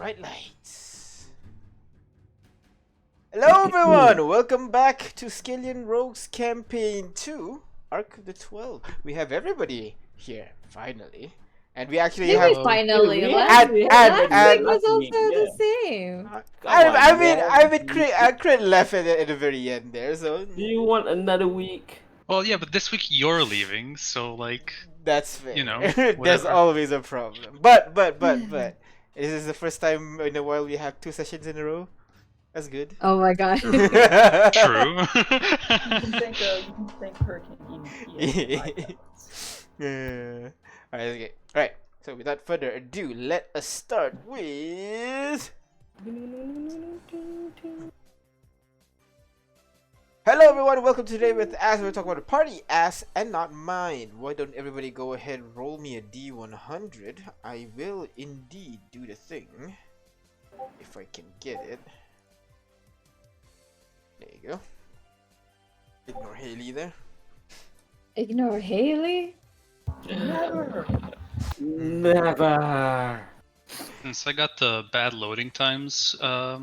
Bright lights. Hello everyone! Welcome back to Skyllian Rogues Campaign 2, Arc of the 12. We have everybody here, finally. And we actually have... finally. Last Week was also the same. I mean, Crit left at the very end there, so... Do you want another week? Well, yeah, but this week you're leaving, so like... That's fair. You know, There's whatever. always a problem. But, this is the first time in a while we have 2 sessions in a row. That's good. Oh my god. True. You can thank Hurricane Ian. Yeah. Alright, okay. Alright, so without further ado, let us start with... Hello everyone, welcome to Today with Ass. We're talking about a party ass and not mine. Why don't everybody go ahead and roll me a D100? I will indeed do the thing. If I can get it. There you go. Ignore Haley there. Ignore Haley? Never. Since I got the bad loading times Yeah,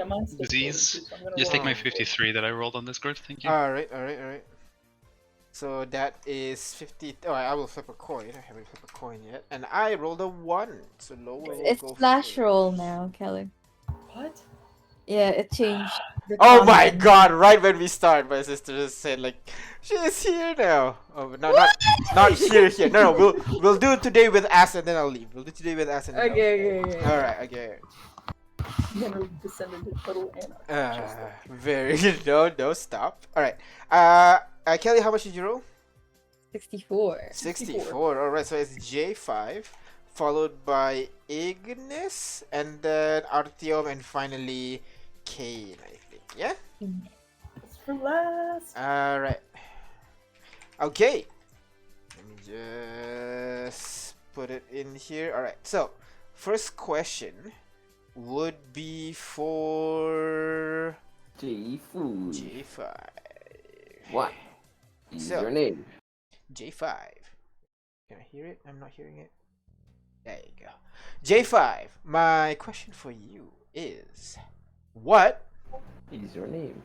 mine's disease, I'm gonna just take roll. my 53 that I rolled on Discord, thank you. Alright. So that is 50. Oh, I will flip a coin. I haven't flipped a coin yet. And I rolled a 1. So lower will It's go flash first. roll now, Kelly. What? Yeah, it changed. the Oh my content. god, right when we start, my sister just said like, she's here now. Oh, but no, not here. No, we'll do it today with Ass and then I'll leave. We'll do today with Ass and then Okay. Alright, okay. Never descended to total anarchy. Very no, stop. Alright. Kelly, how much did you roll? 64. 64. Alright, so it's J5, followed by Ignis, and then Artyom, and finally Kane, I think. Yeah? It's for last. Alright. Okay. Let me just put it in here. Alright, so first question would be for J-Food. J5. What is So- your name? J5. Can I hear it? I'm not hearing it. There you go. J5, my question for you is, what? Is your name?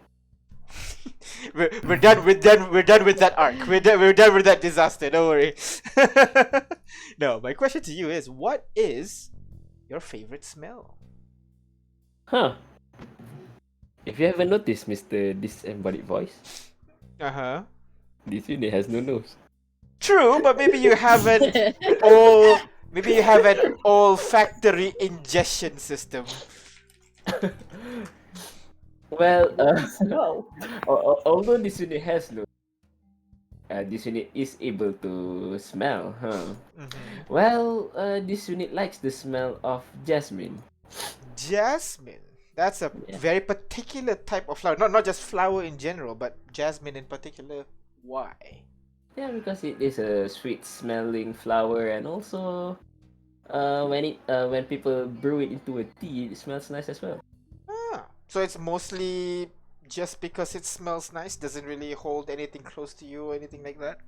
we're done with that arc. We're done with that disaster. Don't worry. No, my question to you is, what is your favorite smell? Huh. If you haven't noticed, Mr. Disembodied Voice, this unit has no nose. True, but maybe you have an olfactory ingestion system. Well, No. although this unit has no, this unit is able to smell, huh? Well, this unit likes the smell of jasmine. Jasmine. That's a Yeah. very particular type of flower. Not just flower in general, but jasmine in particular. Why? Yeah, because it is a sweet-smelling flower, and also, when people brew it into a tea, it smells nice as well. So it's mostly just because it smells nice, doesn't really hold anything close to you or anything like that?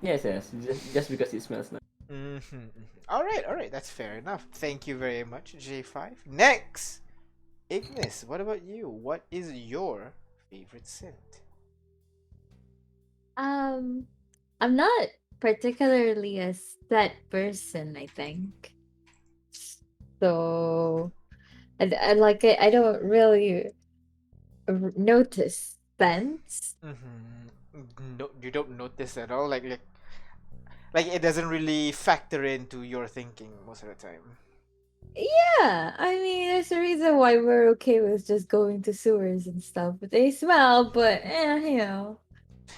Yes, just because it smells nice. Alright, that's fair enough. Thank you very much, J5. Next! Ignis, what about you? What is your favorite scent? I'm not particularly a scent person, I think. So, I like it. I don't really notice scents. No, you don't notice at all? Like it doesn't really factor into your thinking most of the time. Yeah, I mean, there's a reason why we're okay with just going to sewers and stuff. But they smell, but you know.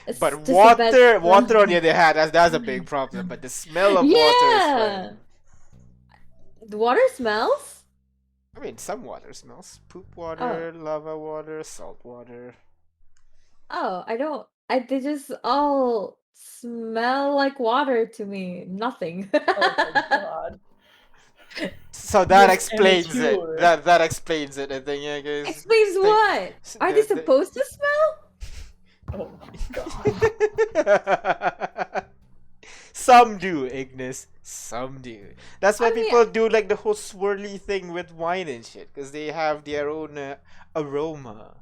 It's But just a bad water on the smell. other hand, that's a big problem. But the smell of water is Yeah. fine. The water smells? I mean, some water smells. Poop water, lava water, salt water. Oh, I don't. They just all smell like water to me. Nothing. Oh my god. So that Yes, explains it. immature. That explains it, I think, yeah, guys. Explains what? Are they the- supposed to smell? Oh my god. Some do, Ignis. Some do. That's why I mean, people do like the whole swirly thing with wine and shit, because they have their own aroma.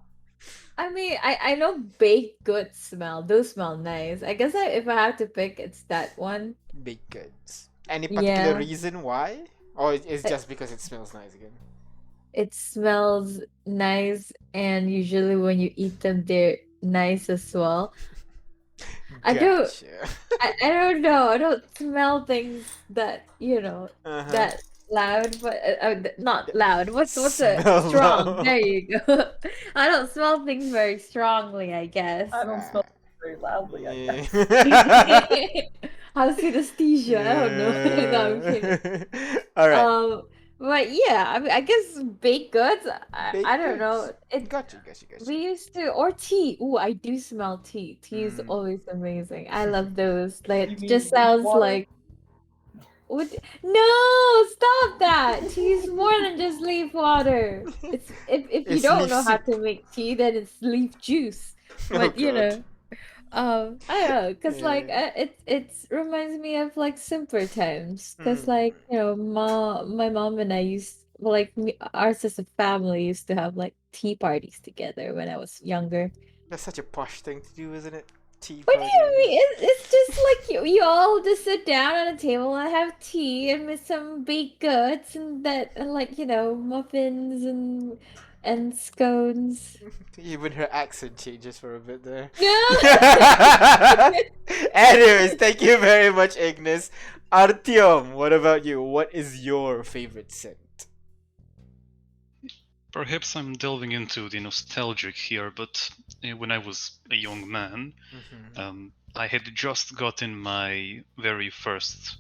I know baked goods smell. Those smell nice. I guess if I have to pick, it's that one. Baked goods. Any particular Yeah. reason why? Or it's Uh, just because it smells nice again? It smells nice, and usually when you eat them, they're nice as well. I don't. Gotcha. I don't know. I don't smell things that Uh-huh. that loud, but not loud. What's a Smell strong? loud. There you go. I don't smell things very strongly, I guess. I don't smell very loudly, I guess. Yeah. How's synesthesia? I don't know. No, I'm kidding. All right. But yeah, I guess baked goods. Baked I don't know. goods. It Gotcha. we used to or tea. Ooh, I do smell tea. Tea is Mm. always amazing. I love those. Like You it mean just leaf sounds water? like what? No, stop that. Tea is more than just leaf water. It's if you It's don't leaf know how soup. to make tea, then it's leaf juice. Oh But god. I don't know, cause like Yeah. it reminds me of like simpler times, cause like my mom and I ours as a family used to have like tea parties together when I was younger. That's such a posh thing to do, isn't it? Tea What do party. you mean? It's just like you all just sit down at a table and have tea and with some baked goods and like muffins and scones. Even her accent changes for a bit there. Yeah. Anyways, thank you very much, Ignis. Artyom, what about you? What is your favorite scent? Perhaps I'm delving into the nostalgic here, but when I was a young man, I had just gotten my very first.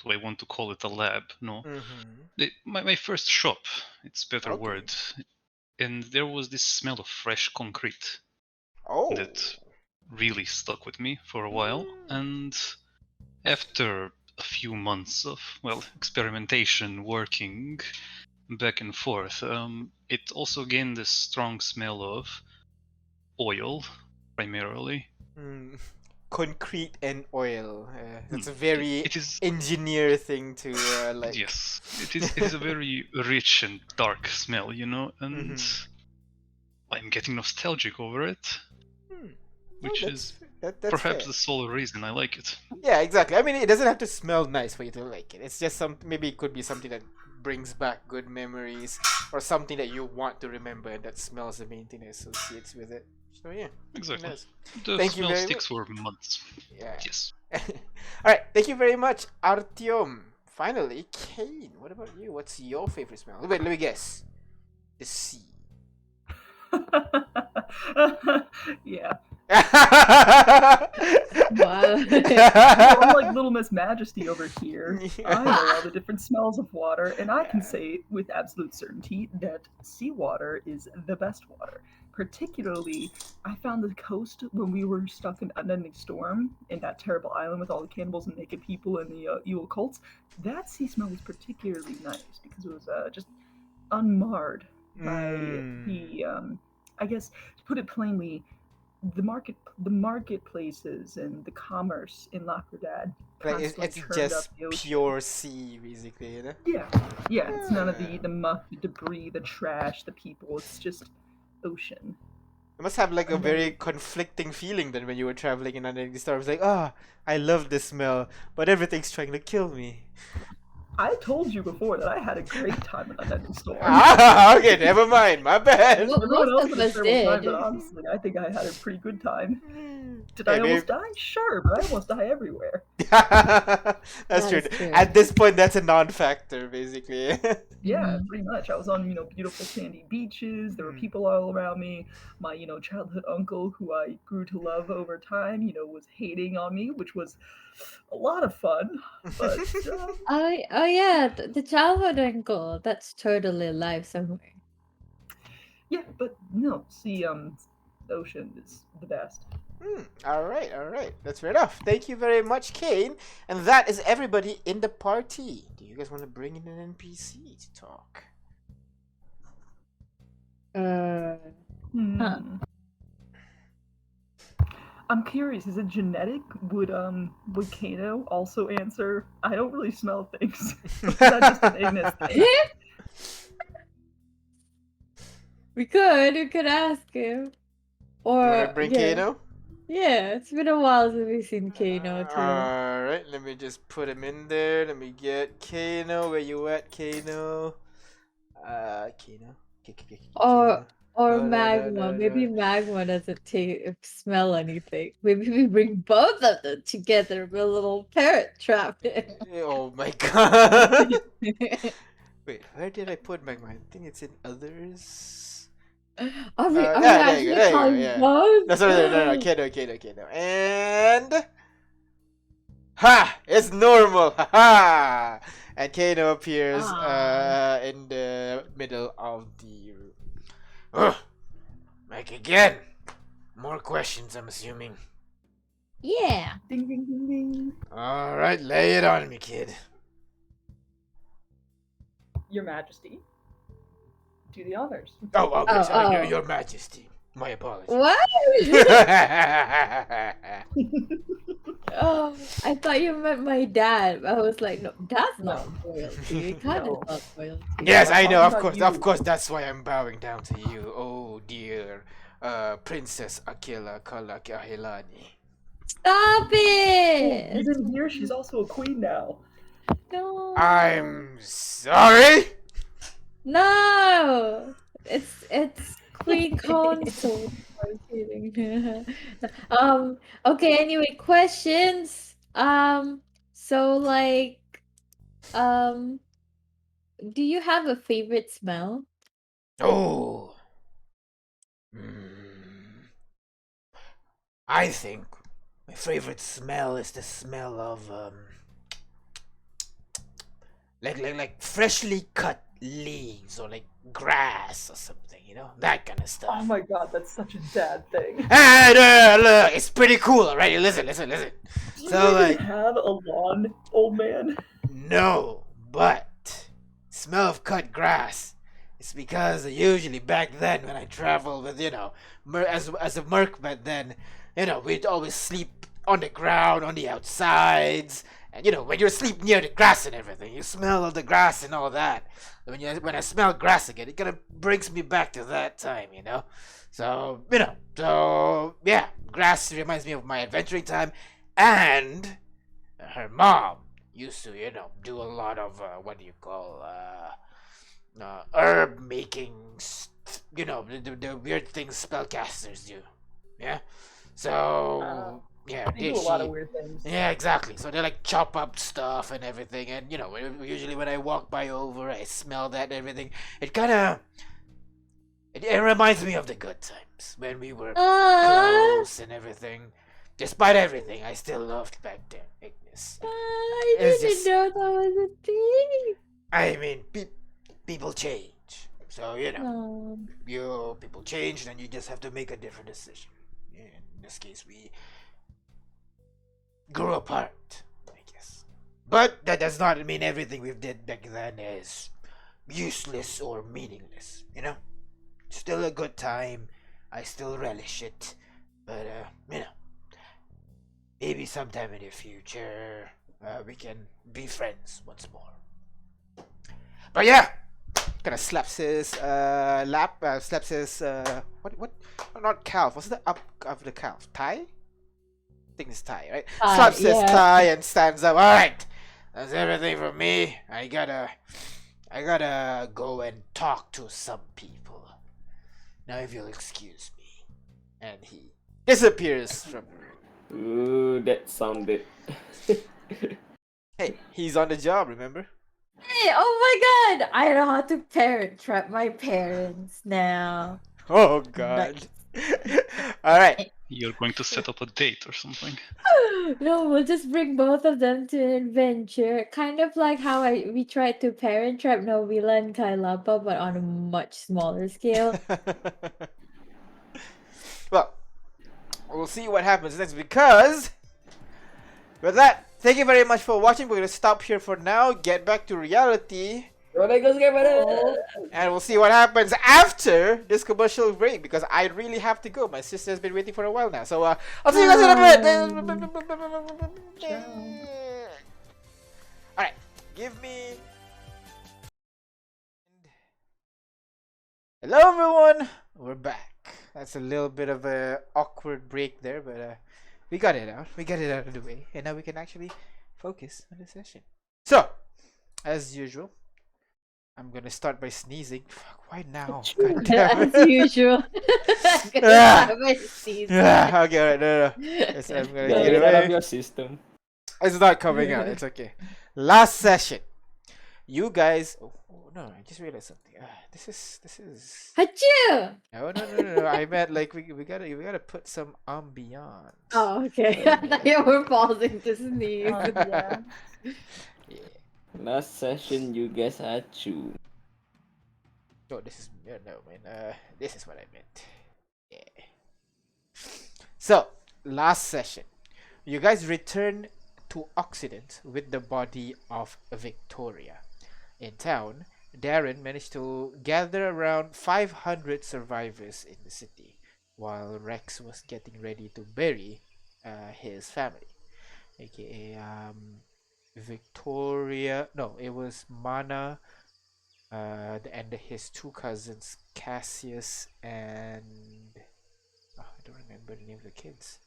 Do I want to call it a lab? No. My first shop. It's a better Okay. word. And there was this smell of fresh concrete Oh. that really stuck with me for a while. And after a few months of, well, experimentation, working back and forth, it also gained this strong smell of oil, primarily. Concrete and oil. That's a very It is, engineer thing to like. yes, it is a very rich and dark smell, and I'm getting nostalgic over it, which is that's perhaps fair. the sole reason I like it. Yeah, exactly. I mean, it doesn't have to smell nice for you to like it. It's just maybe it could be something that brings back good memories or something that you want to remember, and that smells the main thing that associates with it. So yeah, Exactly. nice. The Thank you smell very sticks for months. Yeah. Yes. All right, thank you very much, Artyom. Finally, Kane. What about you? What's your favorite smell? Wait, let me guess. The sea. Yeah. Wow. I'm like Little Miss Majesty over here. I know all the different smells of water, and I can say with absolute certainty that seawater is the best water. Particularly, I found the coast when we were stuck in Unending Storm in that terrible island with all the cannibals and naked people and the evil cults. That sea smell was particularly nice because it was just unmarred by the, I guess, to put it plainly, the marketplaces and the commerce in Lackerdad Like constantly it's churned just up the ocean. pure sea, basically, you know? Yeah. It's none of the muck, the debris, the trash, the people. It's just ocean. You must have like a very conflicting feeling then when you were traveling in Unending Storm. It's like, I love this smell, but everything's trying to kill me. I told you before that I had a great time in Unending Storm. Okay, never mind. My bad. Well, Everyone else most of had a us terrible time, did. but honestly, I think I had a pretty good time. Did Hey, I almost babe. die? Sure, but I almost die everywhere. That's true. That is true. At this point, that's a non-factor, basically. Yeah, pretty much. I was on, beautiful sandy beaches. There were people all around me. My, childhood uncle, who I grew to love over time, was hating on me, which was a lot of fun. But Oh yeah, the childhood uncle. That's totally alive somewhere. yeah, but no, see, ocean is the best. All right. That's fair enough. Thank you very much, Kane. And that is everybody in the party. Do you guys want to bring in an NPC to talk? I'm curious, is it genetic? Would Kano also answer, I don't really smell things? Or is that just an Ignis thing? We could ask him. You wanna Or bring yeah. Kano? Yeah, it's been a while since we've seen Kano too. Alright, let me just put him in there. Let me get Kano. Where you at, Kano? Kano. Or Magma. Maybe Magma doesn't smell anything. Maybe we bring both of them together with a little parrot trap in. Oh my god. Wait, where did I put Magma? I think it's in others. Are we There actually you go, there you go, calling yeah. both? No, sorry, no, Kano. And ha! It's normal. Ha ha! And Kano appears in the middle of the room. Ugh. Mike again. More questions, I'm assuming. Yeah. Ding, ding, ding, ding. Alright, lay it on me, kid. Your Majesty, do the honors. Oh, yes, Oh. Your Majesty. My apologies. What? Oh, I thought you meant my dad. I was like, no, that's not royalty. God is not royalty. Yes, I know, Talking about of you. course, that's why I'm bowing down to you. Oh dear, Princess Akila Kalakahilani. Stop You it! didn't hear? She's also a queen now. No. I'm sorry? No! It's Queen Consort. I'm kidding. Okay, anyway, questions. So like, do you have a favorite smell? Oh. I think my favorite smell is the smell of like freshly cut leaves or like grass or something, you know, that kind of stuff. Oh my god, that's such a dad thing. Hey, look, it's pretty cool, alright? Listen. Do you So, even like, have a lawn, old man? no, but smell of cut grass. It's because usually back then when I traveled with, you know, as a mercman, then, you know, we'd always sleep on the ground, on the outsides, and you know, when you're asleep near the grass and everything, you smell of the grass and all that. When I smell grass again, it kind of brings me back to that time, you know. So you know, yeah, grass reminds me of my adventuring time, and her mom used to, you know, do a lot of what do you call herb making, you know, the weird things spellcasters do, yeah. So yeah, They do a lot of weird things. yeah, exactly. So they like chop up stuff and everything, and you know, usually when I walk by over, I smell that and everything. It kind of it reminds me of the good times when we were close and everything. Despite everything, I still loved back then, Ignis. I It's didn't just- know that was a thing. I mean, people change, so you know, Oh. people change, and you just have to make a different decision. In this case, we grew apart, I guess. But that does not mean everything we did back then is useless or meaningless, you know? Still a good time. I still relish it. But, you know, maybe sometime in the future, we can be friends once more. But yeah! Kind of slaps his lap, slaps his, what? Not calf. What's the up of the calf? Thigh? I think it's thigh, right? Thigh, Slaps his yeah. thigh and stands up. Alright! That's everything from me. I gotta go and talk to some people. Now if you'll excuse me. And he disappears from the room. Ooh, that sounded. Hey, he's on the job, remember? Hey, oh my god! I know how to parent trap my parents now. Oh god. Alright. You're going to set up a date or something. No, we'll just bring both of them to an adventure. Kind of like how we tried to parent trap Novila and Kailapa, but on a much smaller scale. Well, we'll see what happens next, because with that, thank you very much for watching. We're gonna stop here for now, get back to reality, And we'll see what happens after this commercial break because I really have to go. My sister has been waiting for a while now. So I'll see you guys in a bit. Alright, give me. Hello everyone, we're back. That's a little bit of a awkward break there, but we got it out. We got it out of the way, and now we can actually focus on the session. So, as usual, I'm gonna start by sneezing. Fuck, why now? God damn it. As usual. Okay, alright, no. Yes, I'm gonna Get get it out of away. your system. It's not coming out. It's okay. Last session, you guys. Oh, no! I just realized something. This is. Achoo! No. I meant like we gotta put some ambiance. Oh, okay. I thought you were pausing to sneeze. Yeah. Yeah. Last session, you guys had to. No, this is no man. This is what I meant. Yeah. So last session, you guys returned to Occident with the body of Victoria. In town, Darren managed to gather around 500 survivors in the city, while Rex was getting ready to bury his family, aka Victoria. No, it was Manna, and his two cousins Cassius and I don't remember the name of the kids.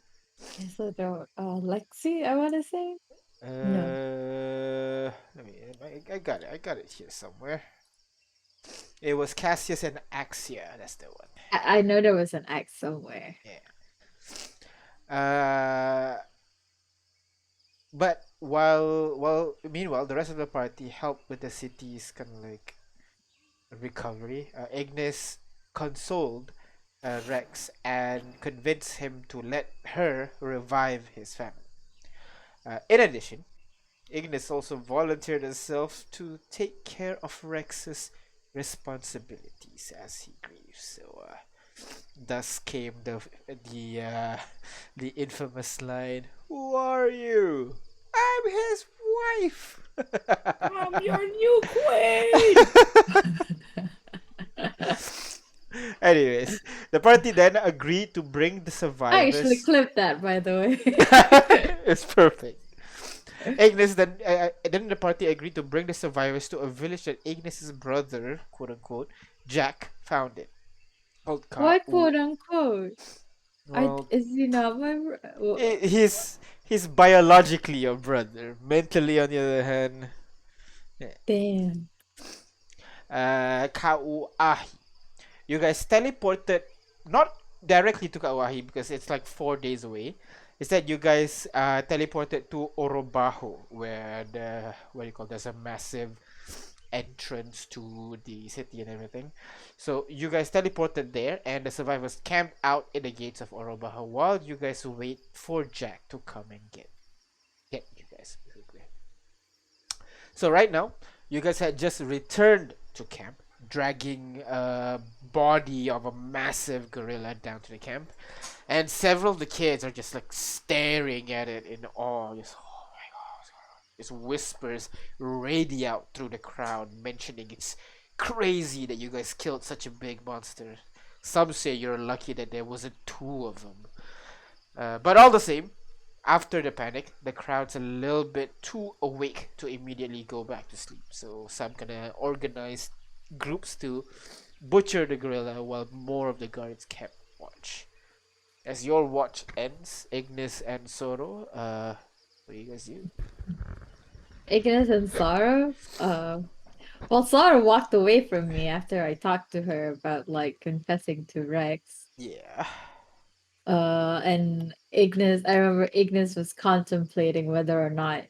Is it Lexi, I want to say? Let me. I got it. I got it here somewhere. It was Cassius and Axia. That's the one. I know there was an X somewhere. But meanwhile, the rest of the party helped with the city's kind of like recovery. Ignis consoled Rex and convinced him to let her revive his family. In addition, Ignis also volunteered herself to take care of Rex's responsibilities as he grieves. So, thus came the infamous line, "Who are you? I'm his wife." I'm your new queen! Anyways, the party then agreed to bring the I survivors. actually clipped that, by the way. It's perfect. Ignis then the party agreed to bring the survivors to a village that Ignis's brother, quote unquote, Jack, founded. Called Why quote unquote? Well, Is he not my he's biologically your brother. Mentally, on the other hand, Damn. Kauahi. You guys teleported not directly to Kauahi because it's like 4 days away. Instead, you guys teleported to Orobaho, where there's a massive entrance to the city and everything. So you guys teleported there, and the survivors camped out in the gates of Orobaho while you guys wait for Jack to come and get you guys, basically. So right now, you guys had just returned to camp, dragging a body of a massive gorilla down to the camp, and several of the kids are just like staring at it in awe. Just, oh my god! Just whispers radiate out through the crowd, mentioning it's crazy that you guys killed such a big monster. Some say you're lucky that there wasn't two of them. But all the same, after the panic, the crowd's a little bit too awake to immediately go back to sleep. So some gonna organize groups to butcher the gorilla while more of the guards kept watch. As your watch ends, Ignis and Soro, what do you guys do? Ignis and Sarah? Well, Sarah walked away from me after I talked to her about like confessing to Rex. Yeah. And I remember Ignis was contemplating whether or not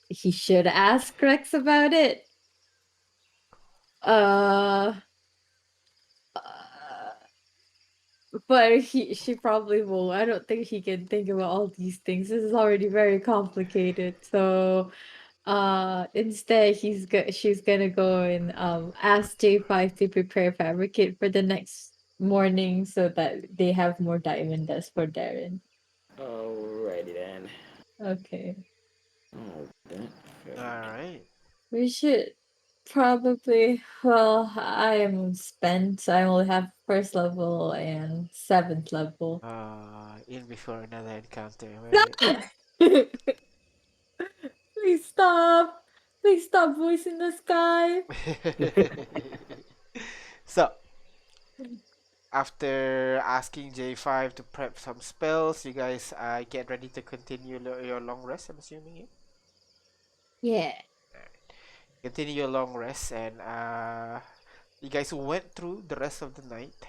he should ask Rex about it. But she probably won't. I don't think he can think about all these things. This is already very complicated. So, instead she's gonna go and ask J5 to prepare fabricate for the next morning so that they have more diamond dust for Darren. Alrighty then. Okay. Oh, that. All right. We should Probably. Well, I am spent. I only have first level and seventh level. In before another encounter. Wait. Please stop. Please stop voice in the sky. So, after asking J5 to prep some spells, you guys get ready to continue your long rest, I'm assuming. Yeah. Continue your long rest, and you guys went through the rest of the night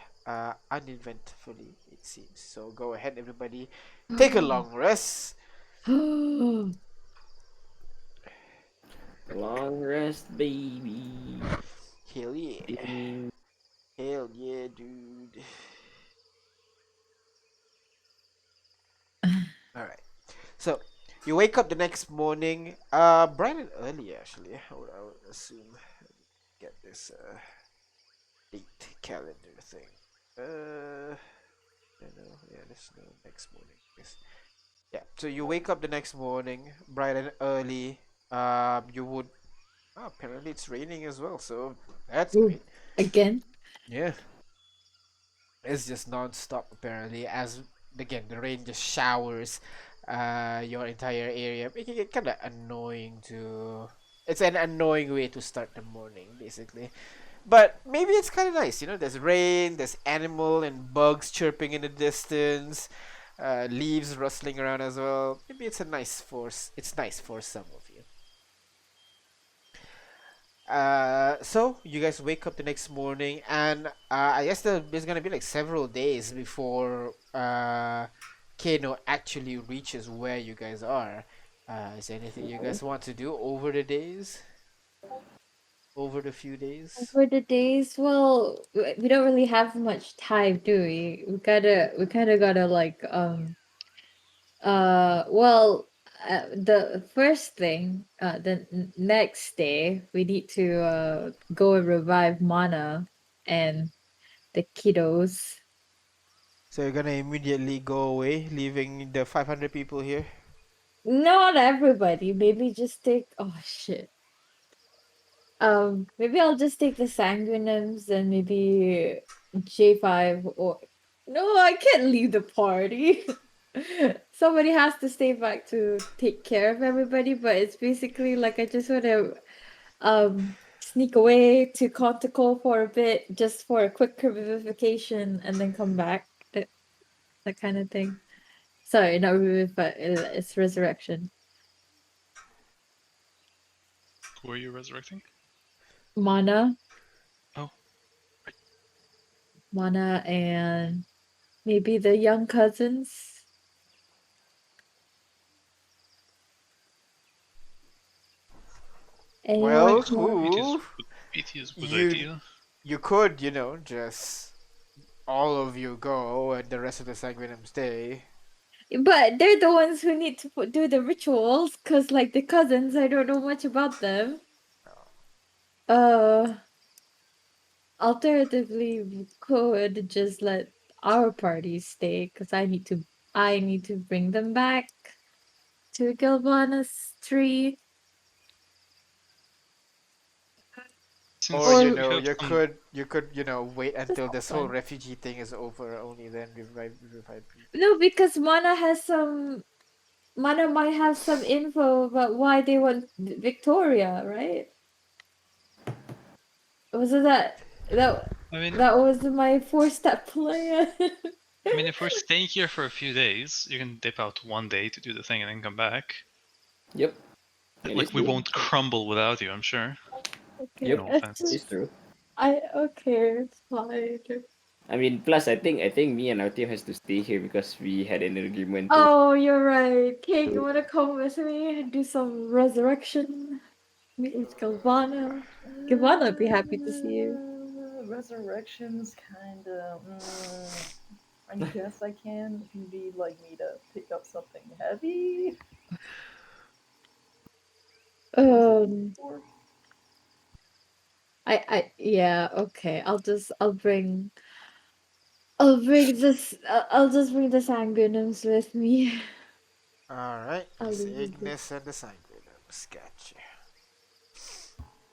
uneventfully, it seems. So go ahead, everybody, take a long rest. Long rest, baby. Hell yeah. Ding. Hell yeah, dude. Alright. So, you wake up the next morning, bright and early actually. I would assume. Get this date calendar thing. Yeah, there's no next morning. Yes. Yeah. So you wake up the next morning, bright and early. You would. Oh, apparently it's raining as well, so that's Ooh, great. again? Yeah. It's just non-stop apparently. As again, the rain just showers your entire area, making it kind of annoying to. It's an annoying way to start the morning, basically. But maybe it's kind of nice, There's rain, there's animal and bugs chirping in the distance, leaves rustling around as well. Maybe it's a nice force. It's nice for some of you. So you guys wake up the next morning, and I guess there's gonna be like several days before Kano actually reaches where you guys are. Is there anything you guys want to do over the days? Over the few days? Over the days, well, we don't really have much time, do we? We kind of gotta like well, the first thing, the next day, we need to go and revive Mana and the kiddos. So you're gonna immediately go away, leaving the 500 people here? Not everybody. Maybe just take. Oh shit. Maybe I'll just take the Sanguinums and maybe J5 or no, I can't leave the party. Somebody has to stay back to take care of everybody, but it's basically like I just want to sneak away to Conticle for a bit just for a quick revivification and then come back. That kind of thing. Sorry, not revivify, it's resurrection. Who are you resurrecting? Mana. Oh. Mana and maybe the young cousins. Anyone Well, who It is a good you idea. you could, just all of you go and the rest of the Sanguinum stay. but they're the ones who need to do the rituals because like the cousins I don't know much about them. Alternatively we could just let our party stay because I need to bring them back to Galvana's tree. Since Or Or you we know, have you some could wait that's until not this whole fun. refugee thing is over. Only then revive people. No, because Mana might have some info about why they want Victoria, right? Was it that I mean, that was my four-step plan? if we're staying here for a few days, you can dip out one day to do the thing and then come back. Yep. It Like is we true. won't crumble without you, I'm sure. Okay, Yep. No it's offense. It is just true. okay, it's fine. I mean, plus I think me and our team has to stay here because we had an agreement to. Oh, you're right. Kate, you wanna come with me and do some resurrection? Meet with Galvana. Galvana would be happy to see you. Resurrection's kind of. I guess I can if you'd like me to pick up something heavy. Um, yeah, okay. I'll just bring the Sanguinums with me. All right, I'll Miss leave you. Ignis and the Sanguinums. Gotcha.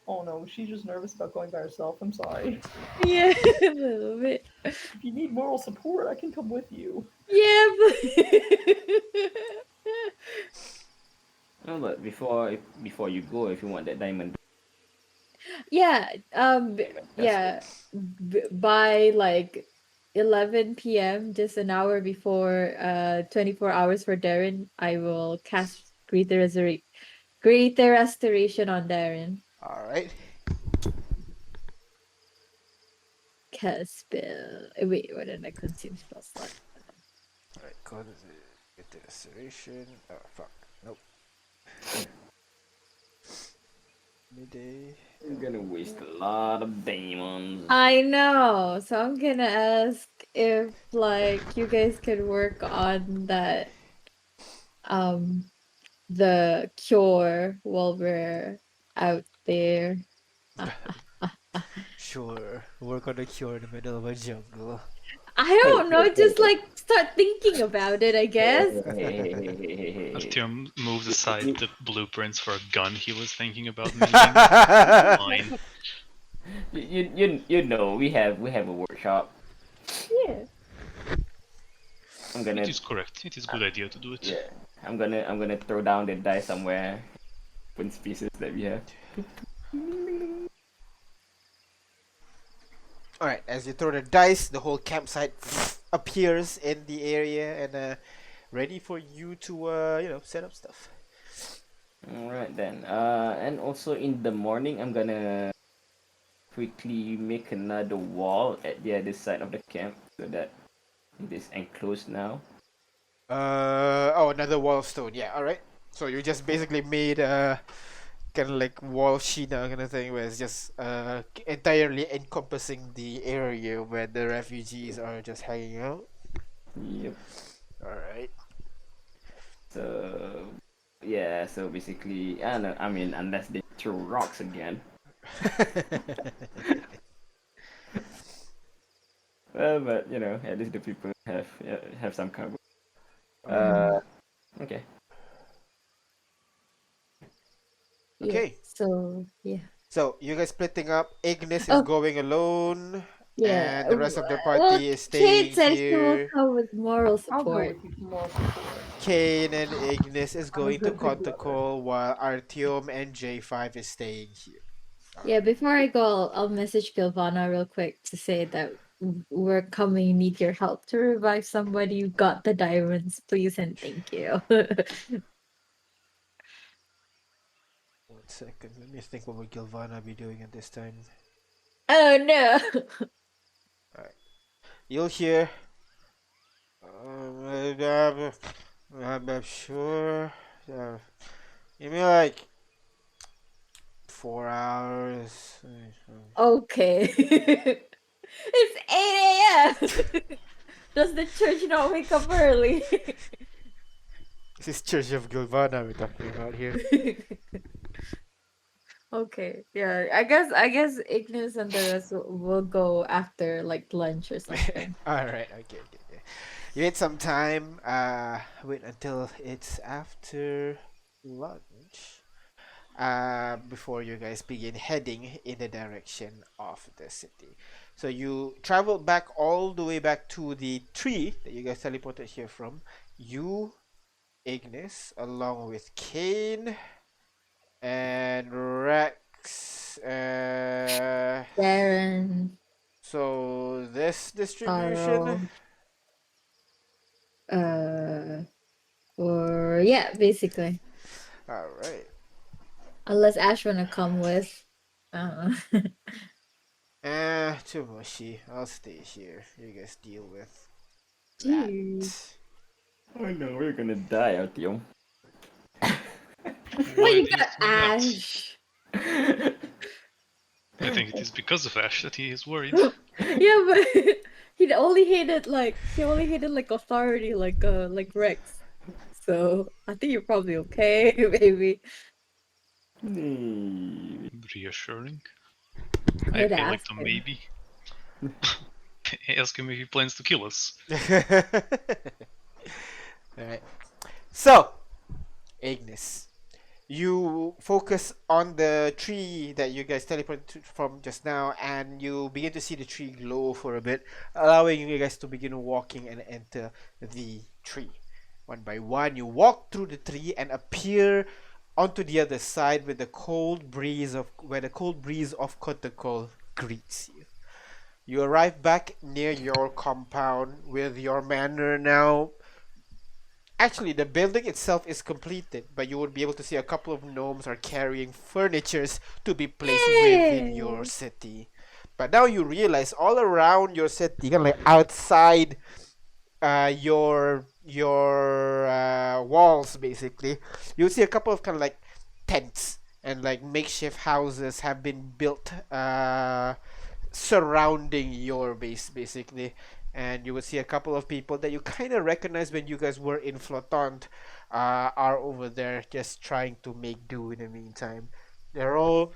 Oh no, she's just nervous about going by herself. I'm sorry. Yeah, a little bit. If you need moral support, I can come with you. Yeah, but No, but before you go, if you want that diamond, yeah, diamond casket. yeah, by like 11 p.m., just an hour before 24 hours for Darren, I will cast Greater Restoration on Darren. Alright. Cast spell. Wait, what did I consume spell slot? Alright, code is get the restoration. Oh fuck. Nope. Midday. I'm gonna waste a lot of diamonds. I know. So I'm gonna ask if like you guys could work on that the cure while we're out there. Sure. Work on a cure in the middle of a jungle. I don't know, just like start thinking about it, I guess. Hey. Artyom moved aside the blueprints for a gun he was thinking about making. Fine. You know we have a workshop. Yeah. I'm gonna It is correct. It is a good idea to do it. yeah. I'm gonna throw down the die somewhere. With pieces that we have. Alright, as you throw the dice, the whole campsite appears in the area and ready for you to set up stuff. Alright then. And also in the morning, I'm gonna quickly make another wall at the other side of the camp so that it is enclosed now. Another wall of stone. Yeah, alright. So you just basically made kind of like wall Sheena kind of thing where it's just entirely encompassing the area where the refugees are just hanging out. Yep. Alright. So yeah. So basically, I don't know. I mean, unless they throw rocks again. But you know, at least the people have some cover. Okay. Okay. So yeah. So you guys splitting up. Ignis is Oh. going alone. Yeah. And the rest of the party Well, is Kate staying said she will here. come with moral I'll go support. with you for moral support. Kane and Ignis is I'm a going to good big brother. Kontokol while Artyom and J5 is staying here. Yeah, before I go, I'll message Gilvana real quick to say that we're coming, need your help to revive somebody. You got the diamonds, please and thank you. 1 second, let me think what would Gilvana be doing at this time. Oh no! You'll hear. I'm sure. Give me like 4 hours. Okay. It's 8 a.m. Does the church not wake up early? This is Church of Gilvana we're talking about here. Okay, yeah. I guess Ignis and the rest will go after like lunch or something. Alright, okay. You need some time. Wait until it's after lunch. Before you guys begin heading in the direction of the city. So you travel back all the way back to the tree that you guys teleported here from. You, Ignis, along with Kane and Rex. Darren, So this distribution. Carl, or yeah, basically. All right. Unless Ash wanna come with. I don't know. Too mushy. I'll stay here. You guys deal with Dude. that. I know we're gonna die, Artyom. Well, you did got you not? Ash. I think it is because of Ash that he is worried. Yeah, but he only hated like authority like Rex. So I think you're probably okay, maybe. Reassuring. I Could feel like ask the him. maybe. Ask him if he plans to kill us. Alright. So, Ignis, you focus on the tree that you guys teleported from just now, and you begin to see the tree glow for a bit, allowing you guys to begin walking and enter the tree. One by one, you walk through the tree and appear onto the other side with the cold breeze of Kotakol greets you. You arrive back near your compound with your manor now. Actually, the building itself is completed, but you would be able to see a couple of gnomes are carrying furnitures to be placed within your city. But now you realize all around your city, kind of like outside your walls, basically, you'll see a couple of kind of like tents and like makeshift houses have been built surrounding your base, basically. And you will see a couple of people that you kind of recognize when you guys were in Flotant are over there just trying to make do in the meantime. They're all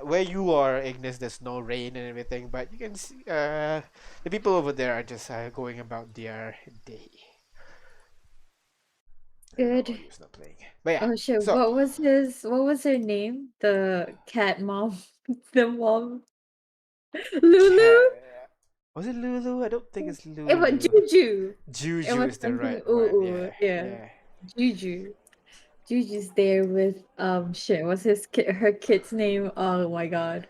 where you are, Ignis. There's no rain and everything, but you can see the people over there are just going about their day. Good. Audio's not playing, but yeah. Oh shit! So What was her name? The cat mom, the mom, Lulu. was it Lulu? I don't think it's It was Lulu. Juju. It Juju was is the something. right Ooh, one. ooh, Yeah, yeah. yeah. Juju. Juju's there with shit. What's her kid's name? Oh my god.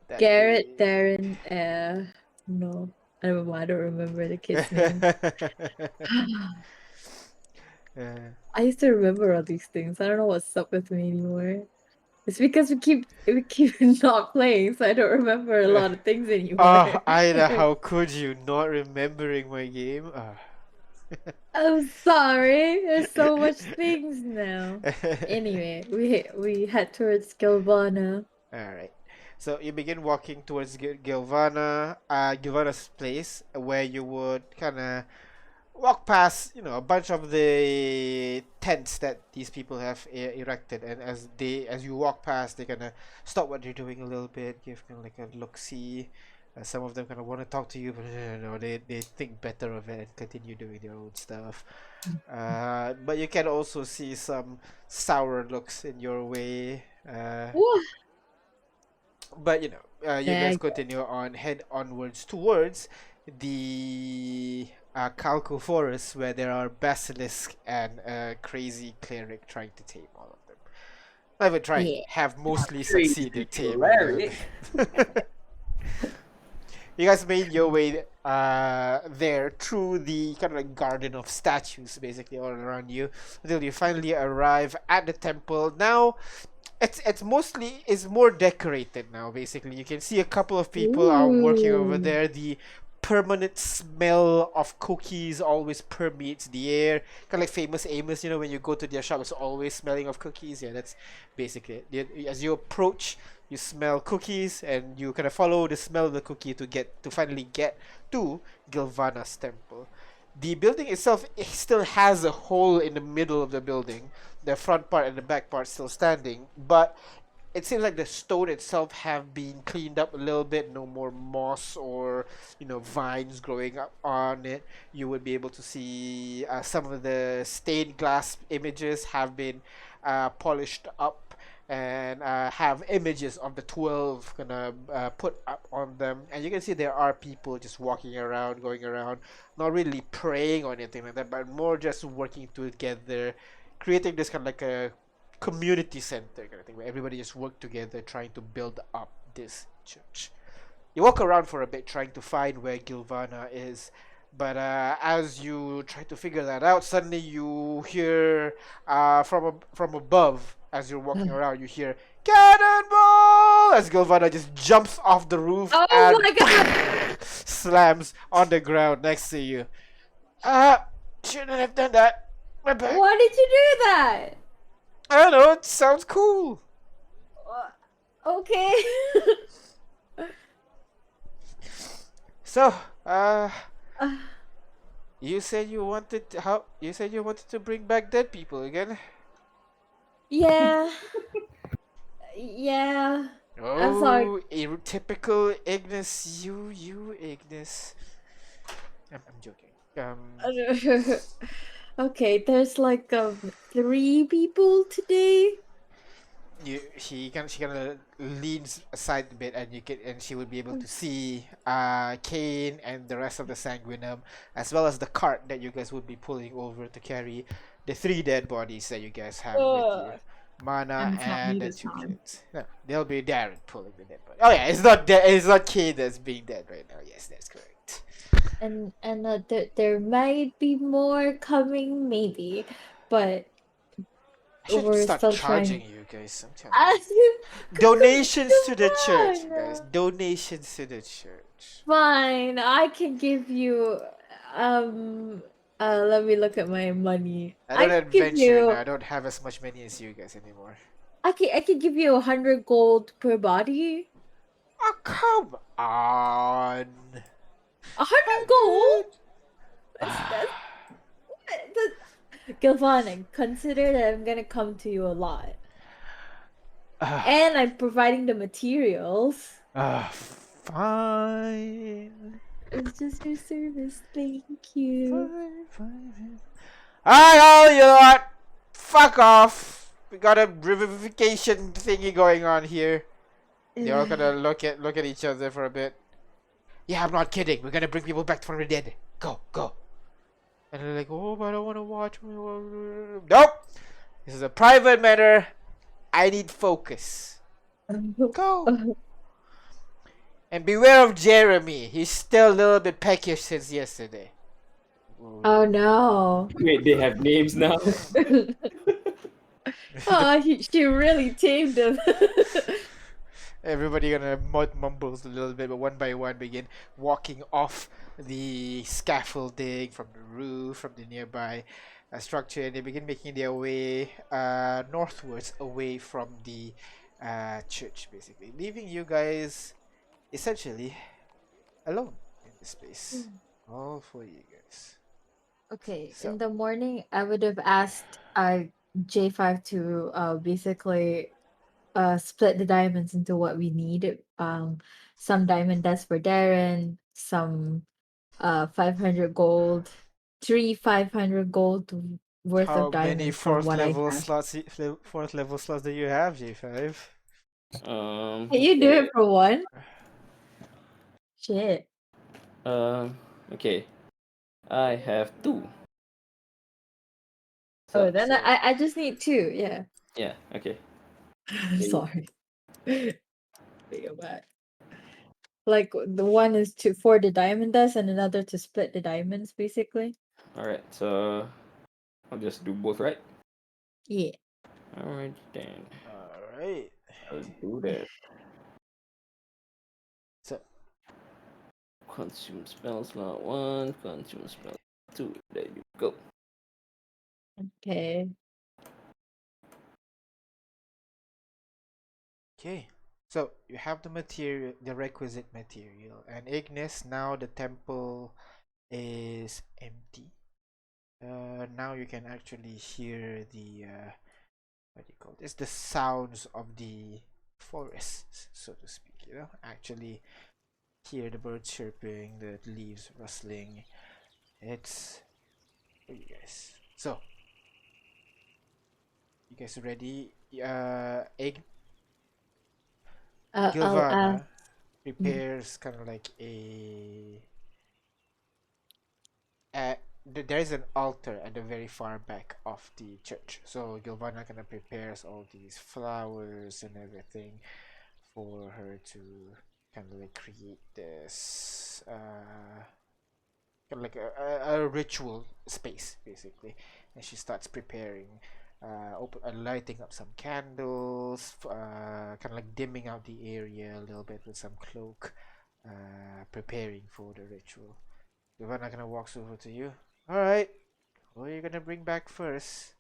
That Garrett, is- Darren, no. I don't remember the kid's name. I used to remember all these things. I don't know what's up with me anymore. It's because we keep not playing, so I don't remember a lot of things anymore. Ida, how could you not remembering my game? I'm sorry. There's so much things now. Anyway, we head towards Galvana. Alright. So you begin walking towards Gilvana's place, where you would kind of walk past, a bunch of the tents that these people have erected, and as you walk past, they kind of stop what they're doing a little bit, give kind of like a look see. Some of them kind of want to talk to you, but they think better of it and continue doing their own stuff. But you can also see some sour looks in your way. Woo! But you guys Nag. continue on, head onwards towards the Calco Forest, where there are basilisk and a crazy cleric trying to tame all of them. Not even trying, Yeah. have mostly Crazy succeeded taming them. You guys made your way there through the kind of like garden of statues, basically all around you, until you finally arrive at the temple. Now, it's more decorated now. Basically, you can see a couple of people are working over Ooh. there. The permanent smell of cookies always permeates the air, kind of like Famous Amos. When you go to their shop, it's always smelling of cookies. Yeah, that's basically it. As you approach, you smell cookies, and you kind of follow the smell of the cookie to finally get to Gilvana's temple. The building itself, it still has a hole in the middle of the building. The front part and the back part still standing, but it seems like the stone itself have been cleaned up a little bit. No more moss or vines growing up on it. You would be able to see some of the stained glass images have been polished up and have images of the 12 gonna put up on them, and you can see there are people just walking around, going around, not really praying or anything like that, but more just working together, creating this kind of like a community center kind of thing, where everybody just work together trying to build up this church. You walk around for a bit trying to find where Gilvana is, but as you try to figure that out, suddenly you hear from above, as you're walking around, you hear cannonball as Gilvana just jumps off the roof Oh and my god! slams on the ground next to you. Shouldn't have done that. My bad. Why did you do that? I don't know, it sounds cool. Okay. So, you said you wanted to bring back dead people again. Yeah. Yeah. I'm sorry. Oh, typical Ignis, you Ignis. I'm joking. Okay, there's like 3 people today. she kind of leans aside a bit, and she will be able to see Kane and the rest of the Sanguinum, as well as the cart that you guys would be pulling over to carry the 3 dead bodies that you guys have with you. Mana And it's not and me the this 2 time. kids. No, they'll be Darren pulling the dead body. Oh yeah, it's not Kane that's being dead right now. Yes, that's correct. And there might be more coming, maybe, but I should we're start still charging trying. you guys. I'm telling you. Donations to the church, Come guys. on. Donations to the church. Fine, I can give you let me look at my money. I I don't can give adventure now. you I don't have as much money as you guys anymore. I can give you 100 gold per body. Oh, come on. 100 gold? That's Gilvana, consider that I'm gonna come to you a lot. And I'm providing the materials. Fine. It's just your service. Thank you. Fine. Alright, all you lot. Fuck off. We got a revivification thingy going on here. They're all gonna look at each other for a bit. Yeah, I'm not kidding. We're gonna bring people back from the dead. Go. And they're like, oh, but I don't wanna watch. Nope. This is a private matter. I need focus. Go. And beware of Jeremy. He's still a little bit peckish since yesterday. Oh no. Wait, they have names now. Oh, she really tamed him. Everybody gonna mumbles a little bit, but one by one begin walking off the scaffolding from the roof, from the nearby structure, and they begin making their way northwards, away from the church, basically, leaving you guys essentially alone in this space. All for you guys. Okay, So, in the morning, I would have asked J5 to basically split the diamonds into what we need. Some diamond dust for Darren, some 500 gold, 500 gold worth how of many diamonds from what I have. fourth level slots do you have, J5? Can you do it for one? Shit. Okay. I have 2. Oh, then I just need 2. Yeah. Yeah, okay. Sorry. Take it back. Like the one is for the diamond dust and another to split the diamonds, basically. Alright, so I'll just do both, right? Yeah. Alright then. Alright. I'll do that. So, Consume spell slot 1, consume spell 2. There you go. Okay. okay. So you have the material, the requisite material, and Ignis. Now the temple is empty. Now you can actually hear the what do you call it? It's the sounds of the forest, so to speak. Actually hear the birds chirping, the leaves rustling. It's for you guys. So you guys ready? I'll Gilvana ask. prepares kind of like a there is an altar at the very far back of the church. So Gilvana kind of prepares all these flowers and everything for her to kind of like create this kind of like a ritual space, basically. And she starts preparing, lighting up some candles, kind of like dimming out the area a little bit with some cloak, preparing for the ritual. Giovanna kind of walks over to you. All right, what are you gonna bring back first?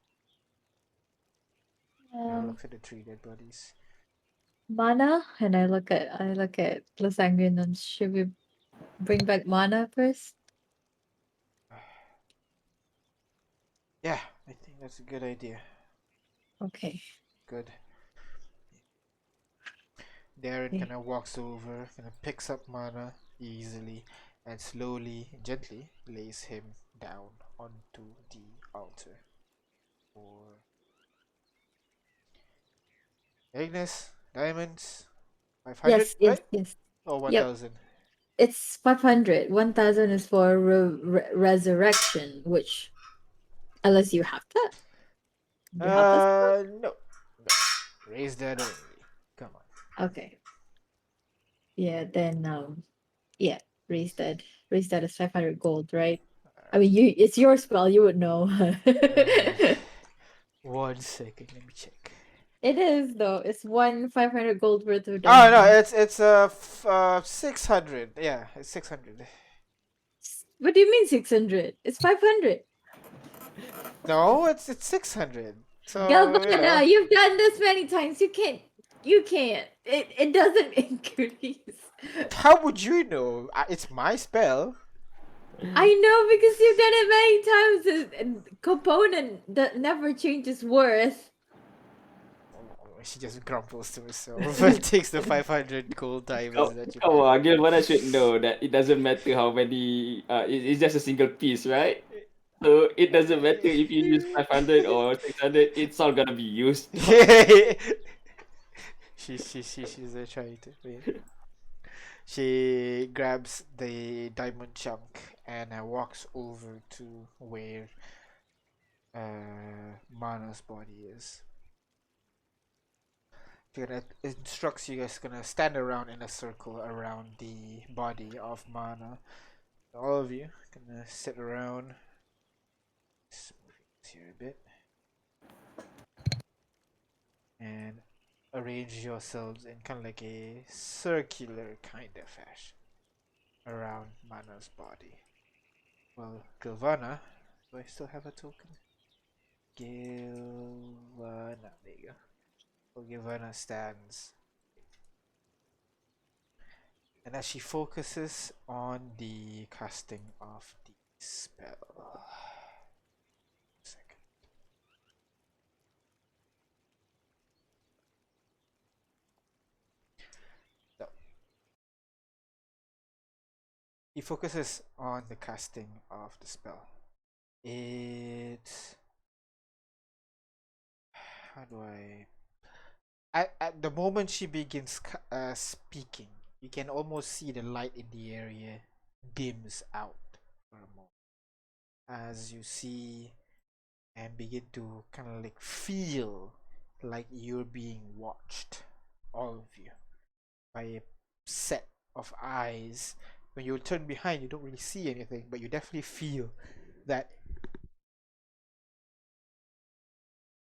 Looks at the 3 dead bodies. Mana, and I look at Lasangre, and should we bring back Mana first? Yeah, I think that's a good idea. Okay. Good. Darren Okay. kind of walks over, kind of picks up Mana easily, and slowly, gently lays him down onto the altar. Ignis, diamonds, 500, Yes, yes, right? yes. Or Yep. 1000. It's 500. 1000 is for resurrection, which unless you have that. You have this? No. No. Raise that only. Come on. Okay. Yeah, then yeah, raise that. Raise that is 500 gold, right? I mean, it's your spell, you would know. Alright. 1 second, let me check. It is though. It's 500 gold worth of Oh no, diamonds. it's 600. Yeah, it's 600. What do you mean 600? It's 500. No, it's 600. So, Galvana, you've done this many times. You can't. It doesn't increase. how would you know? It's my spell. I know because you've done it many times. And component that never changes worth. She just grumbles to herself and takes the 500 gold diamonds that you. Come on, Gilvana should know that it doesn't matter how many. It's just a single piece, right? So it doesn't matter if you use 500 or 600. It's all gonna be used. She's trying to wait. She grabs the diamond chunk and walks over to where Mana's body is. She gonna instructs you guys gonna stand around in a circle around the body of Mana. All of you gonna sit around. Just move this here a bit and arrange yourselves in kind of like a circular kind of fashion around Mana's body. Well, Gilvana, do I still have a token? Gilvana, there you go. Well, Gilvana stands, and as she focuses on the casting of the spell. Second. So, he focuses on the casting of the spell. It's how do I at the moment she begins speaking, you can almost see the light in the area dims out for a moment as you see and begin to kind of like feel like you're being watched, all of you, by a set of eyes. When you turn behind, you don't really see anything, but you definitely feel that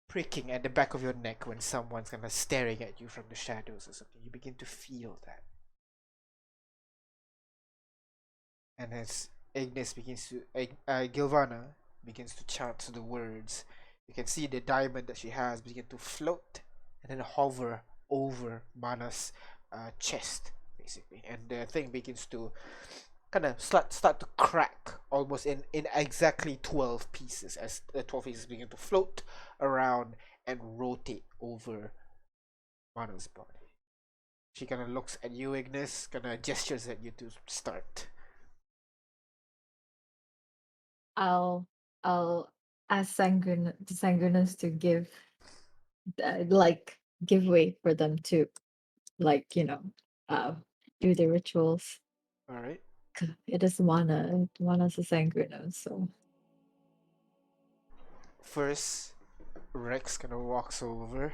pricking at the back of your neck when someone's kind of staring at you from the shadows or something. You begin to feel that. And as Ignis begins to, Gilvana begins to chant the words, you can see the diamond that she has begin to float and then hover over Mana's chest, basically. And the thing begins to kind of start to crack almost in exactly 12 pieces as the 12 pieces begin to float around and rotate over Mana's body. She kind of looks at you, Ignis, kind of gestures at you to start. I'll ask the Sanguinus to like give way for them to like uh do the rituals. All right. It is Mana's a Sanguinus, so First, Rex kind of walks over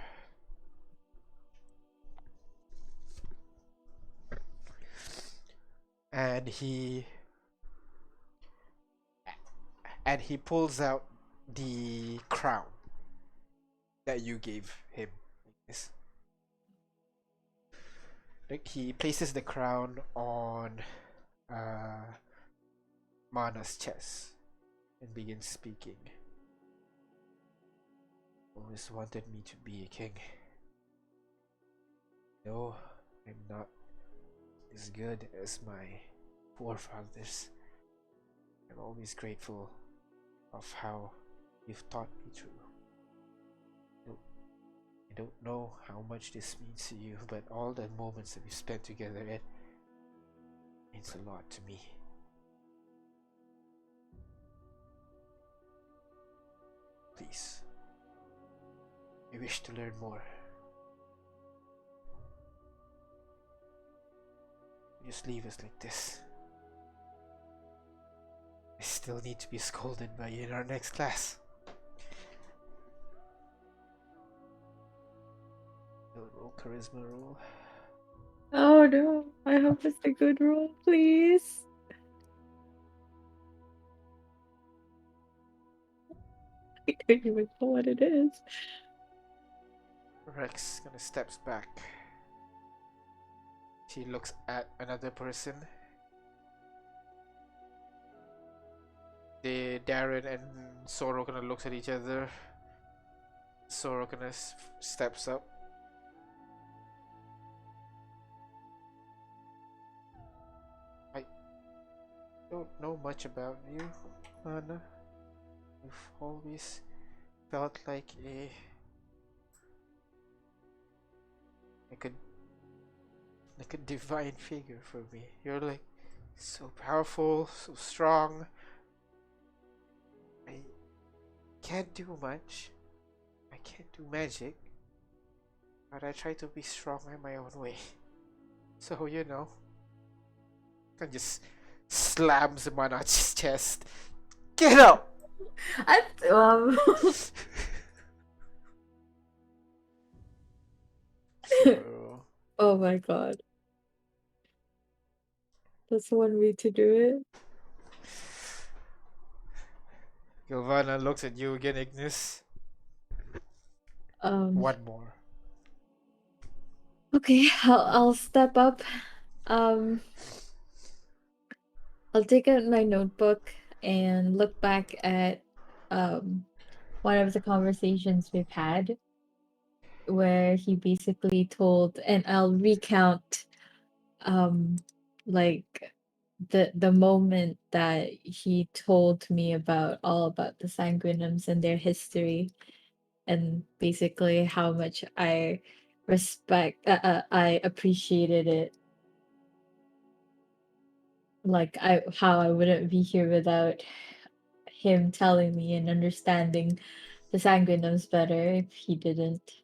and he pulls out the crown that you gave him. Yes. Like he places the crown on Mana's chest and begins speaking. Always wanted me to be a king. No, I'm not as good as my forefathers. I'm always grateful of how you've taught me through. I don't know how much this means to you, but all the moments that we've spent together, it means a lot to me. Please, I wish to learn more. just leave us like this. I still need to be scolded by you in our next class. Roll charisma roll. Oh no, I hope it's a good roll, please. I don't even know what it is. Rex kind of steps back. She looks at another person. Darren and Soro kind of looks at each other. Soro kind of steps up. I don't know much about you, Manna. You've always felt like like a divine figure for me. You're like so powerful, so strong. I can't do much. I can't do magic. But I try to be strong in my own way. So, you know. And just slams him on his chest. Get up! So, Oh my god. That's one way to do it. Gilvana looks at you again, Ignis. One more. Okay, I'll step up. I'll take out my notebook and look back at one of the conversations we've had where he basically told, and I'll recount like the moment that he told me about the sanguinums and their history, and basically how much I I appreciated it. Like how I wouldn't be here without him telling me and understanding the sanguinums better if he didn't.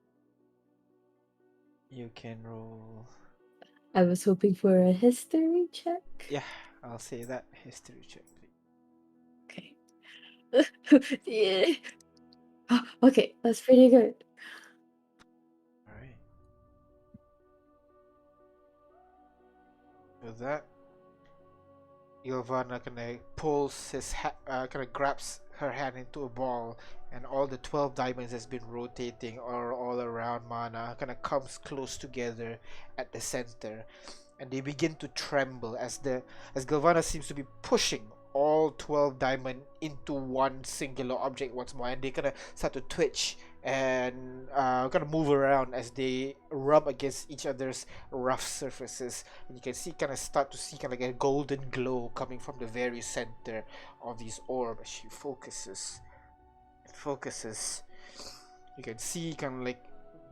You can roll. I was hoping for a history check. Yeah, I'll say that. History check, please. Okay. Yeah. Okay, that's pretty good. Alright. With that, Ilvana kinda pulls his kinda grabs her hand into a ball, and all the 12 diamonds that's been rotating all around Mana kinda comes close together at the center, and they begin to tremble as Gilvana seems to be pushing all 12 diamond into one singular object once more, and they kinda start to twitch and kind of move around as they rub against each other's rough surfaces, and you can start to see kind of like a golden glow coming from the very center of these orb as she focuses. You can see kind of like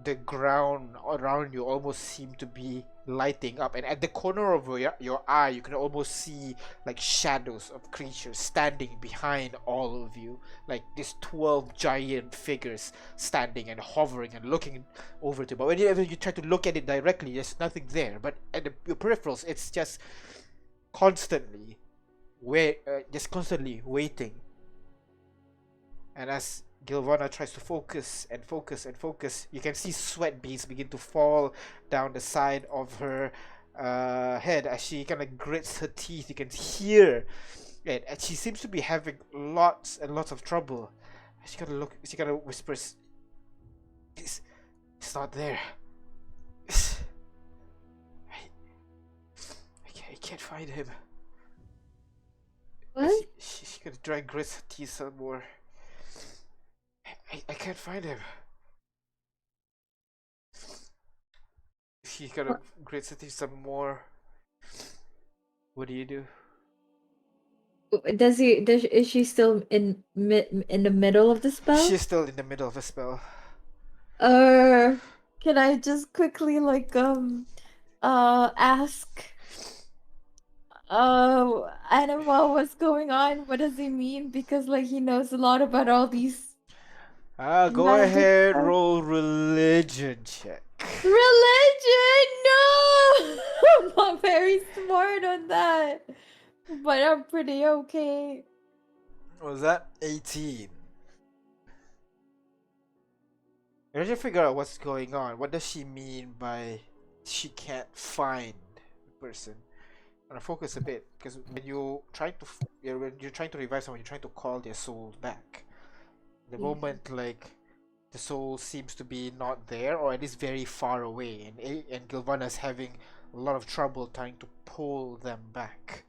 the ground around you almost seem to be lighting up, and at the corner of your eye you can almost see like shadows of creatures standing behind all of you, like these 12 giant figures standing and hovering and looking over to you. But whenever you try to look at it directly, there's nothing there, but at your peripherals it's just constantly waiting. And as Gilvana tries to focus, you can see sweat beads begin to fall down the side of her head as she kind of grits her teeth. You can hear it, and she seems to be having lots and lots of trouble. She kind of whispers, "It's not there. I can't find him." What? She kind of try and grits her teeth some more. I can't find him. She kind of grits her teeth some more. What do you do? Is she still in the middle of the spell? She's still in the middle of a spell. Can I just quickly ask Anima what's going on? What does he mean? Because like he knows a lot about all these. Go magic ahead, stuff. roll religion check. Religion, no! Mom very smart on that. But I'm pretty okay. What was that? 18. I trying to figure out what's going on. What does she mean by she can't find the person? I'm gonna focus a bit because when you try to when you're trying to revive someone, you're trying to call their soul back. The Yeah. moment like the soul seems to be not there, or at least very far away, and Gilvana's having a lot of trouble trying to pull them back.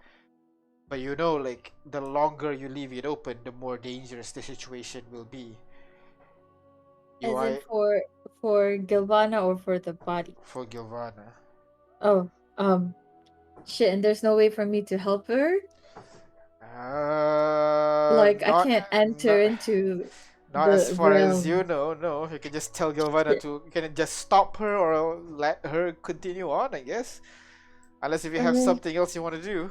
But you know, like the longer you leave it open, the more dangerous the situation will be. You As in are for Gilvana or for the body? for Gilvana. Oh, shit, and there's no way for me to help her? Like, I Not, can't enter into not as the far as you realm. know. No, you can just tell Gilvana Shit. to. You can just stop her or let her continue on, I guess. Unless if you have Alright. something else you want to do.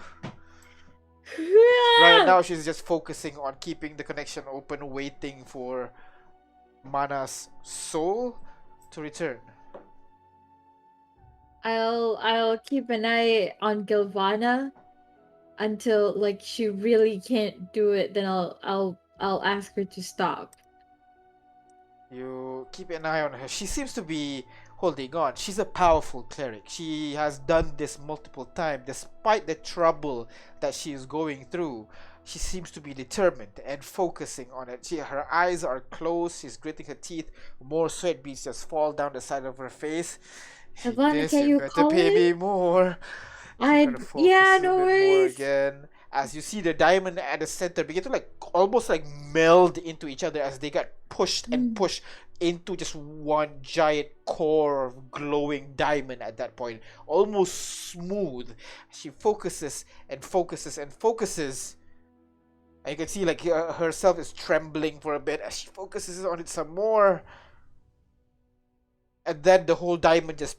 Right now, she's just focusing on keeping the connection open, waiting for Manna's soul to return. I'll keep an eye on Gilvana until like she really can't do it. Then I'll ask her to stop. You keep an eye on her. She seems to be holding on. She's a powerful cleric. She has done this multiple times. Despite the trouble that she is going through, she seems to be determined and focusing on it. Her eyes are closed. She's gritting her teeth. More sweat beads just fall down the side of her face. Gilvana, This, can you you better call pay me him? more. She's I gonna yeah, focus a no bit more worries. again. As you see the diamond at the center begin to like almost like meld into each other as they got pushed and pushed into just one giant core of glowing diamond at that point. Almost smooth. She focuses and focuses and focuses. And you can see like herself is trembling for a bit as she focuses on it some more. And then the whole diamond just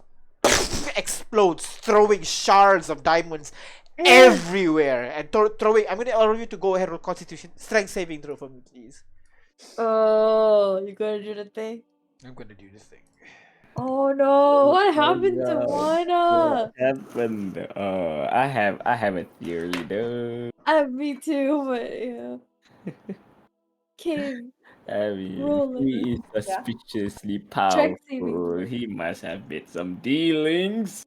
explodes, throwing shards of diamonds everywhere and throwing. I'm gonna allow you to go ahead with Constitution strength saving throw for me, please. Oh, you gonna do the thing? I'm gonna do this thing. Oh no, what Oh happened to no. Mana? What happened? I have a theory though. Me too, but yeah. King, I mean, roll it. he is Yeah. suspiciously Strength saving powerful. throw. He must have made some dealings.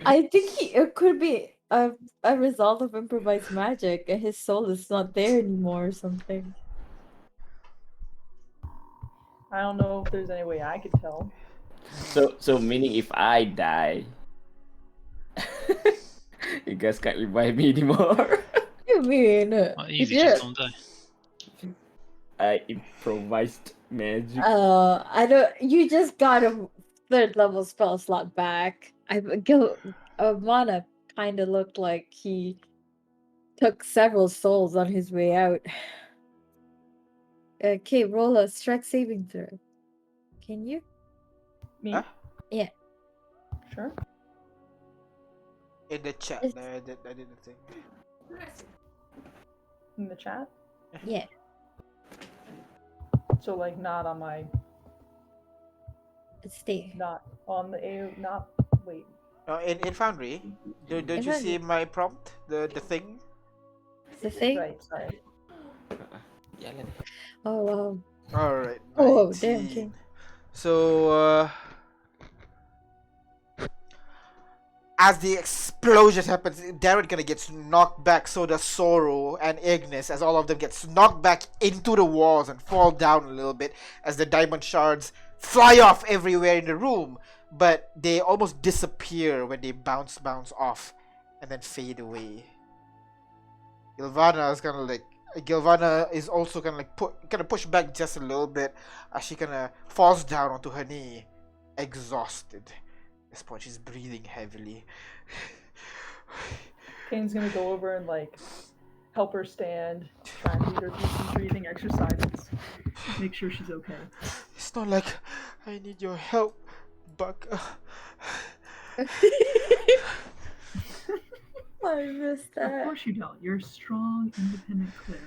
I think it could be a result of improvised magic, and his soul is not there anymore or something. I don't know if there's any way I could tell. So meaning if I die, you guys can't revive me anymore. You mean? Well, easy, Yeah. just don't die. I improvised magic. I don't. You just got a third level spell slot back. Mana kind of looked like he took several souls on his way out. Okay, roll a strength saving throw. Can you? Me? Huh? Yeah. Sure. In the chat, It's- I did the thing. In the chat? Yeah. So like not on my It's there. not on the A not wait. In Foundry, don't In you see Foundry. my prompt? The thing. The thing. Right, sorry. Jalan. Oh wow. All right. Oh damn, 19. King. So as the explosion happens, Darren gonna gets knocked back. So does Sorrow and Ignis, as all of them gets knocked back into the walls and fall down a little bit as the diamond shards fly off everywhere in the room. But they almost disappear when they bounce off and then fade away. Gilvana is also gonna like push back just a little bit as she kinda falls down onto her knee, exhausted. At this point, she's breathing heavily. Kane's gonna go over and like help her stand, try and lead her through some breathing exercises. Make sure she's okay. It's not like I need your help, Buck. I missed Of that. course you don't. You're a strong, independent cleric.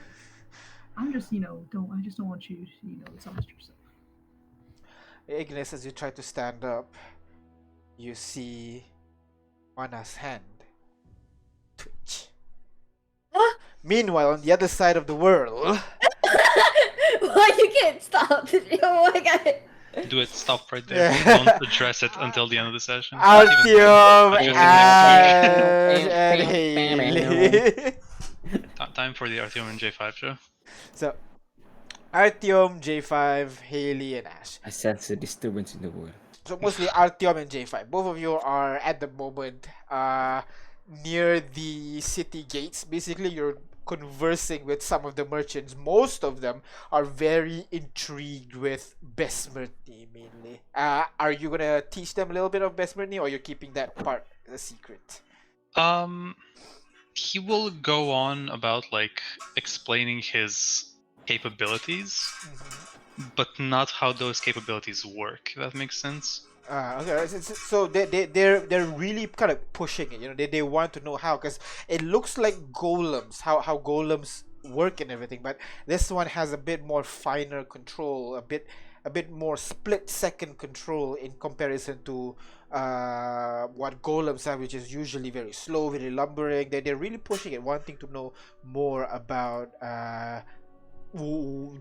I'm just, I just don't want you to, exhaust yourself. Ignis, as you try to stand up, you see Mana's hand Meanwhile, on the other side of the world, Why you can't stop? Oh my god. Do it. Stop right there. Don't address it until the end of the session. Artyom Address it next and Haley. week. Time for the Artyom and J5 show. So, Artyom, J5, Haley, and Ash. I sense a disturbance in the world. So mostly Artyom and J5. Both of you are at the moment near the city gates. Basically, you're conversing with some of the merchants. Most of them are very intrigued with Besmertny mainly. Are you gonna teach them a little bit of Besmertny, or you're keeping that part a secret? He will go on about like explaining his capabilities, but not how those capabilities work. If that makes sense. Okay, so they're really kind of pushing it. You know, they want to know how, because it looks like golems, how golems work and everything, but this one has a bit more finer control, a bit more split-second control in comparison to what golems have, which is usually very slow, very lumbering. They're really pushing it, wanting to know more about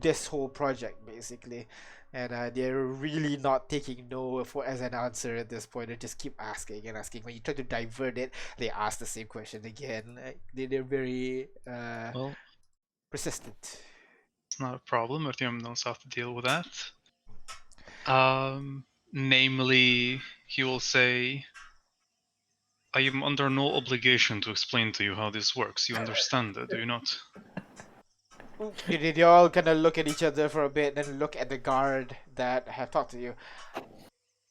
this whole project basically. And they're really not taking no for as an answer at this point. They just keep asking and asking. When you try to divert it, they ask the same question again. They're very Well, persistent. it's not a problem. Artyom knows how to deal with that. Namely, he will say, I am under no obligation to explain to you how this works. You understand that, do you not? They all kind of look at each other for a bit, then look at the guard that have talked to you.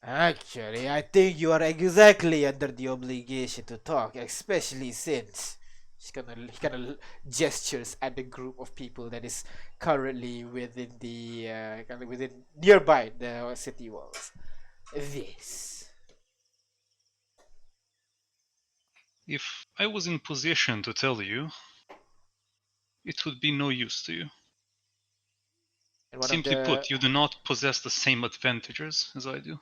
Actually, I think you are exactly under the obligation to talk, especially since he kind of gestures at the group of people that is currently within the kind of within nearby the city walls. This. If I was in position to tell you, it would be no use to you. And Simply put, you do not possess the same advantages as I do.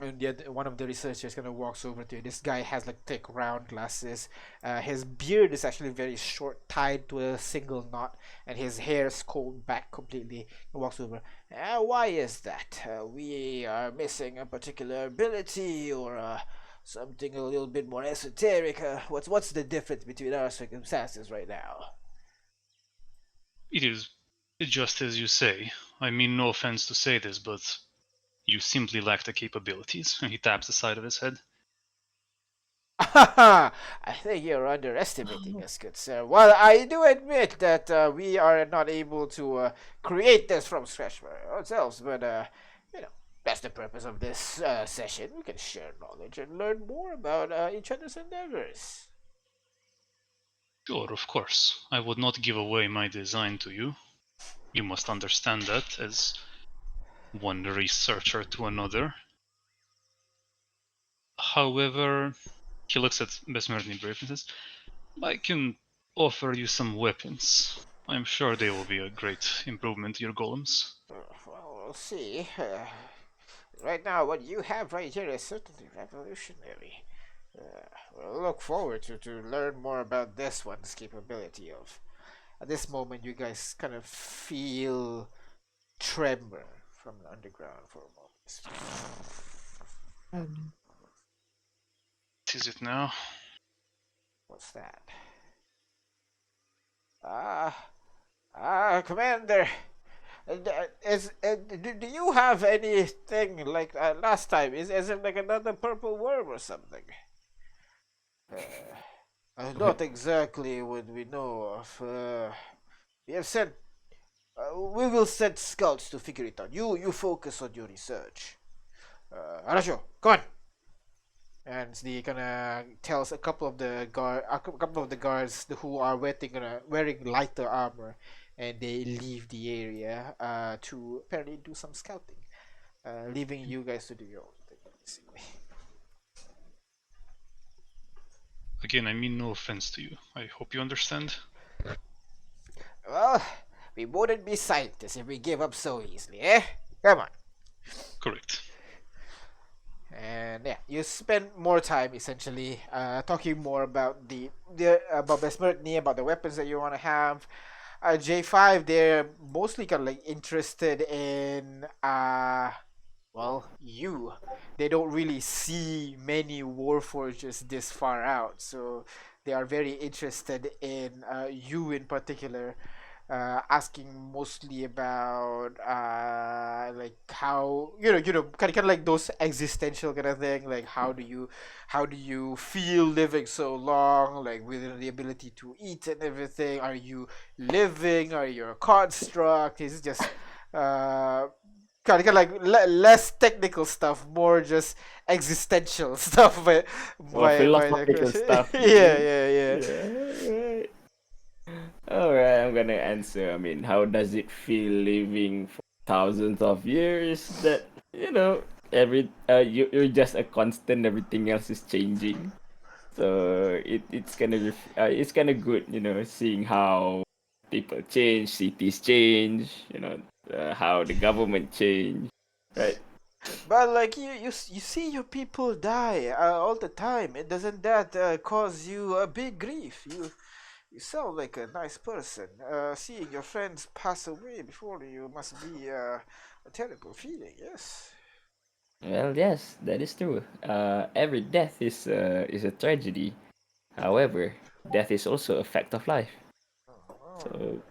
And yet one of the researchers kind of walks over to you. This guy has like thick round glasses. His beard is actually very short, tied to a single knot, and his hair is combed back completely. He walks over. Why is that? We are missing a particular ability, or something a little bit more esoteric. What's the difference between our circumstances right now? It is just as you say. I mean no offense to say this, but you simply lack the capabilities. And he taps the side of his head. I think you're underestimating us, good sir. Well, I do admit that we are not able to create this from scratch for ourselves, but you know, that's the purpose of this session. We can share knowledge and learn more about each other's endeavors. Sure, of course. I would not give away my design to you. You must understand that as one researcher to another. However, he looks at Besmertny briefly and says, I can offer you some weapons. I'm sure they will be a great improvement to your golems. Well, we'll see. Right now, what you have right here is certainly revolutionary. We'll look forward to learn more about this one's capability of. At this moment, you guys kind of feel tremor from the underground for a moment. What is it now? What's that? Commander, do you have anything like last time? Is it like another purple worm or something? Not exactly what we know of. We have sent. We will send scouts to figure it out. You focus on your research. Arasho, come on. And he kind of tells a couple of the guards who are wearing lighter armor, and they leave the area to apparently do some scouting, leaving you guys to do your own thing, basically. Again, I mean no offense to you. I hope you understand. Well, we wouldn't be scientists if we gave up so easily, eh? Come on. Correct. And And yeah, you spend more time essentially talking more about the about Besmertni, about the weapons that you want to have. J5, they're mostly kind of like interested in well, you. They don't really see many warforges this far out, so they are very interested in you in particular. Asking mostly about like how kind of like those existential kind of thing, like how do you feel living so long, like within the ability to eat and everything? Are you living? Are you a construct? Is it just uh kind of like less technical stuff, more just existential stuff Or by the philosophical question. stuff. Yeah, yeah, yeah. Yeah, alright, I'm gonna answer. I mean, how does it feel living for thousands of years that, you're just a constant, everything else is changing. So it's kind of good, seeing how people change, cities change, how the government change, right? But like you see your people die all the time. It doesn't that cause you a big grief? You sound like a nice person. Seeing your friends pass away before you must be a terrible feeling. Yes. Well, yes, that is true. Every death is a tragedy. However, death is also a fact of life. Oh. So,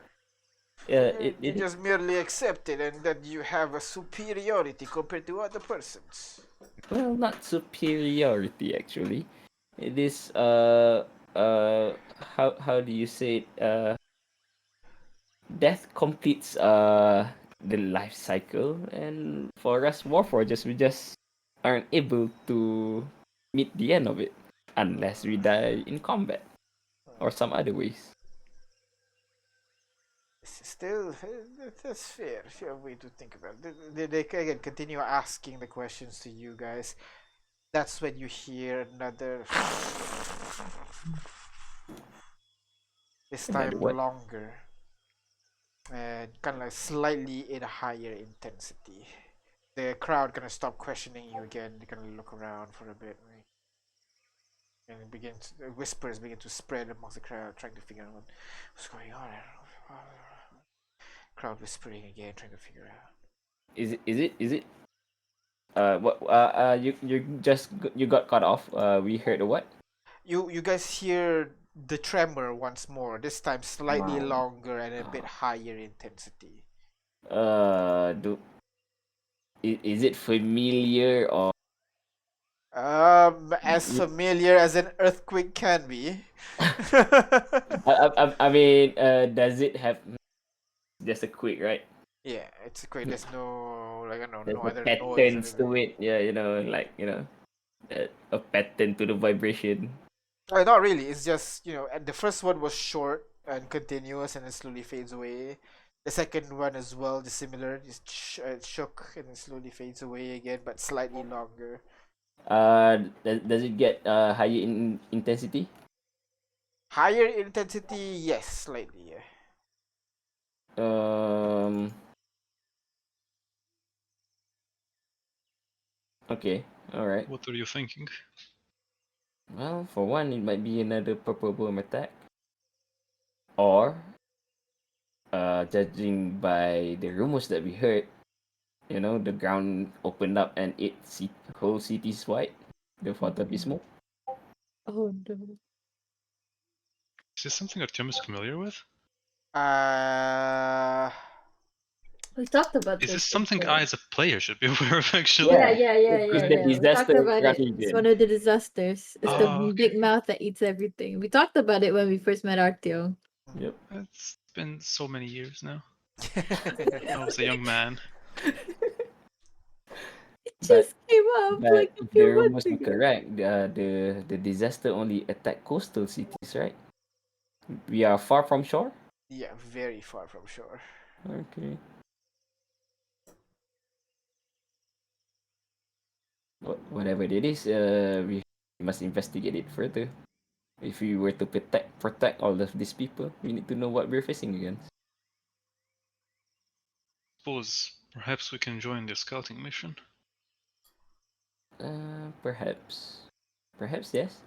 You just merely accept it, and that you have a superiority compared to other persons. well, not superiority actually. It is how do you say it? Death completes the life cycle, and for us warforgers, we just aren't able to meet the end of it unless we die in combat or some other ways. Still, that's fair. Fair way to think about it. They again continue asking the questions to you guys. That's when you hear another. This Another time what? longer, and kind of like slightly in a higher intensity. The crowd gonna stop questioning you again. They're gonna look around for a bit, right? And it begins. Whispers begin to spread amongst the crowd, trying to figure out what's going on. Crowd whispering again, trying to figure out. Is it what you got cut off. We heard a what? You guys hear the tremor once more. This time slightly Wow. longer and a bit higher intensity. Do is it familiar or As familiar as an earthquake can be. I mean, does it have just a quick, right? Yeah, it's great. There's no like I don't know, There's no no other noise or patterns to anything. it. Yeah, a pattern to the vibration. Not really. It's just the first one was short and continuous, and it slowly fades away. The second one as well, just similar, just shook and then slowly fades away again, but slightly longer. Does it get higher in intensity? Higher intensity, yes, slightly. Yeah. Um. Okay. All right. What are you thinking? Well, for one, it might be another purple boom attack, or judging by the rumors that we heard, the ground opened up and whole city's white. The photo is smoke. Oh no. Is this something Artyom is familiar with? Uh, We talked about Is this this something before. I, as a player, should be aware of, actually? Yeah, It's the We talked disaster about it. It's region. one of the disasters. It's the Oh, big okay. mouth that eats everything. We talked about it when we first met Artio. Yep. It's been so many years now. I was a young man. It But just came up but like a if the few months rumors are ago. correct, the disaster only attacked coastal cities, right? We are far from shore. yeah, very far from shore. Okay. Whatever it is, we must investigate it further. If we were to protect all of these people, we need to know what we're facing against. Suppose perhaps we can join the scouting mission. Perhaps. Perhaps yes.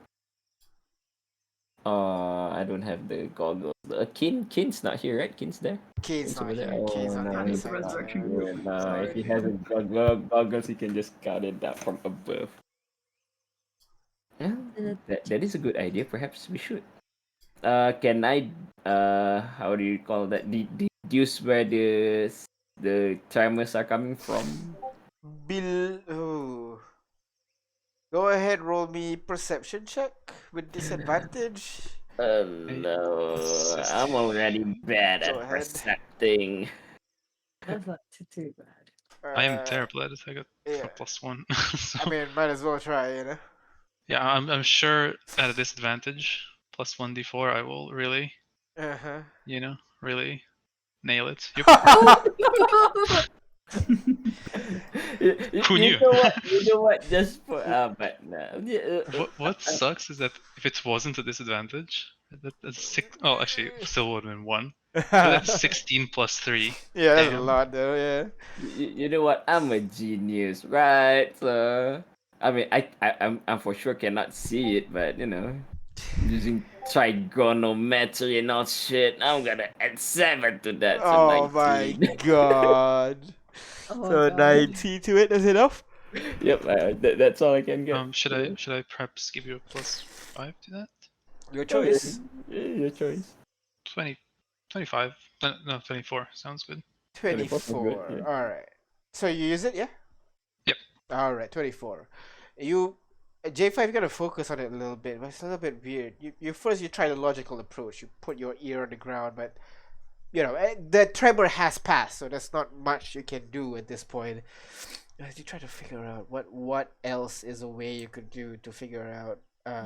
I don't have the goggles. Kin's not here, right? Kin's there. Kane's Kin's not over there. here. Kane's Oh on the no, other Hit he's the side. not resurrection here. group. No, if he Sorry. has a goggles, he can just cut it down from above. Yeah, that is a good idea. Perhaps we should. Can I how do you call that? Deduce where the tremors are coming from? Bill. Oh. Go ahead, roll me perception check with disadvantage. No, I'm already bad Go at ahead. percepting. That's not too bad. I am Uh, terrible at it. I got yeah. +1. so, I mean, might as well try, you know. yeah, I'm sure at a disadvantage, +1d4, I will really, Uh really nail it. Yep. huh. Who knew? You know what? Just for but no. What sucks is that if it wasn't a disadvantage, that's 6. Oh, actually, still would have been 1. But that's 16 plus 3. Yeah, that's a Damn. lot, though. Yeah. You know what? I'm a genius, right? So I mean, I'm for sure cannot see it, but using trigonometry and all shit, I'm gonna add 7 to that. So Oh my 19. god. Oh So god. 90 to it, is enough? Yep, that's all I can get. Should I perhaps give you a +5 to that? Your Oh, yeah. choice. Your choice. 20, 25. No, 24. Sounds good. 24 sounds good, 24. yeah. Alright. So you use it, yeah? Yep. Alright, 24. You J5 gotta focus on it a little bit, but it's a little bit weird. You first you try the logical approach. You put your ear on the ground, but the tremor has passed, so there's not much you can do at this point. You try to figure out what else is a way you could do to figure out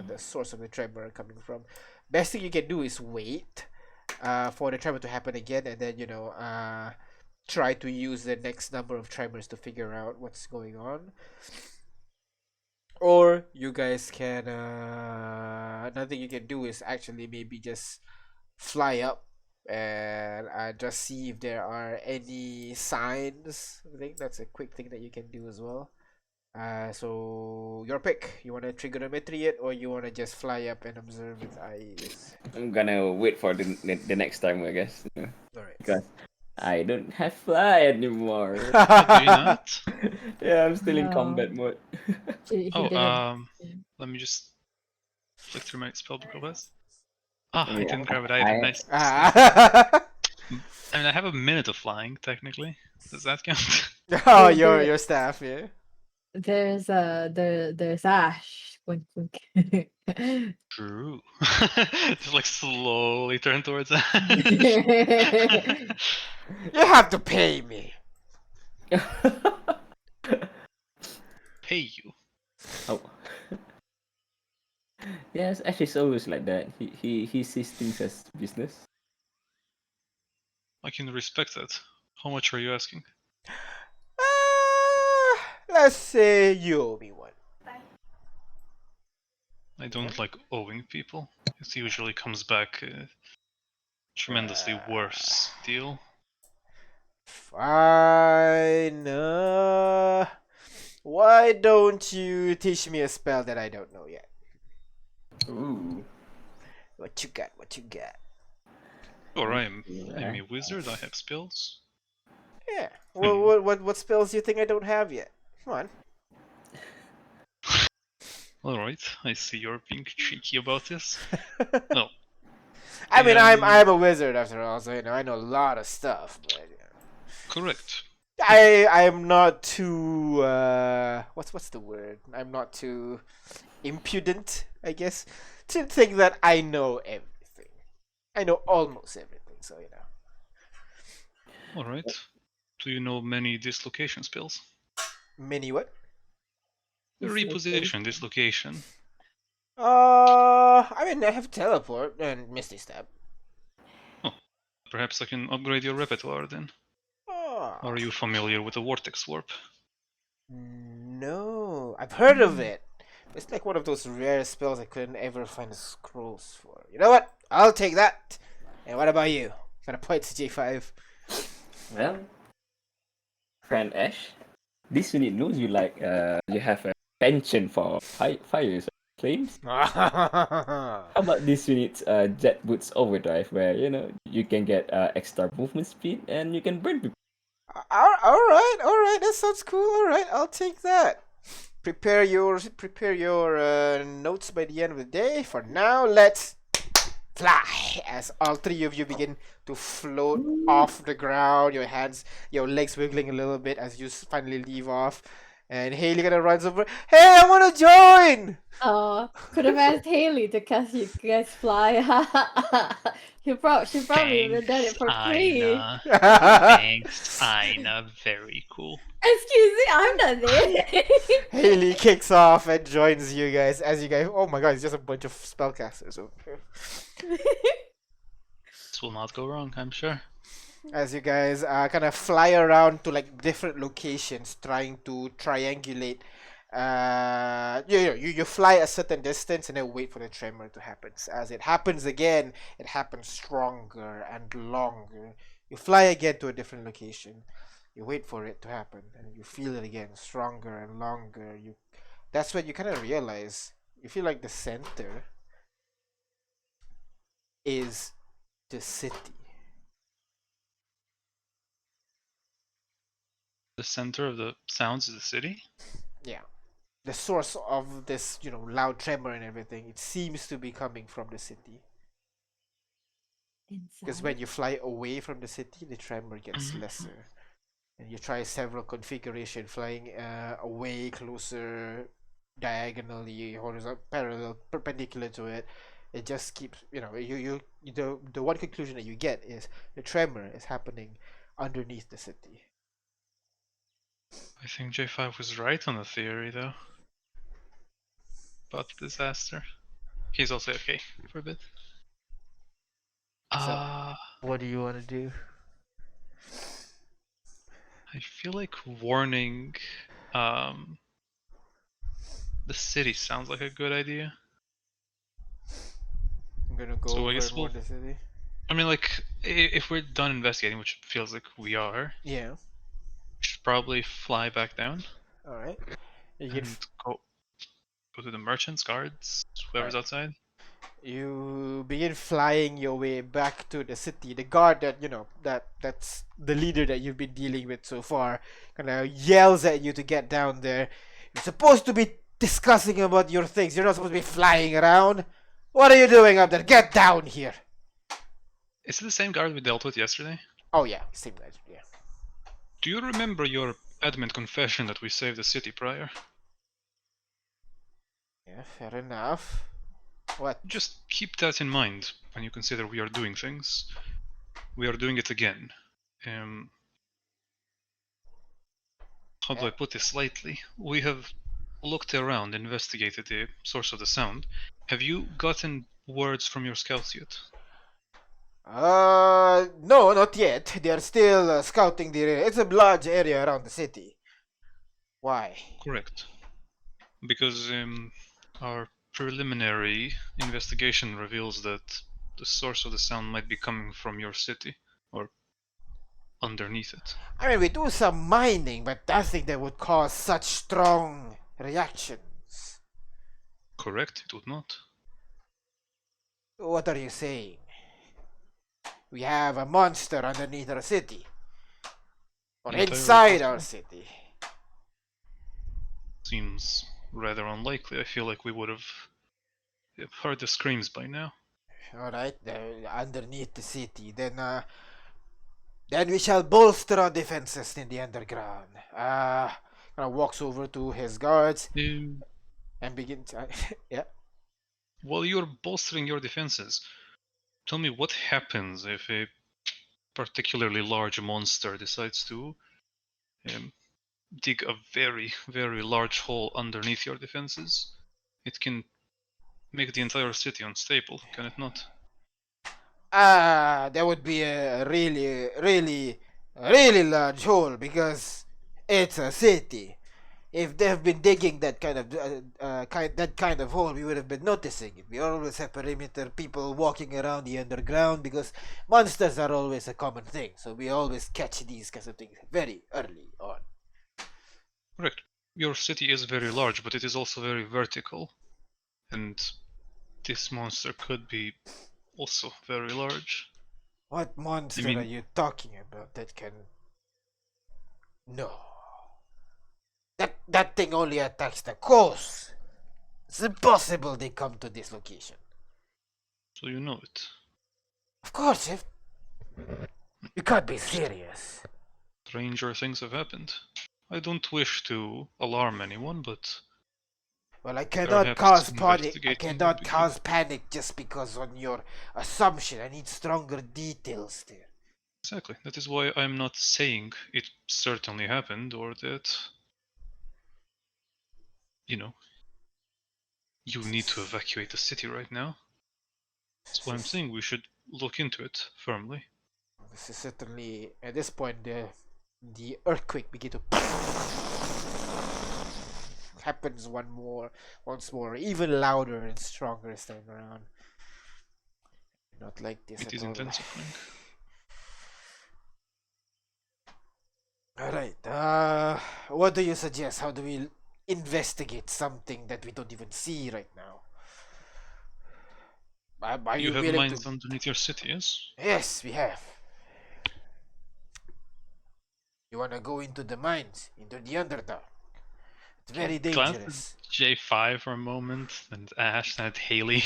the source of the tremor coming from. Best thing you can do is wait for the tremor to happen again, and then try to use the next number of tremors to figure out what's going on. Or you guys can another thing you can do is actually maybe just fly up and just see if there are any signs. I think that's a quick thing that you can do as well. So your pick. You want to trigonometry it, or you want to just fly up and observe with eyes? I'm gonna wait for the next time, I guess. Alright. Because I don't have fly anymore. Do you not? Yeah, I'm still in No. combat mode. He Oh, didn't. let me just flick through my spellbook real fast. I Yeah, didn't grab it either. Nice. Ah. I mean, I have a minute of flying, technically. Does that count? Oh, Wait, your staff, yeah. There's Ash. Wink, wink. True. Just like slowly turn towards that. You have to pay me. Pay you. Oh. Yes, Ash is always like that. He sees things as business. I can respect that. How much are you asking? Let's say you owe me one. I don't like owing people. It usually comes back a tremendously worse deal. Fine. Why don't you teach me a spell that I don't know yet? Ooh. What you got? What you got? Or I'm a wizard, I have spells. Yeah. What spells do you think I don't have yet? Come on. Alright, I see you're being cheeky about this. No. I mean, I'm a wizard after all, so I know a lot of stuff. But Correct. I'm not too what's the word? I'm not too impudent, I guess, to think that I know everything. I know almost everything, so Alright. Do you know many dislocation spells? Many what? Reposition, dislocation. I mean, I have teleport and misty step. Perhaps I can upgrade your repertoire then. Are you familiar with the Vortex Warp? No, I've heard of it. It's like one of those rare spells I couldn't ever find scrolls for. You know what? I'll take that. And what about you? Gonna point to J5. Well, friend Ash, this unit knows you have pension for fires flames. How about this unit's jet boots overdrive, where you can get extra movement speed and you can burn people. All right, that sounds cool. All right, I'll take that. Prepare your notes by the end of the day. For now, let's fly as all three of you begin to float off the ground. Your legs wiggling a little bit as you finally leave off. And Haley kind of runs over. Hey, I want to join. Oh, could have asked Haley to cast you guys fly. She probably would have done it for free. Aina. Thanks, Aina. Very cool. Excuse me, I'm not there. Haley kicks off and joins you guys as you guys. Oh my god, it's just a bunch of spellcasters over here. This will not go wrong, I'm sure. As you guys kind of fly around to like different locations, trying to triangulate. You fly a certain distance and then wait for the tremor to happen. As it happens again, it happens stronger and longer. You fly again to a different location. You wait for it to happen, and you feel it again, stronger and longer. That's when you kind of realize you feel like the center is the city. The center of the sounds is the city? Yeah. The source of this, loud tremor and everything, it seems to be coming from the city. Because when you fly away from the city, the tremor gets lesser. And you try several configurations, flying away, closer, diagonally, horizontal, parallel, perpendicular to it. It just keeps, the one conclusion that you get is the tremor is happening underneath the city. I think J5 was right on the theory, though. About the disaster. He's also okay for a bit. What do you want to do? I feel like warning the city sounds like a good idea. I'm gonna go over and warn the city. I mean, like, if we're done investigating, which feels like we are, yeah, we should probably fly back down. Alright. And go to the merchants, guards, whoever's outside. You begin flying your way back to the city. The guard that's the leader that you've been dealing with so far kind of yells at you to get down there. You're supposed to be discussing about your things. You're not supposed to be flying around. What are you doing up there? Get down here. Is it the same guard we dealt with yesterday? Oh yeah, same guard, yeah. Do you remember your adamant confession that we saved the city prior? Yeah, fair enough. What? Just keep that in mind when you consider we are doing things. We are doing it again. How do I put this lightly? We have looked around, investigated the source of the sound. Have you gotten words from your scouts yet? No, not yet. They are still scouting the area. It's a large area around the city. Why? Correct. Because our preliminary investigation reveals that the source of the sound might be coming from your city, or underneath it. I mean, we do some mining, but nothing that would cause such strong reactions. Correct, it would not. What are you saying? We have a monster underneath our city. Or inside our city. Seems rather unlikely. I feel like we would have heard the screams by now. Alright, underneath the city. Then we shall bolster our defenses in the underground. Kind of walks over to his guards and begins. Yeah. While you're bolstering your defenses, tell me what happens if a particularly large monster decides to dig a very, very large hole underneath your defenses. It can make the entire city unstable, can it not? That would be a really, really, really large hole because it's a city. If they've been digging that kind of hole, we would have been noticing it. We always have perimeter people walking around the underground because monsters are always a common thing. So we always catch these kinds of things very early on. Correct. Your city is very large, but it is also very vertical. And this monster could be also very large. What monster mean- are you talking about that can... No. That thing only attacks the coast. It's impossible they come to this location. So you know it. Of course, if... You can't be serious. Stranger things have happened. I don't wish to alarm anyone, but Well, I cannot cause panic. I investigating cannot would be cause panic just because on your assumption. I need stronger details there. exactly. That is why I'm not saying it certainly happened or that, you know, you need to evacuate the city right now. That's why I'm saying we should look into it firmly. This is certainly, at this point, the earthquake begin to happens once more, even louder and stronger this time around. Not like this It at is all. intensifying. Alright, what do you suggest? How do we investigate something that we don't even see right now? Are You have willing mines to... underneath your city, yes? Yes, we have. You wanna go into the mines, into the Underdark? It's very Glance dangerous. at J5 for a moment, and Ash, and Haley.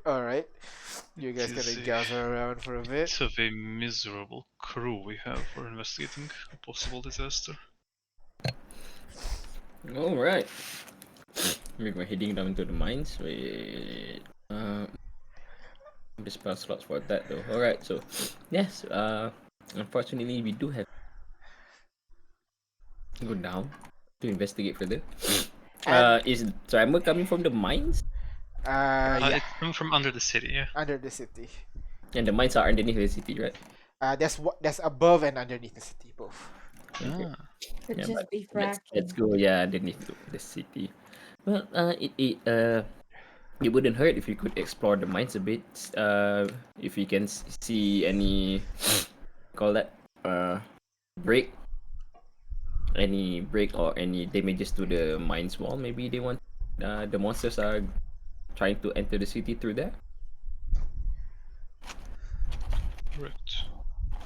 Alright, you guys It is gonna gather around for a bit. Bit of a miserable crew we have for investigating a possible disaster. Alright. We're heading down to the mines. Wait. The spell slots for that though. Alright, so yes, unfortunately we do have to go down to investigate further. Is Tremor coming from the mines? Yeah, It's coming from under the city, yeah. under the city. And the mines are underneath the city, right? That's above and underneath the city, both. Okay. Ah, Could Yeah, just but be let's fracking. go, yeah, underneath the city. Well, it wouldn't hurt if you could explore the mines a bit. If you can see any, call that, break, any break or any damages to the mines wall. Maybe they want, the monsters are trying to enter the city through there. correct.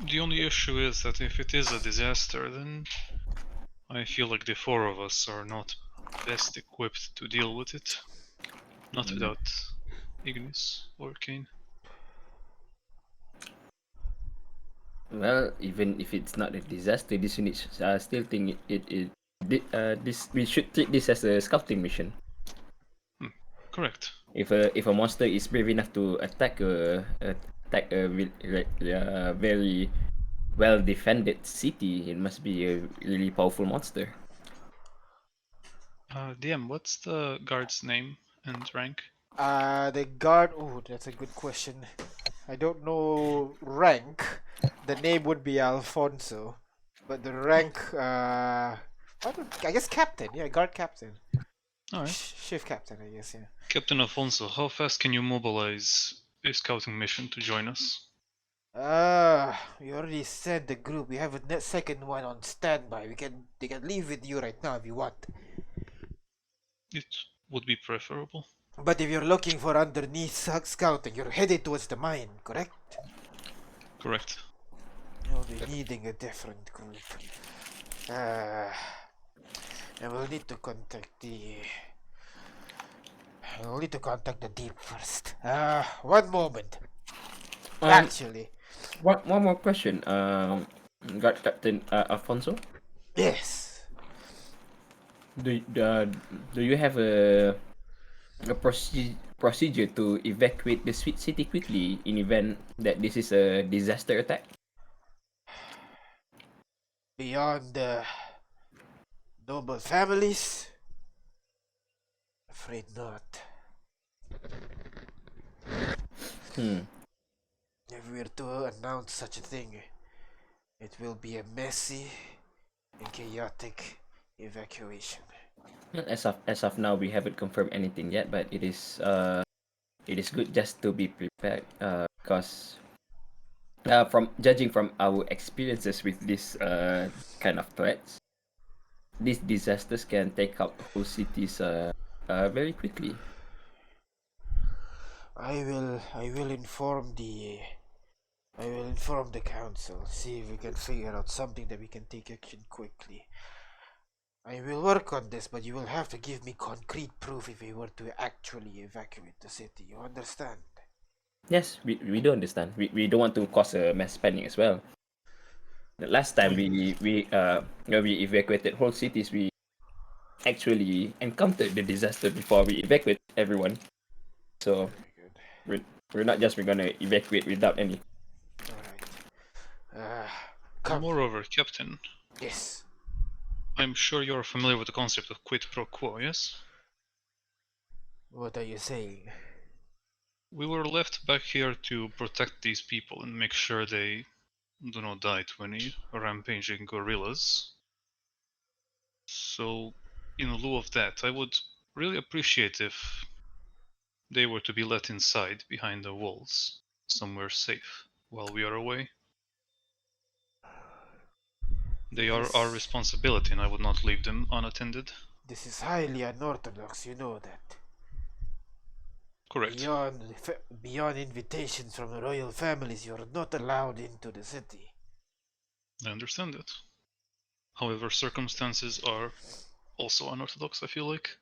The only issue is that if it is a disaster, then I feel like the four of us are not best equipped to deal with it. Not without Ignis or Kane. Well, even if it's not a disaster, this unit still think this we should treat this as a scouting mission. Correct. If a monster is brave enough to attack a very well defended city, it must be a really powerful monster. DM, what's the guard's name and rank? The guard. Oh, that's a good question. I don't know rank. The name would be Alfonso, but the rank. I guess captain. Yeah, guard captain. Alright. Shift captain, I guess. Yeah. Captain Alfonso, how fast can you mobilize a scouting mission to join us? We already sent the group. We have a second one on standby. They can leave with you right now if you want. It would be preferable. But if you're looking for underneath scouting, you're headed towards the mine, correct? Correct. You'll be needing a different group. And we'll need to contact the... We'll need to contact the deep first. One moment. Actually. One more question. Guard Captain Alfonso, Yes. do you have a procedure to evacuate the sweet city quickly in event that this is a disaster attack? Beyond the noble families? Afraid not. If we're to announce such a thing, it will be a messy and chaotic evacuation. Well, as of now, we haven't confirmed anything yet, but it is good just to be prepared. Because from judging from our experiences with this kind of threats, these disasters can take out whole cities very quickly. I will inform the council. See if we can figure out something that we can take action quickly. I will work on this, but you will have to give me concrete proof if we were to actually evacuate the city. You understand? Yes, we do understand. We don't want to cause a mass panic as well. The last time when we evacuated whole cities, we actually encountered the disaster before we evacuate everyone. So Very good. we're gonna evacuate without any. Alright. Come. Moreover, Captain, Yes. I'm sure you're familiar with the concept of quid pro quo, yes? What are you saying? We were left back here to protect these people and make sure they do not die to any rampaging gorillas. So, in lieu of that, I would really appreciate if they were to be let inside behind the walls, somewhere safe, while we are away. They are our responsibility, and I would not leave them unattended. This is highly unorthodox, you know that. Correct. Beyond invitations from royal families, you're not allowed into the city. I understand that. However, circumstances are also unorthodox, I feel like.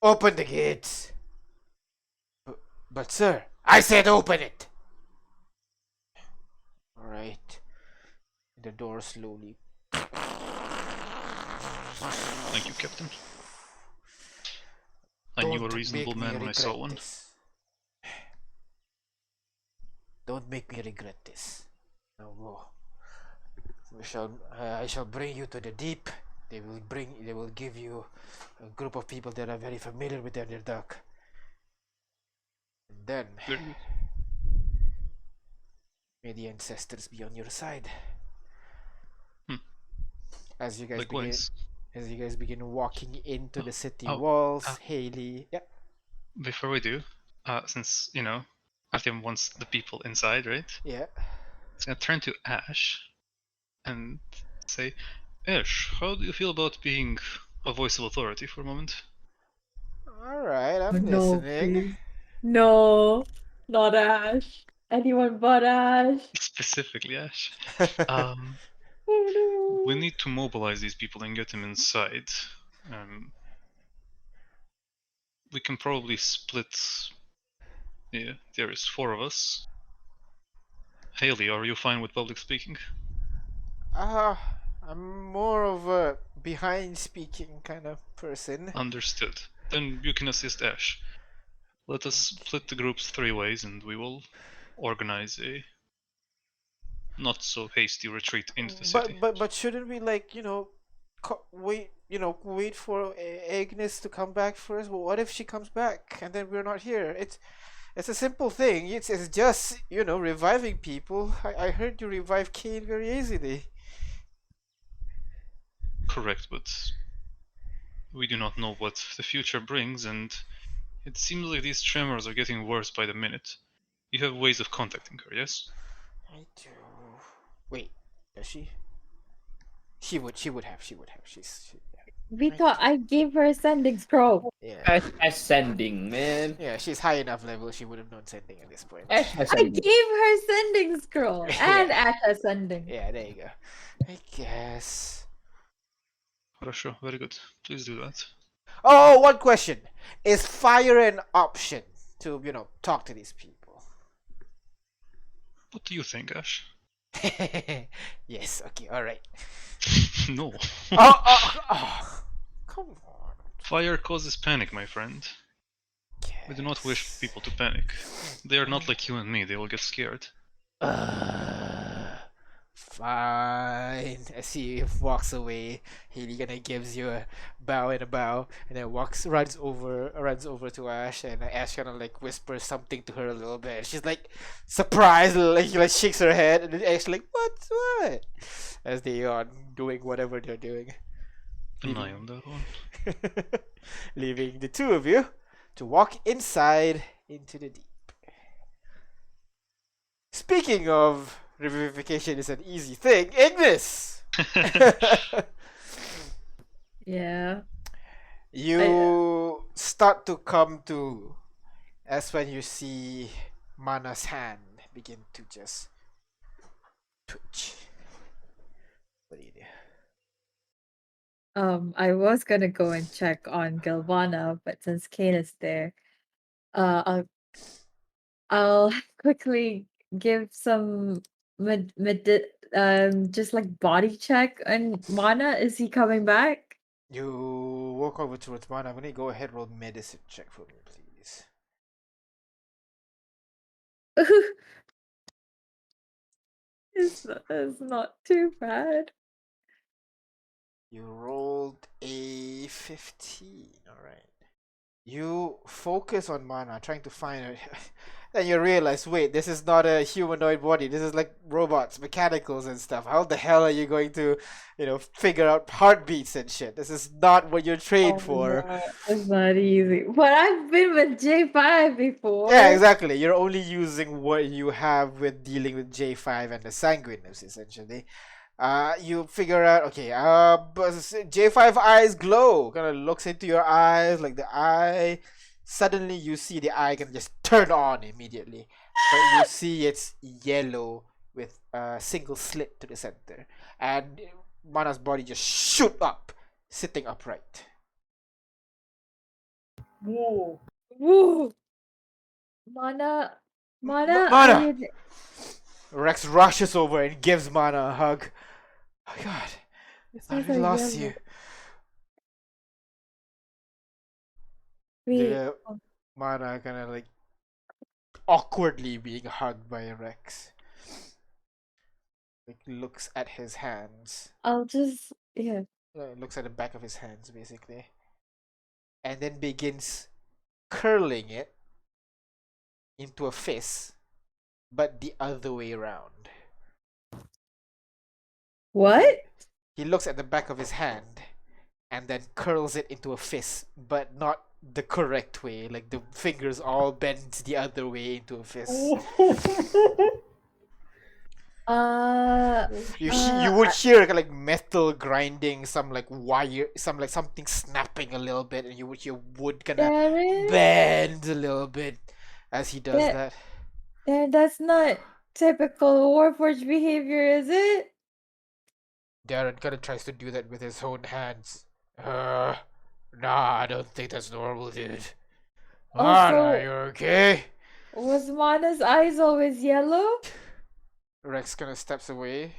Open the gates! But sir, I said open it! Alright. The door slowly. Thank you, Captain. I knew a reasonable man when I saw one. Don't make me regret this. Now go. I shall bring you to the deep. They will give you a group of people that are very familiar with the Underdark. And then, may the ancestors be on your side. As you guys begin walking into the city walls, Haley. Yeah. Before we do, since Artyom wants the people inside, right? Yeah. He's gonna turn to Ash and say, Ash, how do you feel about being a voice of authority for a moment? Alright, I'm No, listening. please. No, not Ash. Anyone but Ash. Specifically, Ash. Oh, no. We need to mobilize these people and get them inside. We can probably split. Yeah, there is 4 of us. Haley, are you fine with public speaking? I'm more of a behind speaking kind of person. Understood. Then you can assist Ash. Let us split the groups 3 ways and we will organize a not so hasty retreat into the city. But shouldn't we wait for Agnes to come back first? Well, what if she comes back and then we're not here? It's a simple thing. It's just reviving people. I heard you revive Kane very easily. Correct, but we do not know what the future brings, and it seems like these tremors are getting worse by the minute. You have ways of contacting her, yes? I do. Wait, does she? She would have. We thought I gave her a sending scroll. Yeah. Ash sending, man. Yeah, she's high enough level. She would have known sending at this point. Ash has I gave her sending scroll and Ash has sending. Yeah, there you go. I guess. Хорошо, very good. Please do that. Oh, one question. Is fire an option to, talk to these people? What do you think, Ash? Yes, okay, alright. No. Oh, come on. Fire causes panic, my friend. We do not wish people to panic. They are not like you and me, they will get scared. Fine. As he walks away, Haley kinda gives you a bow and then runs over to Ash, and Ash kinda whispers something to her a little bit. She's surprised, shakes her head, and then Ash what? As they are doing whatever they're doing. An eye on that one. Leaving the 2 of you to walk inside into the deep. Speaking of revivification is an easy thing, Ignis! Yeah. You start to come to as when you see Mana's hand begin to just twitch. What do you do? I was gonna go and check on Galvana, but since Kane is there, I'll quickly give some just like body check on Mana. Is he coming back? You walk over towards Mana. I'm gonna go ahead and roll medicine check for me, please. It's not too bad. You rolled a 15. Alright. You focus on Mana, trying to find it. Then you realize, wait, this is not a humanoid body. This is like robots, mechanicals and stuff. How the hell are you going to, figure out heartbeats and shit? This is not what you're trained for. No, it's not easy. But I've been with J5 before. Yeah, exactly. You're only using what you have with dealing with J5 and the Sanguinus, essentially. You figure out, okay, but J5 eyes glow. Kind of looks into your eyes, like the eye. Suddenly, you see the eye can just turn on immediately. But you see it's yellow with a single slit to the center. And Mana's body just shoot up, sitting upright. Whoa. Woo! Mana, Mana! are you Rex rushes over and gives Mana a hug. Oh God, I thought we are lost yellow. you. Wait, The Mana kind of like awkwardly being hugged by Rex. Like looks at his hands. I'll just Looks at the back of his hands basically, and then begins curling it into a fist, but the other way around. What? He looks at the back of his hand and then curls it into a fist, but not the correct way. Like the fingers all bend the other way into a fist. You would hear like metal grinding, some like wire, some like something snapping a little bit, and you would hear wood kind of bend a little bit as he does that. That's not typical Warforged behavior, is it? Darren kind of tries to do that with his own hands. Nah, I don't think that's normal, dude. Mana, you okay? Was Mana's eyes always yellow? Rex kind of steps away.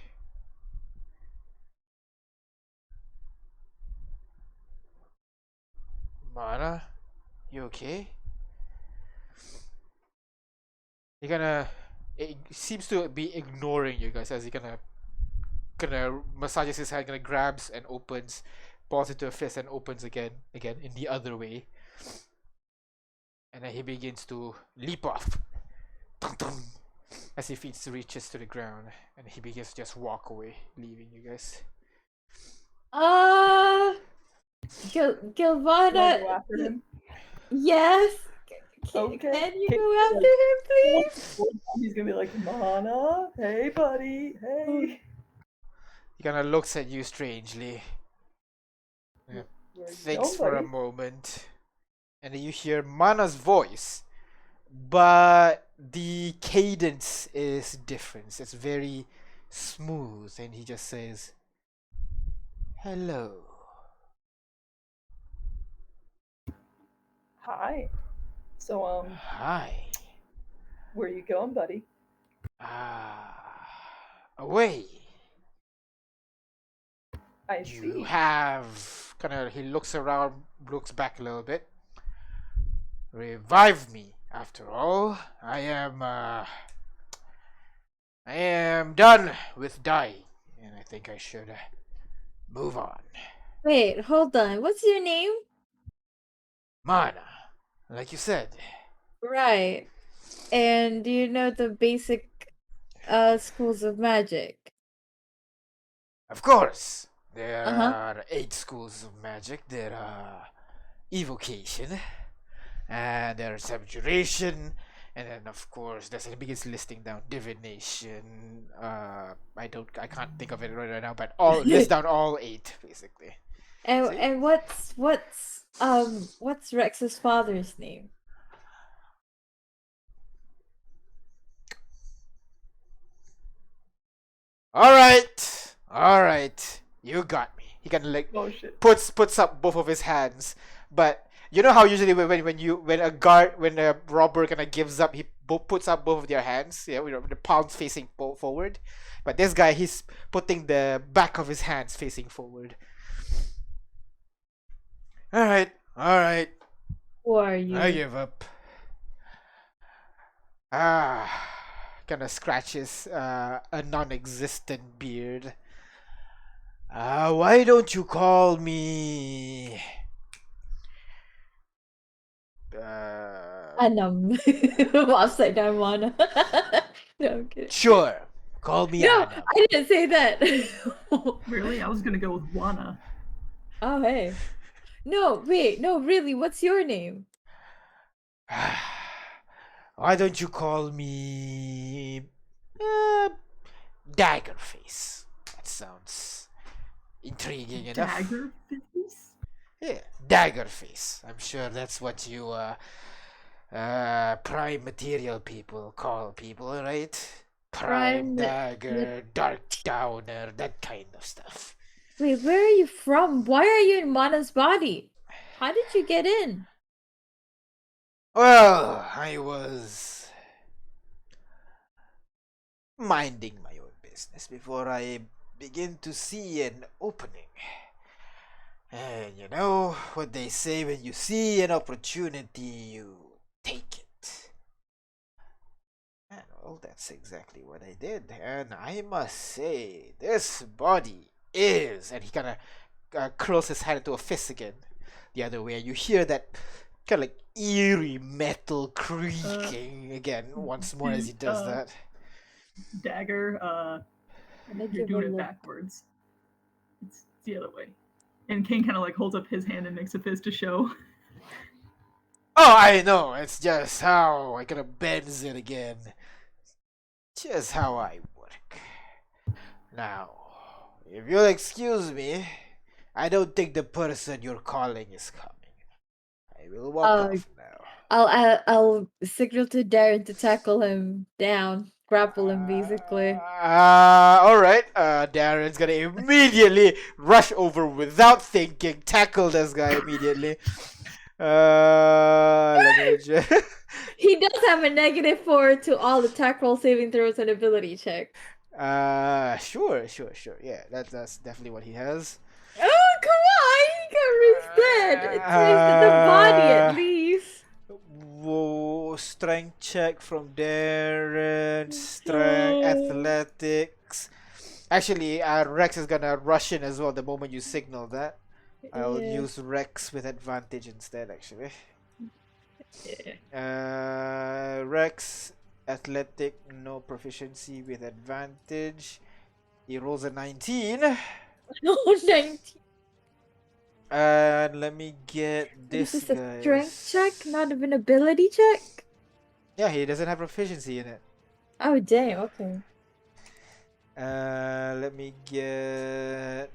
Mana, you okay? He seems to be ignoring you guys as he kind of massages his hand, kind of grabs and opens, balls into a fist and opens again in the other way. And then he begins to leap off. As he reaches to the ground, and he begins to just walk away, leaving you guys. Gilvana. Go after him? Yes. Okay. Can you go after him, please? He's gonna be like, Mana, hey buddy, hey. He kind of looks at you strangely. Thinks for a moment, and then you hear Mana's voice, but the cadence is different. It's very smooth, and he just says, "Hello." Hi. So, Hi. where you going, buddy? Away. I see. You have he looks around, looks back a little bit. Revive me, after all. I am done with dying, and I think I should move on. Wait, hold on. What's your name? Mana, like you said. Right. And do you know the basic schools of magic? Of course. There are 8 schools of magic. There are evocation, and there's abjuration, And then of course there's it begins listing down divination. I can't think of it right now, but all list down all 8 basically. See? And what's Rex's father's name? All right, you got me. He kind of like Oh shit. puts up both of his hands, but you know how usually when a robber kind of gives up, he puts up both of their hands, yeah, with the palms facing forward. But this guy, he's putting the back of his hands facing forward. All right. Who are you? I give up. Kind of scratches a non-existent beard. Why don't you call me? Anam. Upside down Mana. No, I'm kidding. Sure. Call me No, Anam. I didn't say that. Really? I was gonna go with Wana. Oh, hey. No, wait, no, really, what's your name? Why don't you call me Daggerface? That sounds intriguing enough. Dagger face? Yeah, Daggerface. I'm sure that's what you prime material people call people, right? Prime dagger, dark downer, that kind of stuff. Wait, where are you from? Why are you in Mana's body? How did you get in? Well, I was minding my own business before I begin to see an opening. And you know what they say, when you see an opportunity, you take it. And well, that's exactly what I did. And I must say, this body is, and he kind of curls his hand into a fist again, the other way, and you hear that kind of like eerie metal creaking again once more as he does that. Dagger, you're doing it backwards. It's the other way. And Kane kind of like holds up his hand and makes a fist to show. Oh, I know. It's just how I kind of bends it again. Just how I work. Now, if you'll excuse me, I don't think the person you're calling is coming. I will walk off now. I'll signal to Darren to tackle him down, grapple him basically. Alright. Darren's gonna immediately rush over without thinking, tackle this guy immediately. Let me just... He does have a -4 to all attack roll, saving throws, and ability checks. Sure. Yeah, that's definitely what he has. Oh, come on! He got dead. It's the body at least. Whoa, strength check from Darren. Strength, athletics. Actually, Rex is gonna rush in as well the moment you signal that. I'll use Rex with advantage instead, actually. Rex, athletic, no proficiency with advantage. He rolls a 19. Oh, 19. And let me get this This is guy. a strength check, not an ability check? Yeah, he doesn't have proficiency in it. Oh, damn, okay. Let me get...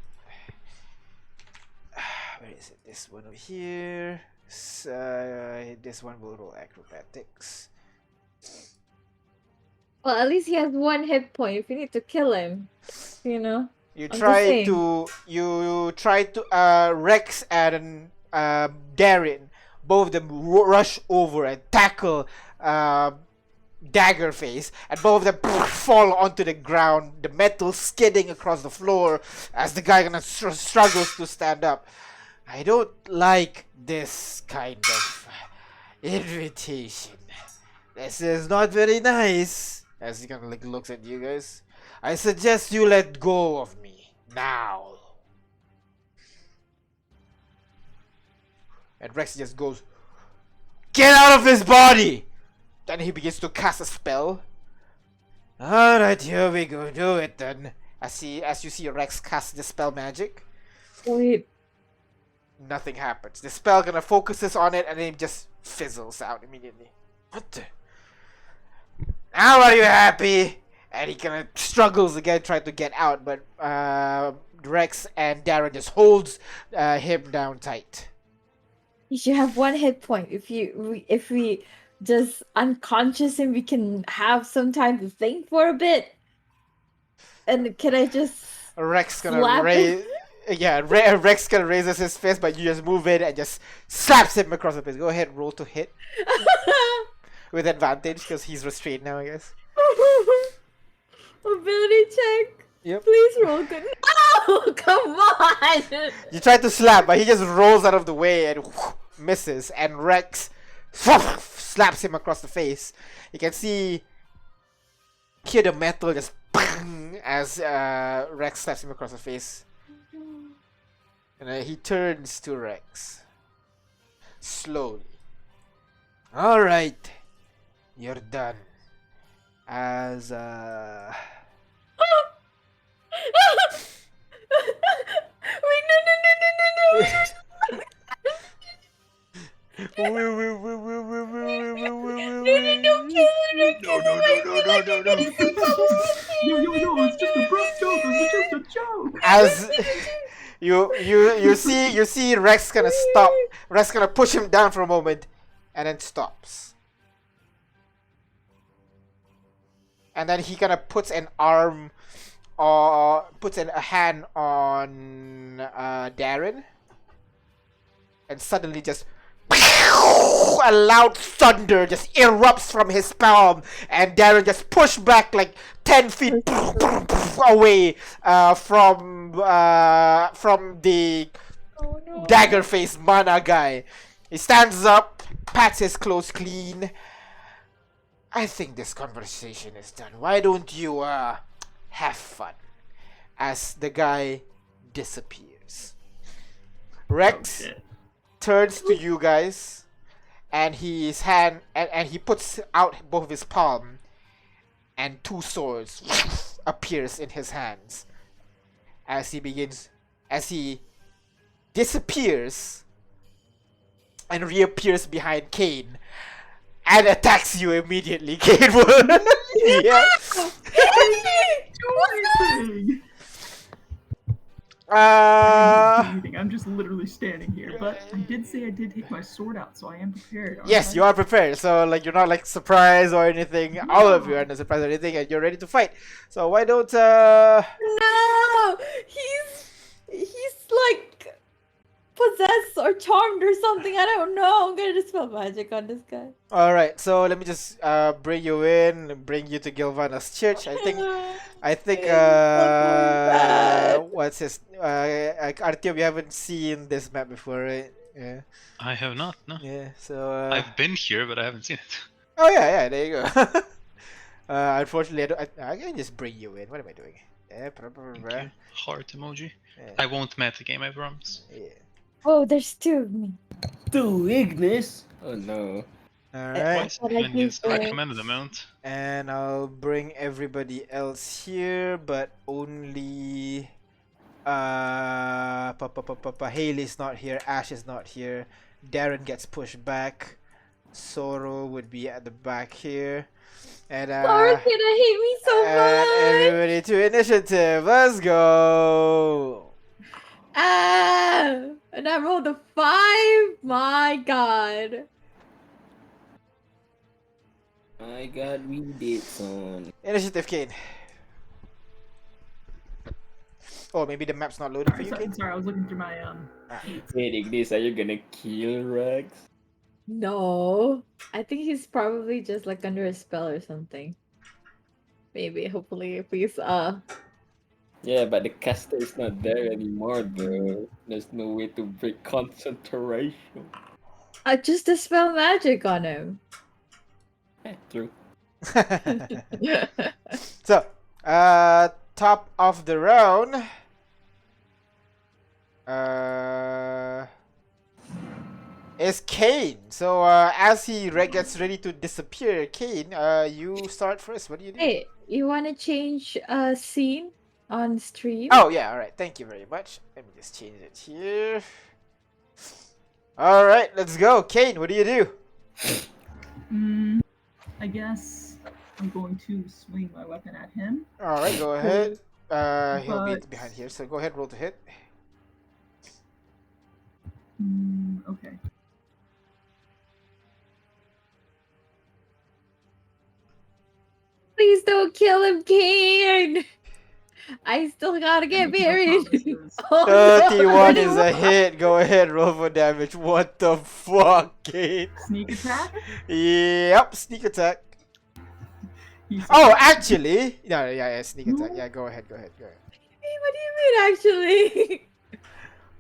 Where is it? This one over here. This one will roll acrobatics. Well, at least he has 1 hit point if you need to kill him. You know? You I'm try just to Rex and Darren, both of them rush over and tackle Daggerface, and both of them fall onto the ground, the metal skidding across the floor as the guy kind of struggles to stand up. I don't like this kind of invitation. This is not very nice. As he kind of like looks at you guys. I suggest you let go of me now. And Rex just goes, "Get out of his body!" Then he begins to cast a spell. Alright, here we go. Do it then. As you see Rex cast the spell magic. Wait. Nothing happens. The spell kind of focuses on it and then it just fizzles out immediately. What the? Now are you happy? And he kind of struggles again, trying to get out, but Rex and Darren just holds him down tight. You should have 1 hit point. If we just unconscious him, we can have some time to think for a bit. And can I just Rex gonna slap raise. Yeah, Rex gonna raises his fist, but you just move in and just slaps him across the face. Go ahead, roll to hit with advantage because he's restrained now, I guess. Ability check. Yep. Please roll good. No, come on. You try to slap, but he just rolls out of the way and misses. And Rex slaps him across the face. You can hear the metal just bang as Rex slaps him across the face. And he turns to Rex slowly. All right, you're done. As Wait, Yo, it's just a breath joke. It's just a joke. As you see Rex gonna stop. Rex gonna push him down for a moment, and then stops. And then he kind of puts an arm, or puts a hand on Darren, and suddenly just a loud thunder just erupts from his palm, and Darren just pushed back like 10 feet away from the dagger-faced Manna guy. He stands up, pats his clothes clean. I think this conversation is done. Why don't you have fun? As the guy disappears. Rex turns to you guys, and his hand and he puts out both of his palm, and 2 swords appears in his hands as he disappears and reappears behind Kane and attacks you immediately. Kane would. Yeah. I'm just literally standing here, but I did say I did take my sword out, so I am prepared. Yes, you are prepared. So like you're not like surprised or anything. No. All of you are not surprised or anything, and you're ready to fight. So why don't No, he's like possessed or charmed or something. I don't know. I'm gonna dispel magic on this guy. All right. So let me just bring you in, bring you to Gilvana's church. I think what's his Artyom, you haven't seen this map before, right? Yeah. I have not, no. Yeah. So I've been here, but I haven't seen it. Oh yeah, there you go. Unfortunately, I can just bring you in. What am I doing? Yeah, Thank you. Heart emoji. yeah. I won't meta game, I promise. Yeah. Oh, there's 2 of me. To Ignis. Oh no. Alright. But I And use the think, recommended amount. And I'll bring everybody else here, but only Haley's not here, Ash is not here, Darren gets pushed back, Sorrow would be at the back here, and Laura's gonna hate me so and much. everybody to initiative. Let's go. And I rolled a 5. My God. My God, we did son. Initiative, Kane. Oh, maybe the map's not loaded for you, Sorry, Kane? I was looking through my Wait, Ignis, are you gonna kill Rex? No, I think he's probably just like under a spell or something. Maybe, hopefully, please. Yeah, but the caster is not there anymore, though. There's no way to break concentration. I just dispel magic on him. True. So, top of the round. Is Kane. So, as he gets ready to disappear, Kane, you start first. What do you do? Hey, you want to change scene on stream? Oh, yeah, alright. Thank you very much. Let me just change it here. Alright, let's go. Kane, what do you do? I guess I'm going to swing my weapon at him. Alright, go ahead. He'll be But- behind here, so go ahead, roll to hit. Okay. Please don't kill him, Kane. I still gotta get Making no married. promises. Oh, no. 31 is a hit. Go ahead, roll for damage. What the fuck, Kate? Sneak attack? Yep, sneak attack. He's Oh, actually, no, yeah, sneak attack. Yeah, go ahead. What do you mean, actually?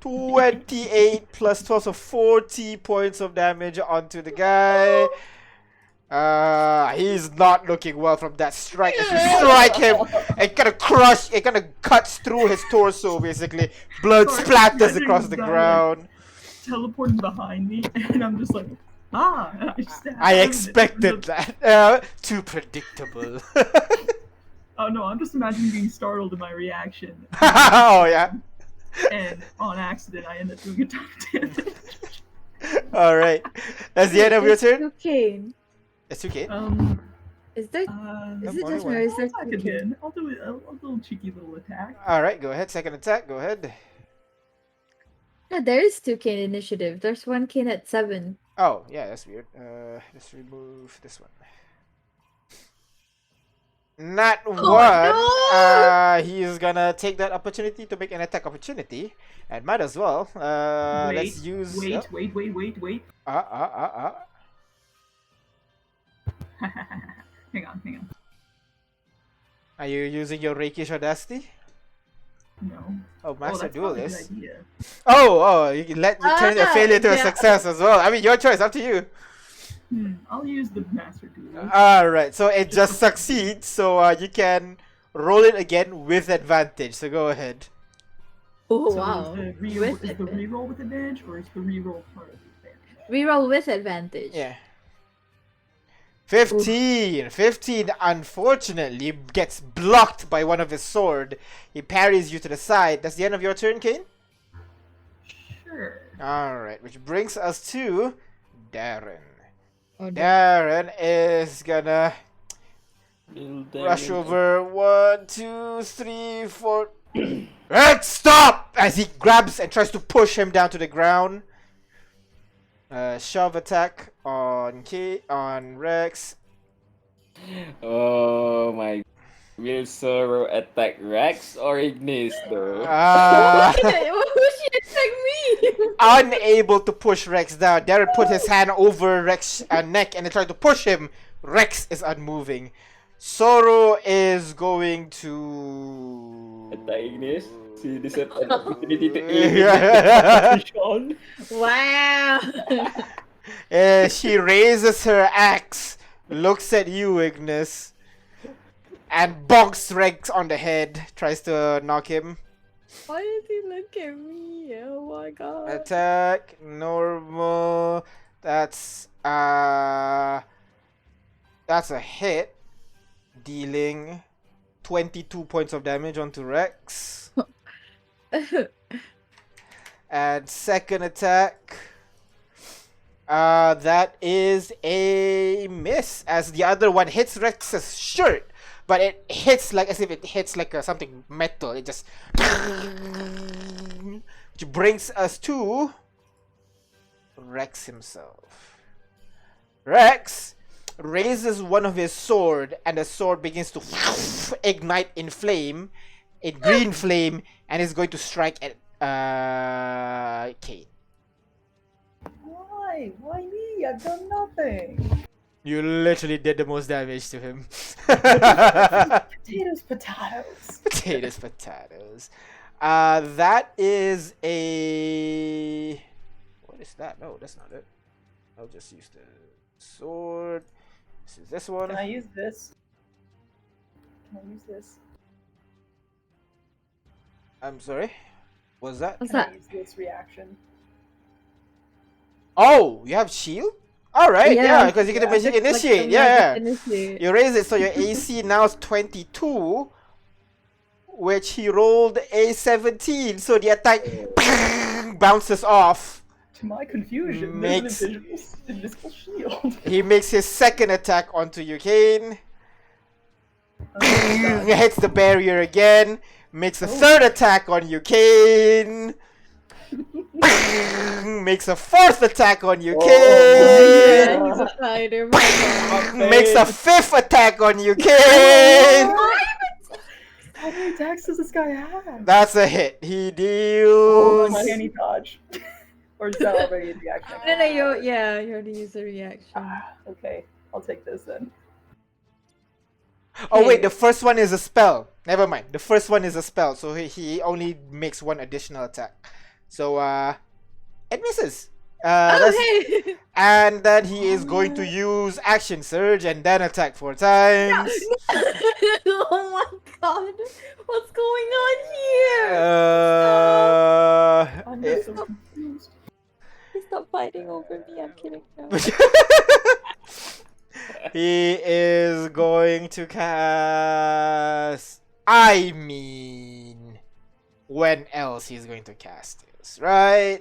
28 plus 12, so 40 points of damage onto the guy. He's not looking well from that strike. As you strike him, it kind of cuts through his torso, basically. Blood Sorry, splatters I across the didn't ground. teleporting behind me, and I'm just like, and I just I expected that. Too predictable. Oh no, I'm just imagining being startled in my reaction. Oh, yeah. And on accident, I end up doing a ton of damage. Alright. That's the end of your turn? Okay. It's okay. Is there? Is it only just one. me or is there I'll attack two Kanes? again. I'll do a little cheeky little attack. Alright, go ahead. Second attack, go ahead. Yeah, there is 2 Kane initiative. There's 1 Kane at 7. Oh, yeah, that's weird. Let's remove this one. Not one. no! He's gonna take that opportunity to make an attack opportunity, and might as well. Let's use. Wait. Hang on. Are you using your Reiki Audacity? No. Oh, Master that's probably a good Duelist. idea. Oh, you can turn a failure to a yeah. success as well. I mean, your choice. Up to you. I'll use the Master Duelist. Alright, so it just succeeds, so you can roll it again with advantage. So go ahead. Oh, So wow. Is the With reroll with advantage, or is the reroll part of the advantage? Reroll with advantage. Yeah. 15. 15 unfortunately gets blocked by one of his sword. He parries you to the side. That's the end of your turn, Kane? Sure. Alright, which brings us to Darren. Oh, no. Darren is gonna rush over. 1, 2, 3, 4. Rex, stop! As he grabs and tries to push him down to the ground. Shove attack on Rex. Oh my. Will Sorrow attack Rex or Ignis though? Why would she attack me? Unable to push Rex down. Darren put his hand over Rex's neck and tried to push him. Rex is unmoving. Sorrow is going to Attack Ignis? See, this is an opportunity to Yeah. aim Sean. Wow. She raises her axe, looks at you, Ignis, and bonks Rex on the head. Tries to knock him. Why did he look at me? Oh my god. Attack normal. That's a hit, dealing 22 points of damage onto Rex. And second attack, that is a miss, as the other one hits Rex's shirt, but it hits like as if it hits like something metal. It just, which brings us to Rex himself. Rex raises one of his sword, and the sword begins to ignite in flame, in green flame, and is going to strike at Kate. Why? Why me? I've done nothing. You literally did the most damage to him. Potatoes. Potatoes. That is a. What is that? No, that's not it. I'll just use the sword. This is this one. Can I use this? I'm sorry. What's that? What's Can I that? use this reaction? Oh, you have shield? Alright, yeah, because you can yeah. initiate. Yeah. You raise it, so your AC now is 22, which he rolled a 17, so the attack bounces off. To my confusion, Makes- there's an invisible shield. He makes his second attack onto you, Kane. Oh, Hits the barrier again. Makes a third attack on you, Kane. Makes a fourth attack on you, Oh, Kane. Yeah, he's a fighter. My Makes a fifth attack on you, Kane. How many attacks does this guy have? That's a hit. He Oh, deals. can he dodge? Or is that already a reaction? No, you already used a reaction. Okay, I'll take this then. Oh wait, the first one is a spell. Never mind. The first one is a spell, so he only makes one additional attack. So it misses. Hey! And then he is going to use action surge and then attack 4 times. Oh my god! What's going on here? I'm It- so confused. He's not fighting over me. I'm kidding. No. he is going to cast. I mean, when else he's going to cast this, right?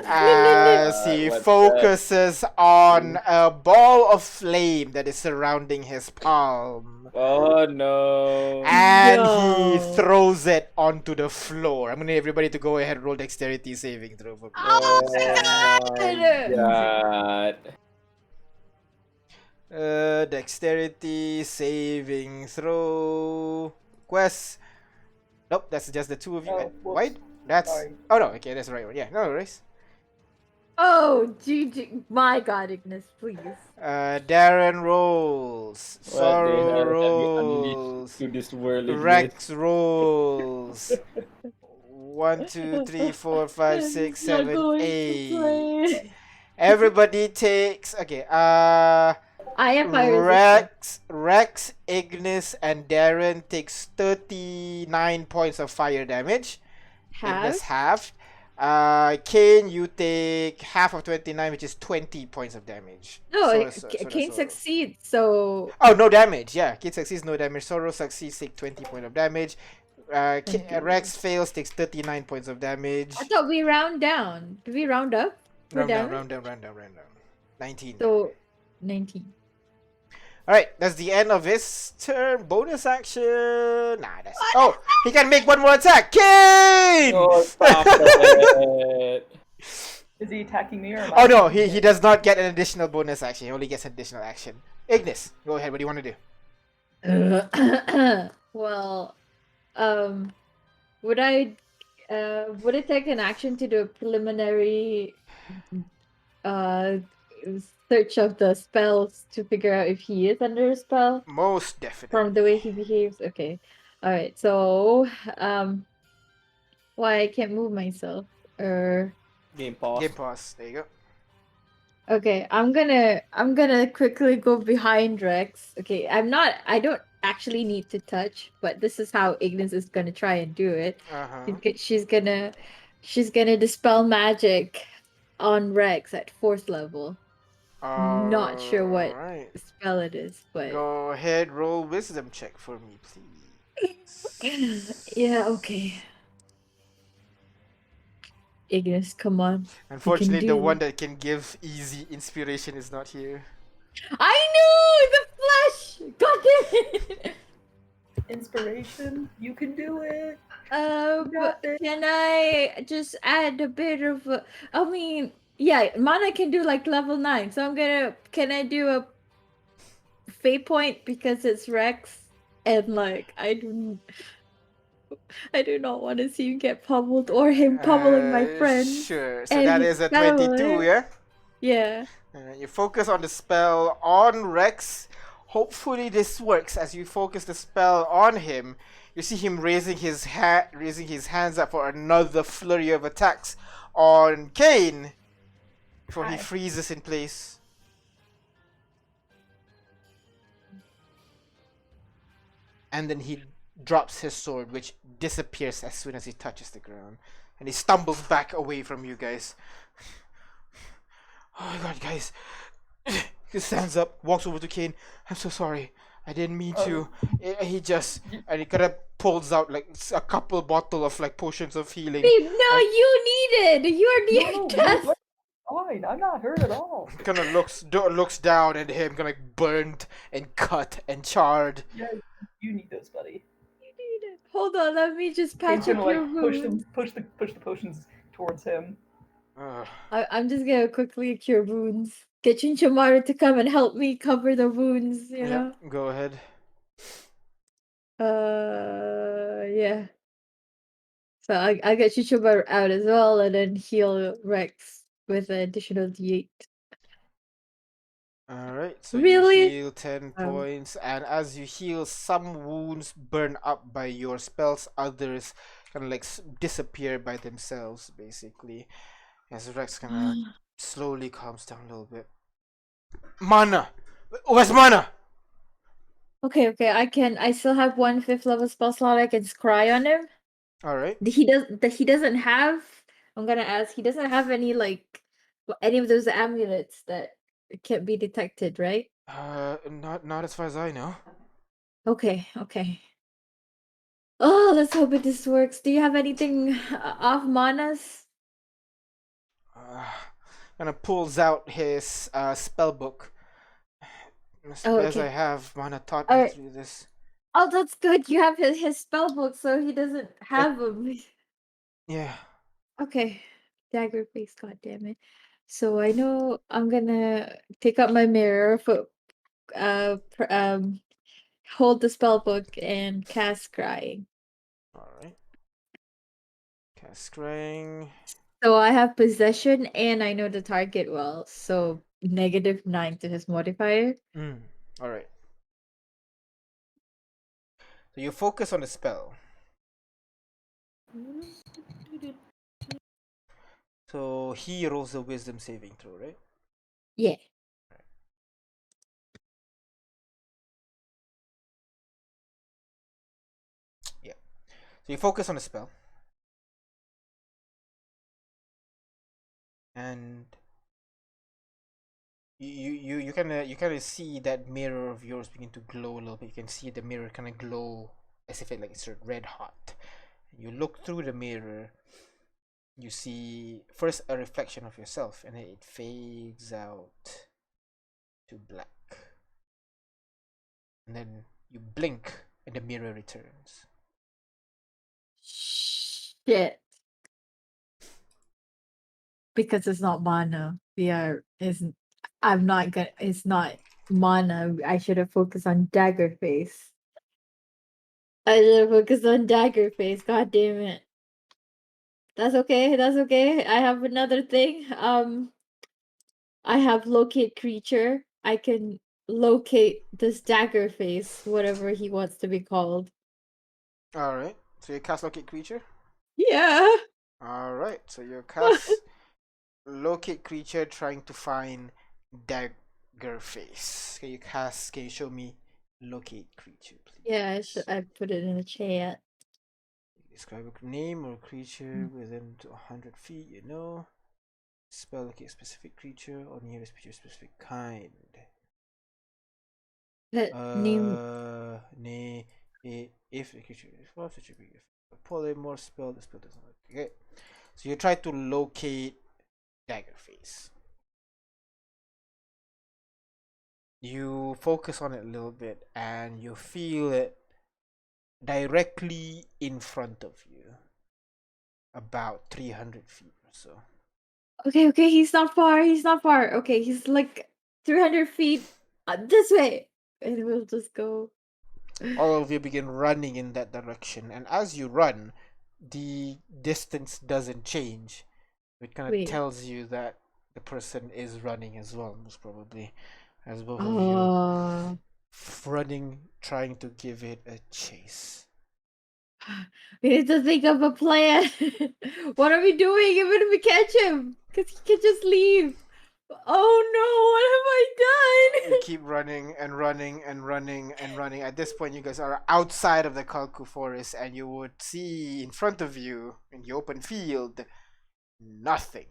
As he What's focuses on a ball of flame that is surrounding his palm. Oh no. And No. he throws it onto the floor. I'm gonna need everybody to go ahead and roll dexterity saving throw for me. Oh God. Dexterity saving throw. Quest. Nope, that's just the two of you. Oh, whoops. Wait, that's. Sorry. Oh no, okay, that's the right one. Yeah, no worries. Oh, GG. My god, Ignis, please. Darren rolls. What the Sorrow hell have you rolls. unleashed to this world? Rex rolls. 1, 2, 3, 4, 5, 6, 7, 8. Everybody takes. Okay. I am fire resistant. Rex, Ignis, and Darren takes 39 points of fire damage. Ignis half. Kane, you take half of 29, which is 20 points of damage. No, So Kane Sorrow. succeeds, so... Oh, no damage. Yeah, Kane succeeds, no damage. Sorrow succeeds, take 20 points of damage. Rex fails, takes 39 points of damage. I thought we round down. Do we round up? Round down. 19. So, 19. Alright, that's the end of his turn. Bonus action. Nah, that's. Oh, he can make one more attack. Kane! Oh, stop it. Is he attacking me or am Oh no, he does not get an additional bonus action. He only gets an additional action. Ignis, go ahead. What do you want to do? Well, would it take an action to do a preliminary search of the spells to figure out if he is under a spell Most definitely. from the way he behaves? Okay, all right. So, why I can't move myself? Game pause. Game pause. There you go. Okay, I'm gonna quickly go behind Rex. Okay, I don't actually need to touch, but this is how Ignis is gonna try and do it. She's gonna dispel magic on Rex at 4th level. Not sure what Alright. spell it is, but Go ahead, roll wisdom check for me, please. yeah, okay. Ignis, come on. Unfortunately, the do one it. that can give easy inspiration is not here. I knew the flash. God damn it. Inspiration? You can do it. But can I just add a bit of I mean, yeah, Mana can do like level 9, so can I do a fate point because it's Rex and like I do not want to see him get pummeled or him pummeling my friend. Sure. So And that his is a spell, 22, yeah? Yeah. You focus on the spell on Rex. Hopefully this works. As you focus the spell on him, you see him raising his hands up for another flurry of attacks on Kane before he freezes in place. And then he drops his sword, which disappears as soon as he touches the ground. And he stumbles back away from you guys. Oh my god, guys. He stands up, walks over to Kane. I'm so sorry. I didn't mean to. He just... And he kind of pulls out like a couple bottle of like potions of healing. Babe, no, you needed. You're near death. Fine, I'm not hurt at all. Kind of looks down at him, kind of burned and cut and charred. Yeah, You need those, buddy. Hold on, let me just Kane's patch up gonna your like push wounds. the potions towards him. I'm just gonna quickly cure wounds. Get Chinchamaru to come and help me cover the wounds, you know? Yep, go ahead. Yeah. So I get Chinchamaru out as well and then heal Rex with an additional D8. Alright, so Really? you heal 10 points, and as you heal, some wounds burn up by your spells, others kind of like disappear by themselves, basically. As Rex kind of slowly calms down a little bit. Mana! Where's Mana? Okay, I still have 1 5th level spell slot I can scry on him. Alright. He doesn't have, I'm gonna ask, he doesn't have any like any of those amulets that can't be detected, right? Not as far as I know. Okay. Oh, let's hope this works. Do you have anything off manas? Kind of pulls out his spell book. As Oh, best I okay. have, Mana taught me Alright. through this. Oh, that's good. You have his spell book, so he doesn't have them. Yeah. Okay. Dagger face, god damn it. So I know I'm gonna take out my mirror, hold the spell book and cast scrying. Alright. Cast scrying. So I have possession and I know the target well, so -9 to his modifier. Alright. So you focus on the spell. So he rolls a wisdom saving throw, right? Yeah. Yeah. So you focus on the spell. And you kind of see that mirror of yours begin to glow a little bit. You can see the mirror kind of glow as if it's red hot. You look through the mirror. You see first a reflection of yourself, and then it fades out to black. And then you blink, and the mirror returns. Shit. Because it's not mana. It's not mana. I should have focused on dagger face. I should have focused on dagger face. God damn it. That's okay. I have another thing. I have locate creature. I can locate this dagger face, whatever he wants to be called. Alright. So you cast locate creature? Yeah. Alright. So you cast locate creature trying to find dagger face. Can you show me locate creature, please? Yeah, I put it in the chat. Describe a name or creature within 100 feet, you know. Spell locate specific creature or nearest creature specific kind. That name. If the creature is false, it should be polymorph spell. The spell doesn't work. Okay, so you try to locate Daggerface. You focus on it a little bit, and you feel it directly in front of you, about 300 feet or so. Okay, he's not far. Okay, he's like 300 feet this way. And we'll just go. All of you begin running in that direction, and as you run, the distance doesn't change. It kind of tells you that the person is running as well, most probably, as both of you running, trying to give it a chase. We need to think of a plan. What are we doing even if we catch him? Because he can just leave. Oh no, what have I done? You keep running and running and running and running. At this point, you guys are outside of the Kalku forest, and you would see in front of you, in the open field, nothing.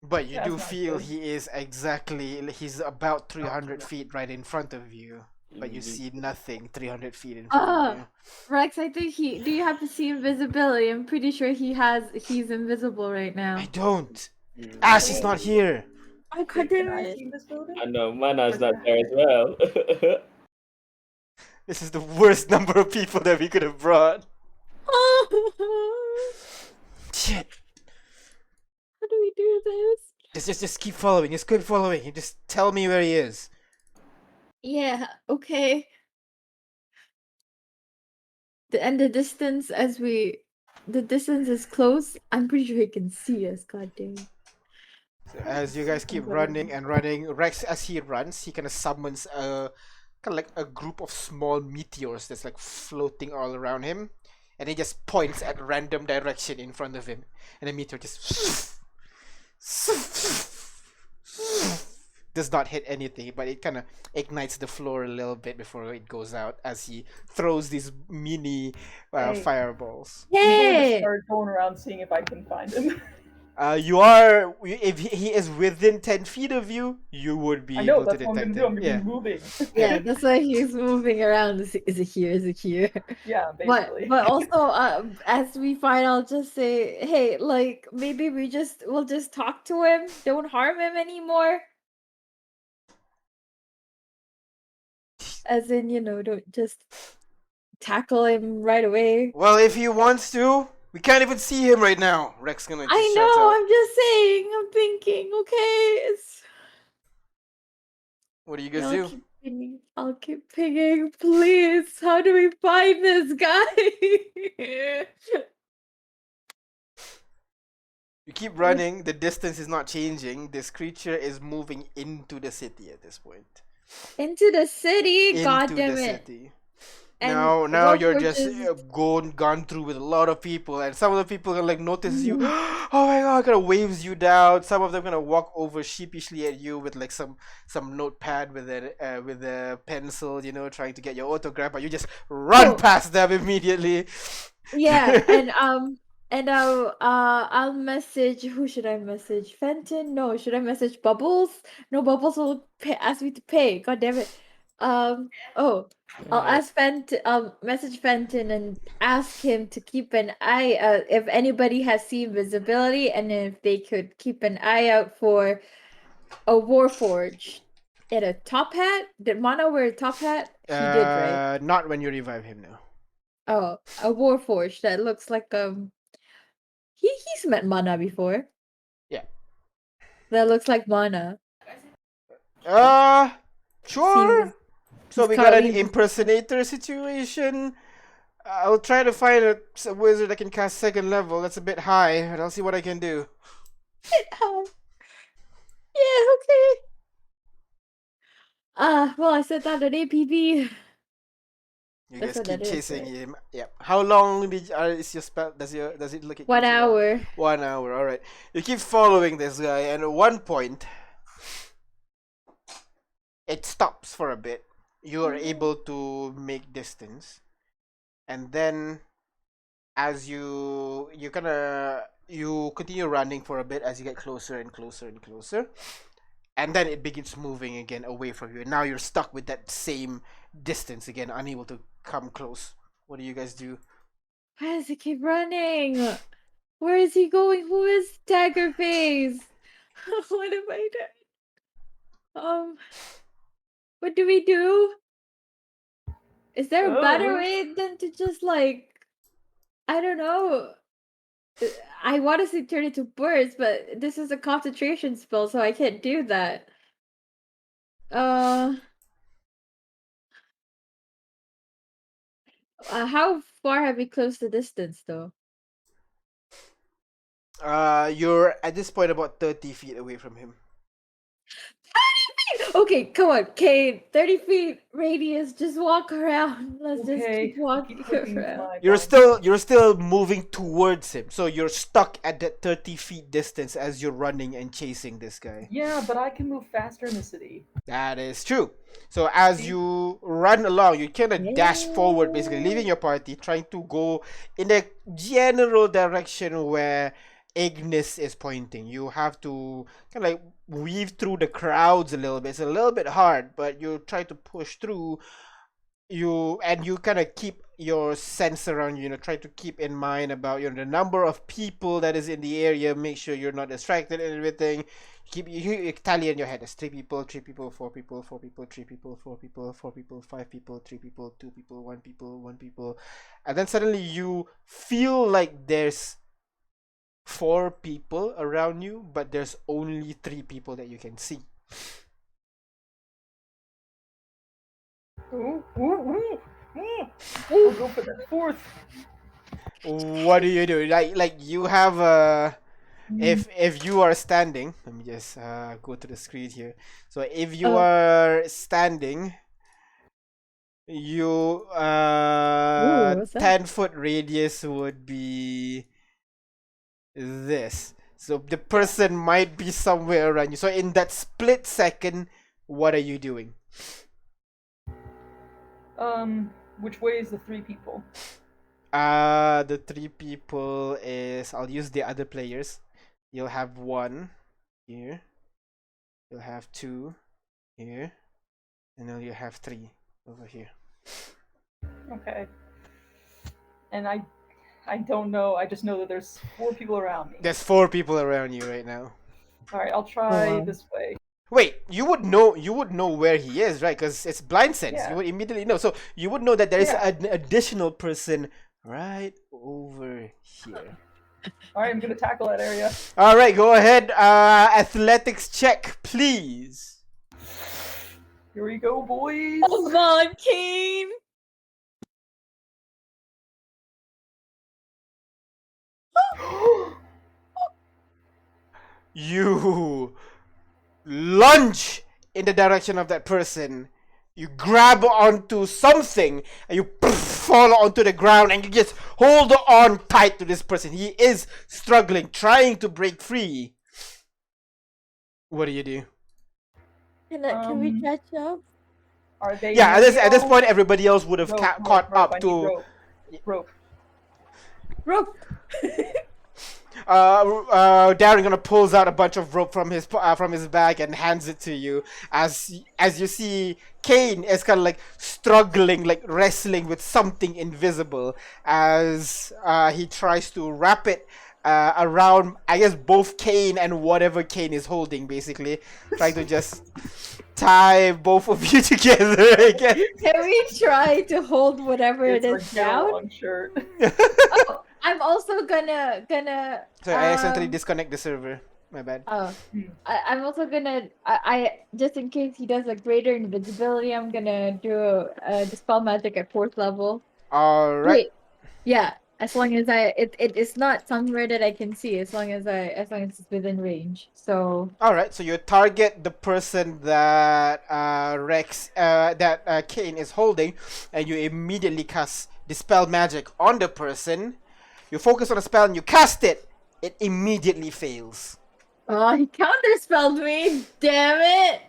But you do feel he's about 300 feet right in front of you. But you see nothing 300 feet in front of you. Rex, I think do you have to see invisibility? I'm pretty sure he's invisible right now. I don't. Ash is not here. I couldn't. Can I see this building? I know, Mana's not there as well. This is the worst number of people that we could have brought. Shit. How do we do this? Just keep following. Just keep following. You just tell me where he is. Yeah, okay. And the distance the distance is close. I'm pretty sure he can see us, god dang. So as you guys keep running and running, Rex, as he runs, he kind of summons a kind of like a group of small meteors that's like floating all around him, and he just points at random direction in front of him, and the meteor just does not hit anything, but it kind of ignites the floor a little bit before it goes out as he throws these mini Hey. fireballs. I'm going to Hey! start going around seeing if I can find him. If he is within 10 feet of you, you would be I know, able to that's what I'm detect going to do. I'm him. going to Yeah. be moving. Yeah, that's why he's moving around. Is it here? Is it here? Yeah, basically. But also, as we find, I'll just say, hey, like maybe we'll just talk to him. Don't harm him anymore. As in, don't just tackle him right away. Well, if he wants to, we can't even see him right now. Rex gonna just I shouts know. out. I'm just saying. I'm thinking. Okay, What do you guys I'll do? keep pinging. I'll keep pinging. Please. How do we find this guy? You keep running. The distance is not changing. This creature is moving into the city at this point. Into the city. God Into damn the it. city. And Now you're Warforged just is- gone through with a lot of people, and some of the people gonna like notice you. Mhm. Oh my god! Kind of waves you down. Some of them gonna walk over sheepishly at you with like some notepad with a pencil, trying to get your autograph, but you just run Oh. past them immediately. Yeah, and I'll message. Who should I message? Fenton? No, should I message Bubbles? No, Bubbles will ask me to pay. God damn it. Oh, I'll ask Fenton. Message Fenton and ask him to keep an eye out if anybody has seen visibility, and if they could keep an eye out for a Warforged in a top hat. Did Mana wear a top hat? He did, right? Not when you revive him now. Oh, a Warforged that looks like he's met Mana before. Yeah. That looks like Mana. Sure. Seems- So he's we got an currently- impersonator situation. I'll try to find a wizard that can cast second level. That's a bit high, and I'll see what I can do. Yeah, okay. Well, I said that at APB. You That's guys what keep that is, chasing right? him. Yep. How long is your spell? Does it look at 1 hour. 1 hour. All right. You keep following this guy, and at one point, it stops for a bit. You are able to make distance, and then, as you continue running for a bit as you get closer and closer and closer, and then it begins moving again away from you. And now you're stuck with that same distance again, unable to come close. What do you guys do? Why does he keep running? Where is he going? Who is Dagger Face? What have I done? What do we do? Is there a better Oh. way than to just like, I don't know. I want to say turn into birds, but this is a concentration spell, so I can't do that. How far have we closed the distance, though? You're at this point about 30 feet away from him. Okay, come on, Kane. 30 feet radius. Just walk around. Let's just Okay, keep walking flipping around. my You're button. still moving towards him, so you're stuck at that 30 feet distance as you're running and chasing this guy. Yeah, but I can move faster in the city. That is true. So as you run along, you kind of dash forward, basically leaving your party, trying to go in the general direction where Ignis is pointing. You have to kind of like weave through the crowds a little bit. It's a little bit hard, but you try to push through. You kind of keep your sense around you. Try to keep in mind about the number of people that is in the area. Make sure you're not distracted and everything. You tally in your head. There's 3 people, 3 people, 4 people, 4 people, 3 people, 4 people, 4 people, 5 people, 3 people, 2 people, 1 people, 1 people, and then suddenly you feel like there's 4 people around you, but there's only 3 people that you can see. Ooh, ooh, ooh, ooh. We'll go for that 4th. What do you do? Like you have a. If you are standing, let me just go to the screen here. So if you are standing, you 10-foot radius would be this. So the person might be somewhere around you. So in that split second, what are you doing? Which way is the 3 people? The 3 people is, I'll use the other players. You'll have 1 here. You'll have 2 here. And then you have 3 over here. Okay. And I don't know. I just know that there's 4 people around me. There's 4 people around you right now. All right, I'll try this way. Wait, you would know where he is, right? Because it's blind sense. Yeah. You would immediately know. So you would know that there is an additional person right over here. All right, I'm gonna tackle that area. All right, go ahead. Athletics check, please. Here we go, boys. Come on, Kane. You lunge in the direction of that person. You grab onto something and you fall onto the ground and you just hold on tight to this person. He is struggling, trying to break free. What do you do? Can we catch up? Are they? Yeah, at this point, everybody else would have caught up to. Rope. Darren gonna pulls out a bunch of rope from his bag and hands it to you. As you see, Kane is kind of like struggling, like wrestling with something invisible as he tries to wrap it around, I guess, both Kane and whatever Kane is holding, basically trying to just tie both of you together again. Can we try to hold whatever it is It's down? long shirt. Oh, I'm also gonna. So I accidentally disconnect the server. My bad. Oh, I'm also gonna. I just in case he does a greater invisibility, I'm gonna do dispel magic at 4th level. All right. Wait, yeah. As long as it is not somewhere that I can see. As long as it's within range. So. All right. So you target the person that Kane is holding, and you immediately cast dispel magic on the person. You focus on a spell and you cast it. It immediately fails. Oh, he counterspelled me! Damn it!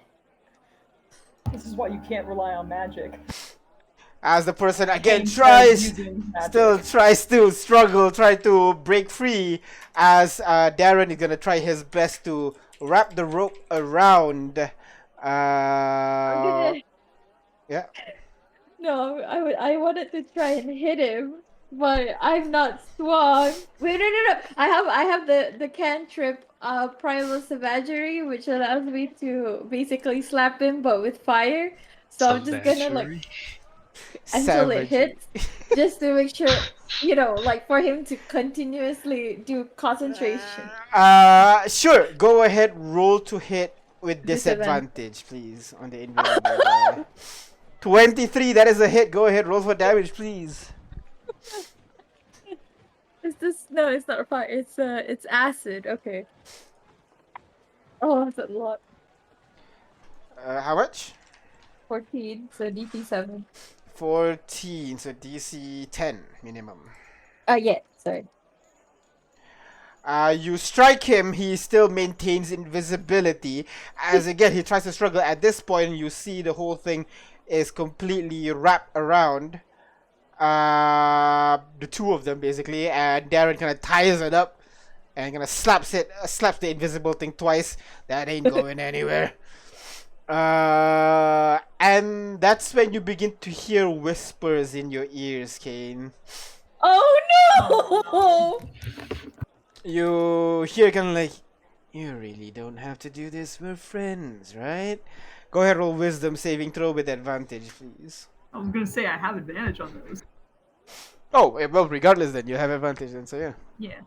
This is why you can't rely on magic. As the person again Kane tries magic. to struggle, try to break free, as Darren is gonna try his best to wrap the rope around. Yeah. No, I wanted to try and hit him, but I'm not strong. Wait, no. I have the cantrip Primal Savagery, which allows me to basically slap him, but with fire. So I'm just gonna like until it hits, just to make sure, like for him to continuously do concentration. Sure. Go ahead. Roll to hit with disadvantage, please, on the invisible die. 23. That is a hit. Go ahead. Roll for damage, please. Is this? No, it's not fire. It's acid. Okay. Oh, that's a lot. How much? 14. So DP 7. 14. So DC 10 minimum. Yeah. Sorry. You strike him, he still maintains invisibility. As again, he tries to struggle. At this point, you see the whole thing is completely wrapped around the two of them, basically. And Darren kind of ties it up and kind of slaps the invisible thing twice. That ain't going anywhere. And that's when you begin to hear whispers in your ears, Kane. Oh no! You hear kind of like, You really don't have to do this. We're friends, right? Go ahead, roll wisdom saving throw with advantage, please. I was gonna say I have advantage on those. Oh, well, regardless then, you have advantage then, so yeah. Yeah.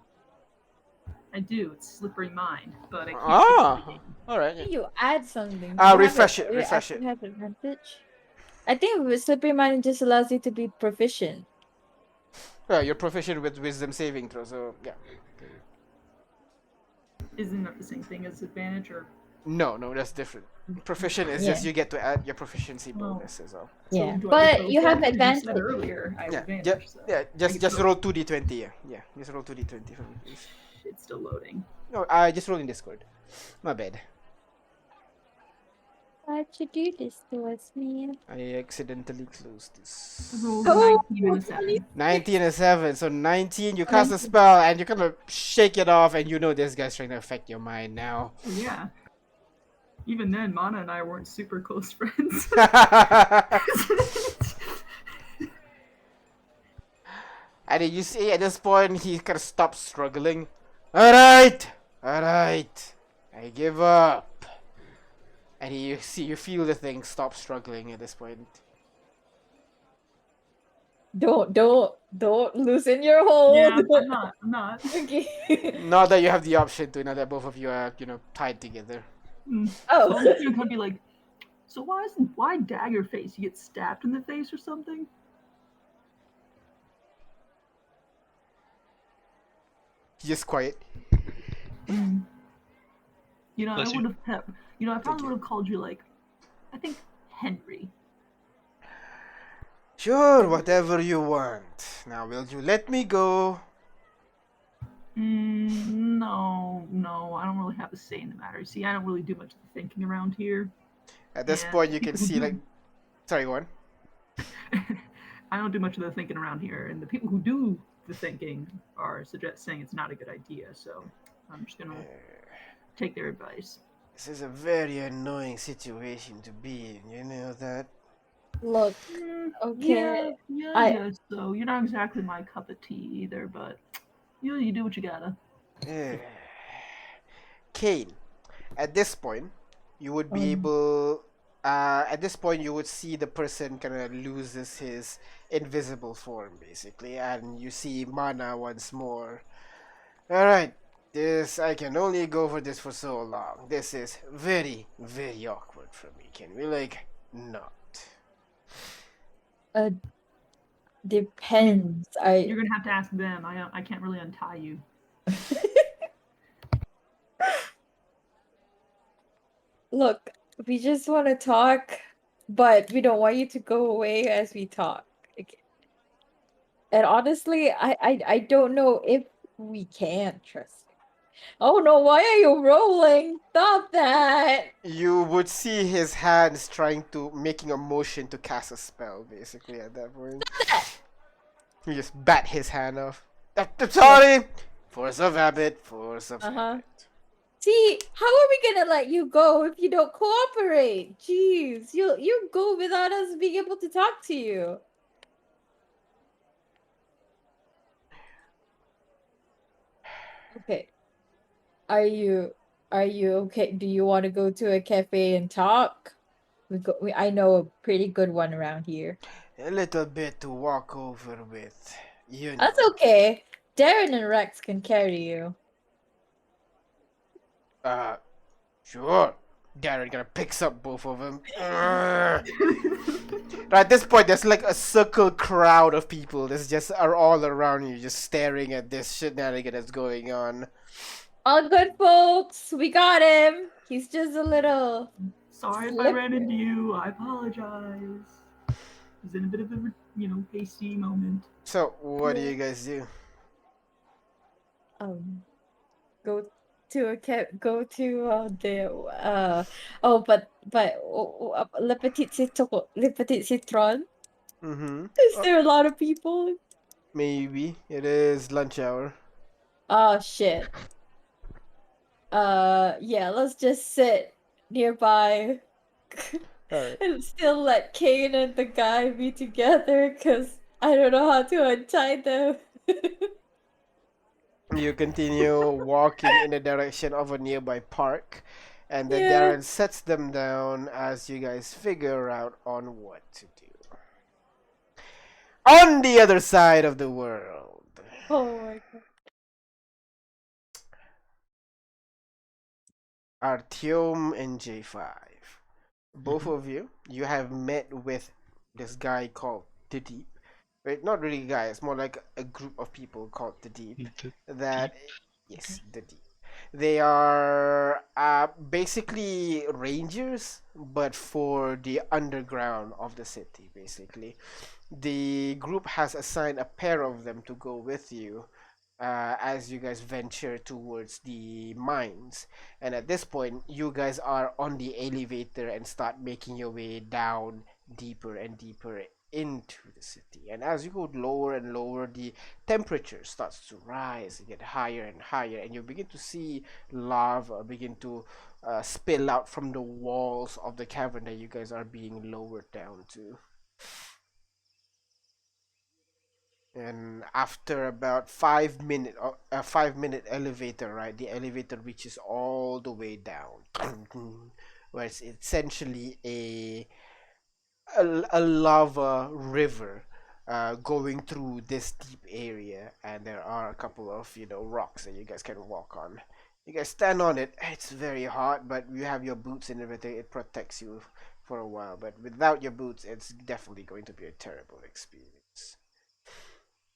I do. It's slippery mind, but I can't. Ah, alright. Yeah. You add something. Refresh it, refresh it. You have advantage. I think with slippery mind just allows you to be proficient. Yeah, you're proficient with wisdom saving throw, so yeah. Isn't that the same thing as advantage or? No, that's different. Proficient is just you get to add your proficiency bonus as well. Yeah, do I but just you roll have for it? 'Cause you advantage. said earlier I have Yeah, advantage. So just roll 2d20, yeah. Just roll 2d20 for me, please. it's still loading. No, I just roll in Discord. My bad. Why'd you do this to us, man? I accidentally closed this. Rolled Oh, 19 and a 7. 19 and 7, so 19, you cast a spell and you kind of shake it off and you know this guy's trying to affect your mind now. Yeah. Even then, Mana and I weren't super close friends. And then you see at this point he kind of stops struggling. Alright, I give up. And you feel the thing stop struggling at this point. Don't loosen your hold. Yeah, I'm not. Okay. Not that you have the option to, now that both of you are, tied together. So Oh. I'm just gonna be like, so why dagger face? You get stabbed in the face or something? Just quiet. You know, Bless I you. would have I probably would have called you like, I think Henry. Sure, whatever you want. Now, will you let me go? No, I don't really have a say in the matter. See, I don't really do much of the thinking around here. At this Yeah, point, you can people see, do. like... Sorry, go on. I don't do much of the thinking around here, and the people who do the thinking are saying it's not a good idea. So I'm just gonna take their advice. This is a very annoying situation to be in, you know that? Look, okay. Yeah, I- I guess so. You're not exactly my cup of tea either, but you do what you gotta. Kane, at this point, you would be at this point, you would see the person kind of loses his invisible form, basically, and you see Mana once more. Alright, I can only go for this for so long. This is very, very awkward for me. Can we, not? Depends. You're gonna have to ask them. I can't really untie you. Look, we just want to talk, but we don't want you to go away as we talk. Okay. And honestly, I don't know if we can trust you. Oh no, why are you rolling? Stop that! You would see his hands making a motion to cast a spell, basically, at that point. You just bat his hand off. I'm sorry! Force of habit, force of habit. See, how are we gonna let you go if you don't cooperate? Jeez, you go without us being able to talk to you. Okay. Are you okay? Do you want to go to a cafe and talk? I know a pretty good one around here. A little bit to walk over with. You know. That's okay. Darren and Rex can carry you. Sure. Darren kind of picks up both of them. Right, at this point, there's like a circle crowd of people that are all around you, just staring at this shenanigan that's going on. All good, folks. We got him. He's just a little... Sorry if I ran into you. I apologize. I was in a bit of a, hasty moment. So, what do you guys do? Go to Le Petit Citron. Mm-hmm. Is there a lot of people? Maybe. It is lunch hour. Oh shit. Yeah, let's just sit nearby. Alright. And still let Kane and the guy be together, cause I don't know how to untie them. You continue walking in the direction of a nearby park, and then Yeah. Darren sets them down as you guys figure out on what to do. On the other side of the world, Oh my god. Artyom and J5. Both of you have met with this guy called the Deep. Right? Not really a guy, it's more like a group of people called the Deep. The That, deep. yes, the Deep. They are basically rangers, but for the underground of the city, basically. The group has assigned a pair of them to go with you as you guys venture towards the mines. And at this point, you guys are on the elevator and start making your way down deeper and deeper into the city. And as you go lower and lower, the temperature starts to rise and get higher and higher, and you begin to see lava begin to spill out from the walls of the cavern that you guys are being lowered down to. And after about 5 minute, a 5 minute elevator ride, the elevator reaches all the way down, where it's essentially a lava river going through this deep area, and there are a couple of rocks that you guys can walk on. You guys stand on it. It's very hot, but you have your boots and everything. It protects you for a while. But without your boots, it's definitely going to be a terrible experience.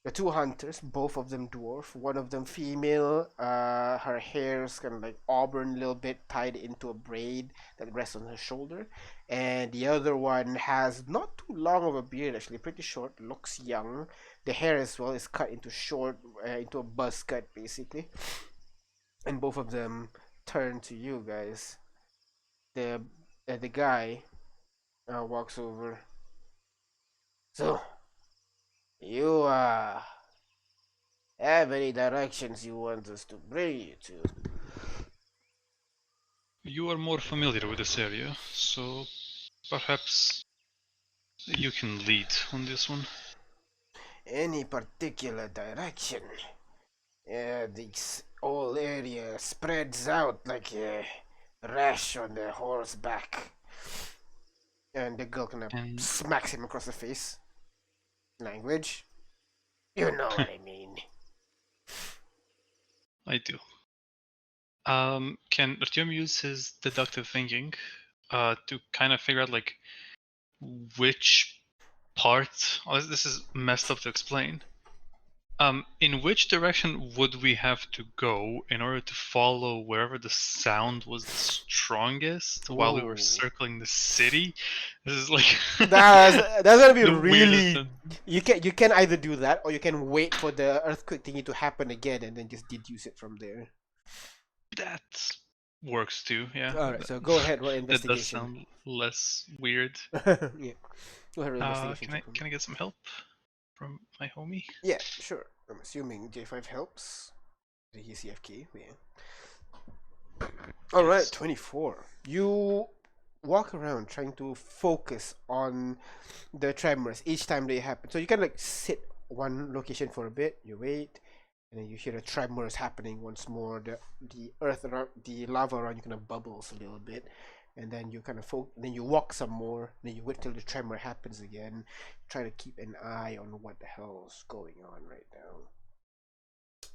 The two hunters, both of them dwarf, one of them female. Her hair's kind of like auburn, a little bit tied into a braid that rests on her shoulder, and the other one has not too long of a beard, actually, pretty short, looks young. The hair as well is cut into short, into a buzz cut, basically. And both of them turn to you guys. The guy walks over. So, you have any directions you want us to bring you to? You are more familiar with this area, so perhaps you can lead on this one. Any particular direction? This whole area spreads out like a rash on the horse back. And the girl kind of And smacks him across the face. Language? You know what I mean. I do. Can Artyom use his deductive thinking to kind of figure out like which part? Oh, this is messed up to explain. In which direction would we have to go in order to follow wherever the sound was the strongest while we were Ooh. circling the city? This is like That's gonna be the weirdest really. You can either do that or you can wait for the earthquake thingy to happen again and then just deduce it from there. That works too, yeah. Alright, so go ahead, roll That does investigation. sound less weird. Yeah. Go ahead, roll investigation. Can I check for me. can I get some help from my homie? Yeah, sure. I'm assuming J5 helps. He's CFK, yeah. Alright, Yes. 24. You walk around trying to focus on the tremors each time they happen. So you can like sit one location for a bit, you wait, and then you hear the tremors happening once more. The earth around, the lava around you kind of bubbles a little bit, and then you kind of then you walk some more, then you wait till the tremor happens again. Try to keep an eye on what the hell's going on right now.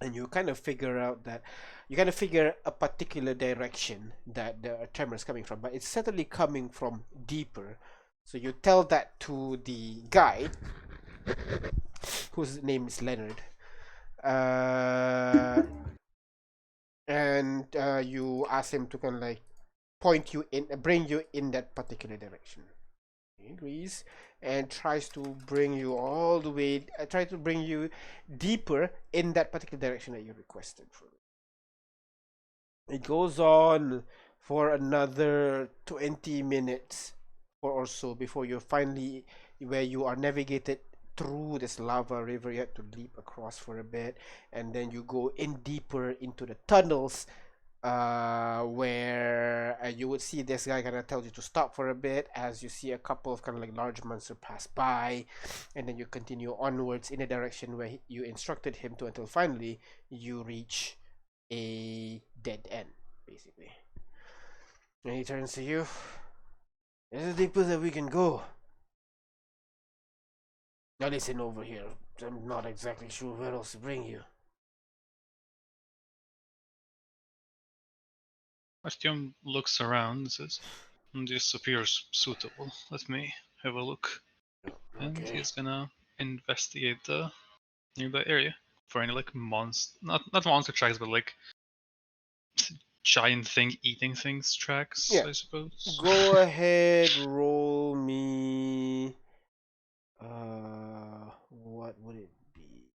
And you kind of figure out that you kind of figure a particular direction that the tremor is coming from, but it's certainly coming from deeper. So you tell that to the guy, whose name is Leonard, and you ask him to kind of like bring you in that particular direction. He agrees and tries to bring you all the way, try to bring you deeper in that particular direction that you requested for. It goes on for another 20 minutes or so before you're finally where you are navigated through this lava river. You have to leap across for a bit, and then you go in deeper into the tunnels where you would see this guy kind of tells you to stop for a bit as you see a couple of kind of like large monster pass by, and then you continue onwards in the direction where you instructed him to until finally you reach a dead end, basically. And he turns to you. There's a deeper that we can go. Now listen over here. I'm not exactly sure where else to bring you. Artyom looks around and says, "This appears suitable. Let me have a look." And Okay. he's gonna investigate the nearby area for any like not monster tracks, but like giant thing eating things tracks, Yeah. I suppose. Go ahead, roll me. What would it be?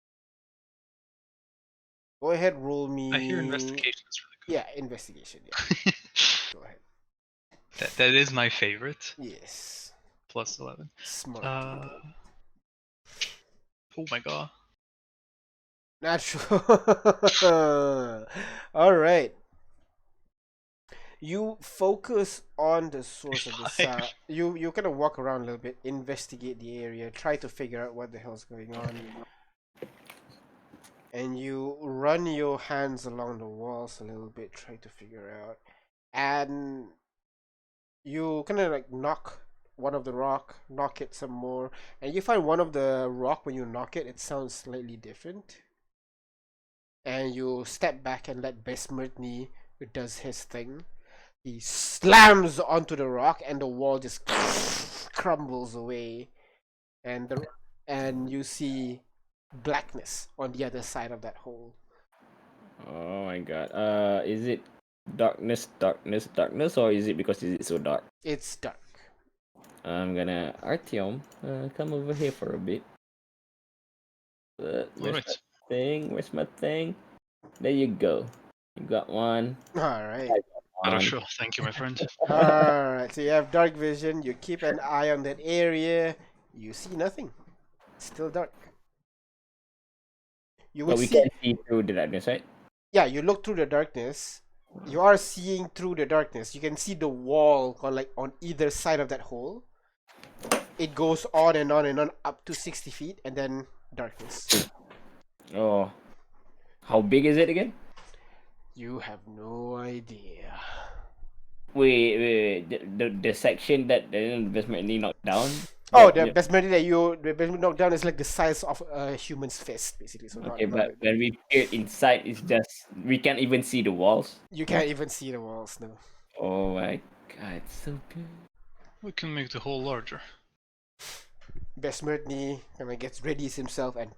Go ahead, roll me. I hear investigation is really Yeah, investigation. Yeah. good. Go ahead. That is my favorite. Yes. Plus 11. Smart Uh, people. oh my god. Natural. All right. You focus on the source of the sound. Five. You kind of walk around a little bit, investigate the area, try to figure out what the hell's going on, and you run your hands along the walls a little bit, try to figure out, and you kind of like knock one of the rock, knock it some more, and you find one of the rock when you knock it, it sounds slightly different, and you step back and let Besmertny does his thing. He slams onto the rock, and the wall just crumbles away, and you see blackness on the other side of that hole. Oh my god. Is it darkness, or is it because it's so dark? It's dark. I'm gonna Artyom, come over here for a bit. Where's Alright. my thing? Where's my thing? There you go. You got one. All right. Better show. Thank you, my friend. All right. So you have dark vision. You keep an eye on that area. You see nothing. It's still dark. You would But we see. can see through the darkness, right? Yeah, you look through the darkness. You are seeing through the darkness. You can see the wall on either side of that hole. It goes on and on and on up to 60 feet, and then darkness. Oh. How big is it again? You have no idea. Wait. The section that the investment need knocked down? Oh, the basement knocked down is like the size of a human's fist, basically. So Okay, not but when we peer inside, it's just we can't even see the walls. you can't even see the walls now. Oh my god, it's so good. We can make the hole larger. Besmertny kind of gets readies himself and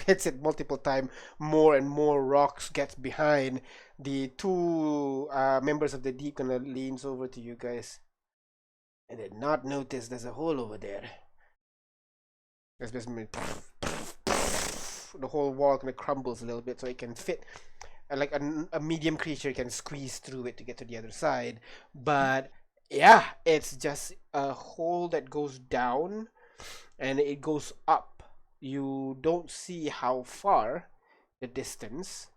hits it multiple times. More and more rocks gets behind. The two members of the deep kind of leans over to you guys. And did not notice there's a hole over there. That's Besmertny. The whole wall kind of crumbles a little bit so it can fit. Like a medium creature can squeeze through it to get to the other side. But yeah, it's just a hole that goes down and it goes up. You don't see how far the distance.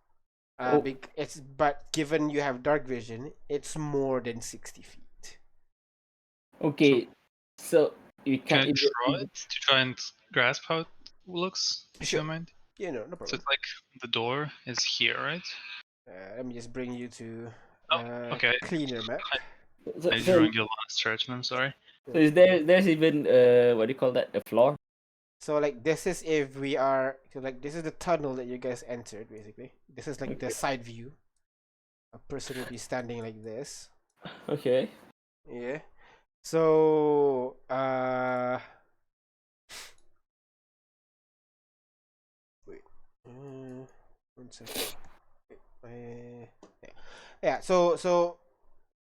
But given you have dark vision, it's more than 60 feet. Okay, so you Can I can't try it to try and grasp how it looks, if Sure. you don't mind? Yeah, no So problem. it's like the door is here, right? Let me just bring you to Okay. cleaner map. I drew a long stretch, I'm sorry. So is there's even what do you call that? The floor? So like this is if we are this is the tunnel that you guys entered basically. This is like the side view. A person would be standing like this. Okay. Yeah. So wait. 1 second. Yeah. So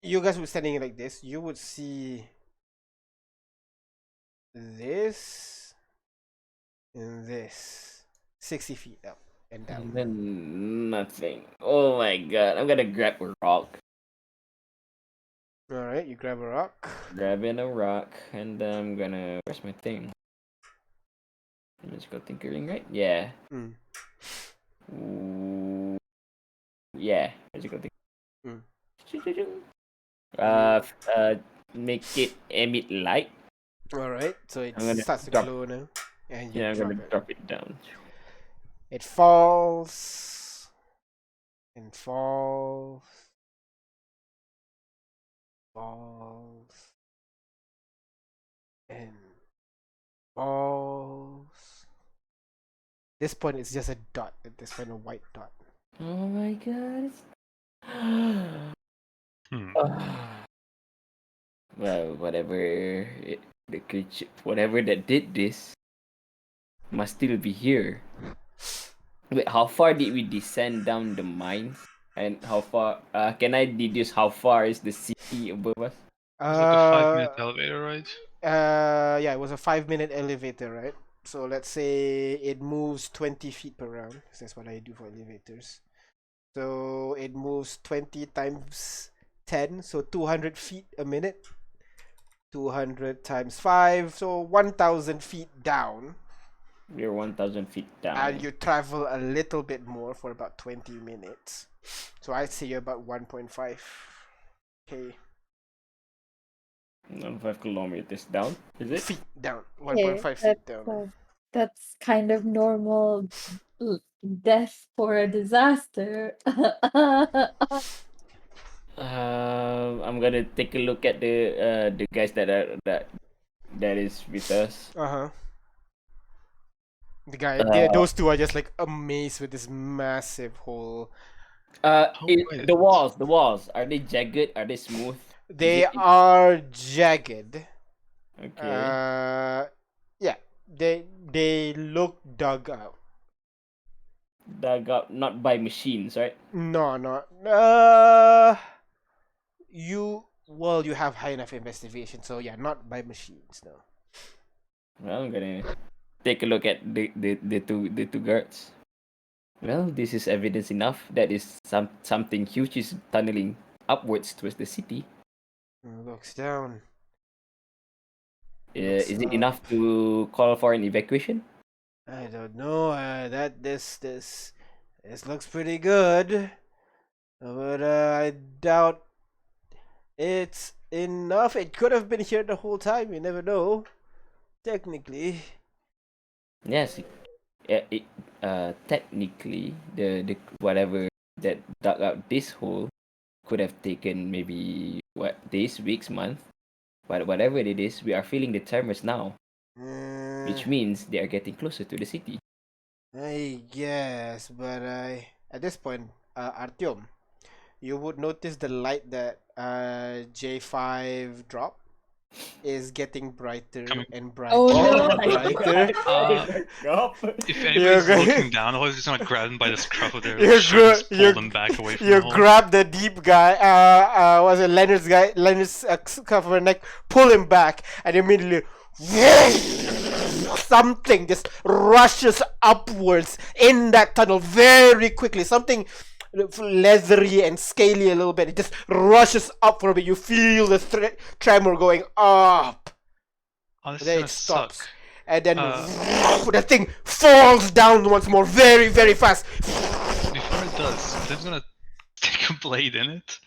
you guys would be standing like this. You would see this and this 60 feet up and down. And then nothing. Oh my god, I'm gonna grab a rock. Alright, you grab a rock. Grabbing a rock, and I'm gonna. Where's my thing? Let's go tinkering, right? Yeah. Mm. Ooh. Yeah, magical thing. Mm. Make it emit light. Alright, so it I'm gonna starts to drop. glow now. And you Yeah, I'm drop gonna it. drop it down. It falls. And falls. Falls. And falls. This point it's just a dot. At this point, a white dot. Oh my god. Hmm. Well, the creature, whatever that did this, must still be here. Wait, how far did we descend down the mines? And how far? Can I deduce how far is the city above us? It's like a 5-minute elevator, right? Yeah, it was a 5-minute elevator, right? So let's say it moves 20 feet per round. That's what I do for elevators. So it moves 20 times 10, so 200 feet a minute. 200 times 5, so 1,000 feet down. We're 1,000 feet down. And you travel a little bit more for about 20 minutes. So I'd say you're about 1.5k 5 kilometers down, is it? feet down. Okay, 1.5 feet down. that's kind of normal death for a disaster. I'm gonna take a look at the guys that is with us. The guy, those two are just like amazed with this massive hole. wait. The walls, are they jagged? Are they smooth? They are jagged. Okay. Yeah, they look dug out. Dug up not by machines, right? No, not you have high enough investigation, so yeah, not by machines, no. Well, I'm gonna take a look at the two guards. Well, this is evidence enough that is something huge is tunneling upwards towards the city. Looks down. Is it enough to call for an evacuation? I don't know. This looks pretty good, but I doubt it's enough. It could have been here the whole time. You never know. Technically. Yes. Technically, the whatever that dug out this hole could have taken maybe days, weeks, months. But whatever it is, we are feeling the tremors now, which means they are getting closer to the city. I guess, but at this point, Artyom, you would notice the light that J5 dropped is getting brighter and brighter Oh, no. and brighter. If anybody's looking down, I was just gonna grab him by the scruff of their shirt and just pull them back away from You the hole. grab the deep guy, was it Leonard's cuff of her neck, pull him back, and immediately something just rushes upwards in that tunnel very quickly. Something leathery and scaly a little bit. It just rushes up for a bit. You feel the tremor going up. Oh, this is Then gonna it stops. suck. And then the thing falls down once more very, very fast. Before it does, Dev's gonna take a blade in it.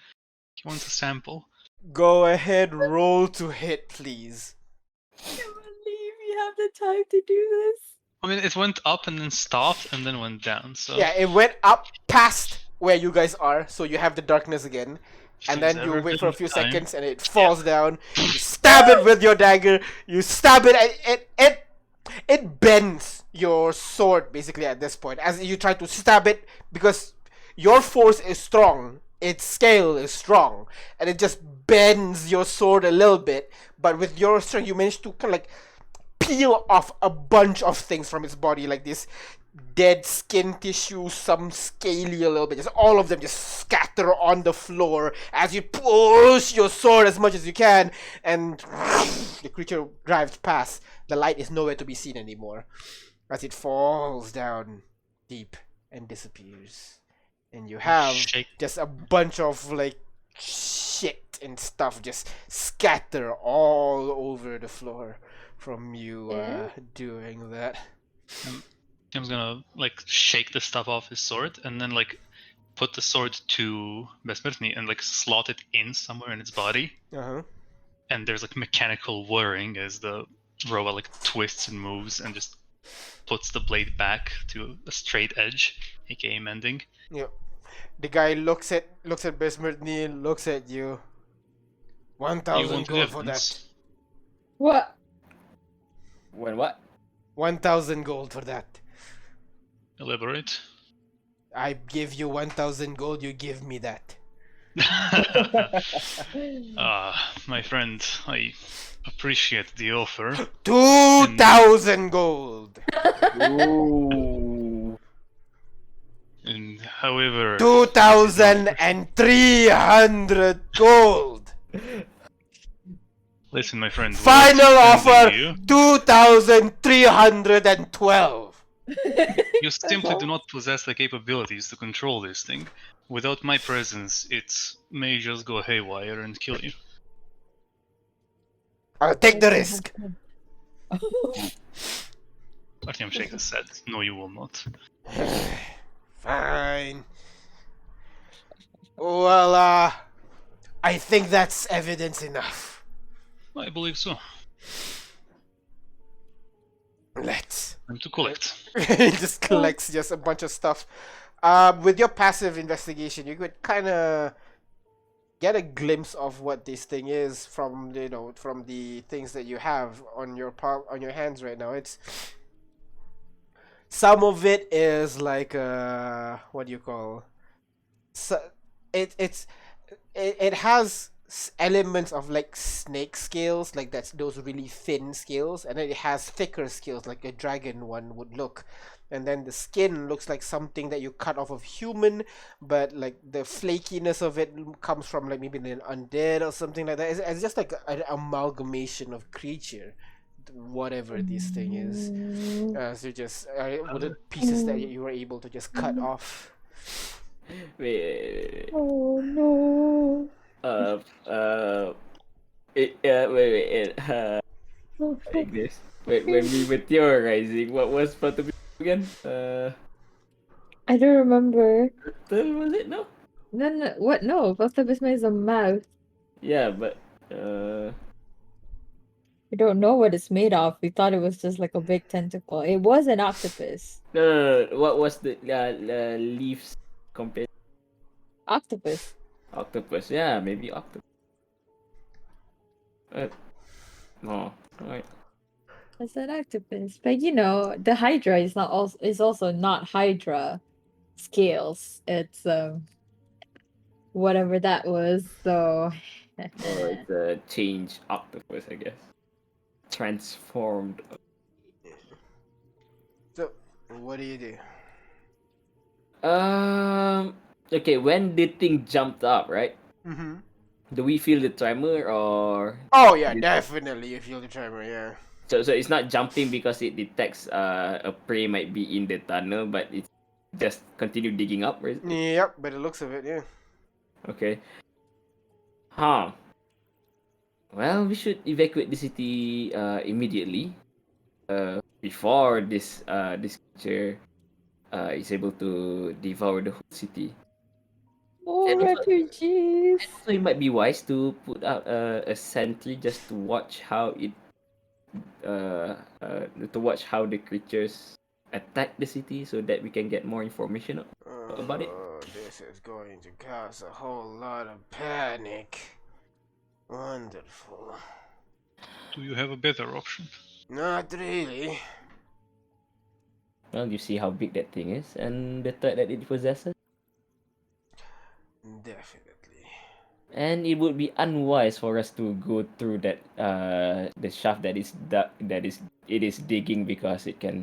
He wants a sample. Go ahead, roll to hit, please. I can't believe you have the time to do this. I mean, it went up and then stopped and then went down, so... Yeah, it went up past where you guys are, so you have the darkness again. And then you wait for a few seconds and it falls down. You stab it with your dagger. You stab it and it bends your sword basically at this point as you try to stab it, because your force is strong, its scale is strong, and it just bends your sword a little bit. But with your strength, you manage to kind of like peel off a bunch of things from its body, like this dead skin tissue, some scaly a little bit, just all of them just scatter on the floor as you push your sword as much as you can, and the creature drives past. The light is nowhere to be seen anymore as it falls down deep and disappears, and you have just a bunch of like shit and stuff just scatter all over the floor from you doing that. Tim's gonna like shake the stuff off his sword and then like put the sword to Besmertni and like slot it in somewhere in its body. And there's like mechanical whirring as the robot like twists and moves and just puts the blade back to a straight edge, aka mending. Yep. The guy looks at Besmertni, looks at you. You 1,000 want gold for that. evidence? What? When what? 1,000 gold for that. Elaborate. I give you 1,000 gold, you give me that. My friend, I appreciate the offer. 2,000 gold! Ooh. And however, 2,300 gold! listen, my friend. Final offer, You, 2,312! you simply do not possess the capabilities to control this thing. Without my presence, it may just go haywire and kill you. I'll take the risk. Artyom shakes his head. No, you will not. Fine. Well, I think that's evidence enough. I believe so. Let's. Time to collect. He just collects just a bunch of stuff. With your passive investigation, you could kind of get a glimpse of what this thing is from from the things that you have on your hands right now. It's some of it is like what do you call? So it has elements of like snake scales, like that's those really thin scales, and then it has thicker scales like a dragon one would look. And then the skin looks like something that you cut off of human, but like the flakiness of it comes from like maybe an undead or something like that. It's just like an amalgamation of creature, whatever this thing is. So just wooden pieces that you were able to just cut off. Wait. Oh no. Like this. When we were theorizing, what was supposed to be again? I don't remember. Was it? No. No, what? No, Voltabisma is a mouth. Yeah, but We don't know what it's made of. We thought it was just like a big tentacle. It was an octopus. no. What was the leaves compared Octopus. to octopus? Yeah, maybe octopus. No. Alright. I said octopus, but you know, the Hydra is also not Hydra scales. It's whatever that was. So Or it's a changed octopus, I guess. Transformed. So, what do you do? Okay, when the thing jumped up, right? Mm-hmm. Do we feel the tremor or Oh yeah, definitely you feel the tremor, yeah. so it's not jumping because it detects a prey might be in the tunnel, but it's just continue digging up, right? Yep, by the looks of it, yeah. Okay. Huh. Well, we should evacuate the city immediately. Before this creature is able to devour the whole city. more And also- refugees. So it might be wise to put out a sentry just to watch how it to watch how the creatures attack the city so that we can get more information about it. This is going to cause a whole lot of panic. Wonderful. Do you have a better option? Not really. Well, you see how big that thing is and the threat that it possesses. Definitely. And it would be unwise for us to go through that the shaft that is digging because it can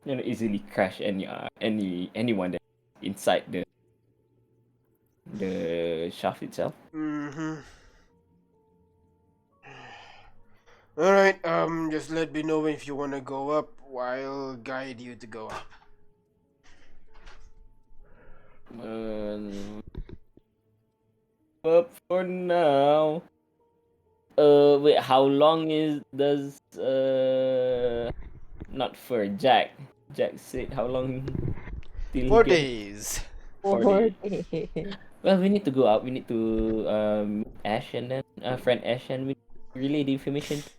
easily crash anyone that inside the shaft itself. Mm-hmm. Alright, just let me know if you wanna go up. I'll guide you to go up. But for now, wait, how long does not for Jack? Jack said how long till 4 he get- days. for Or the. Well, we need to go out. We need to meet Ash and then friend Ash, and we relay the information to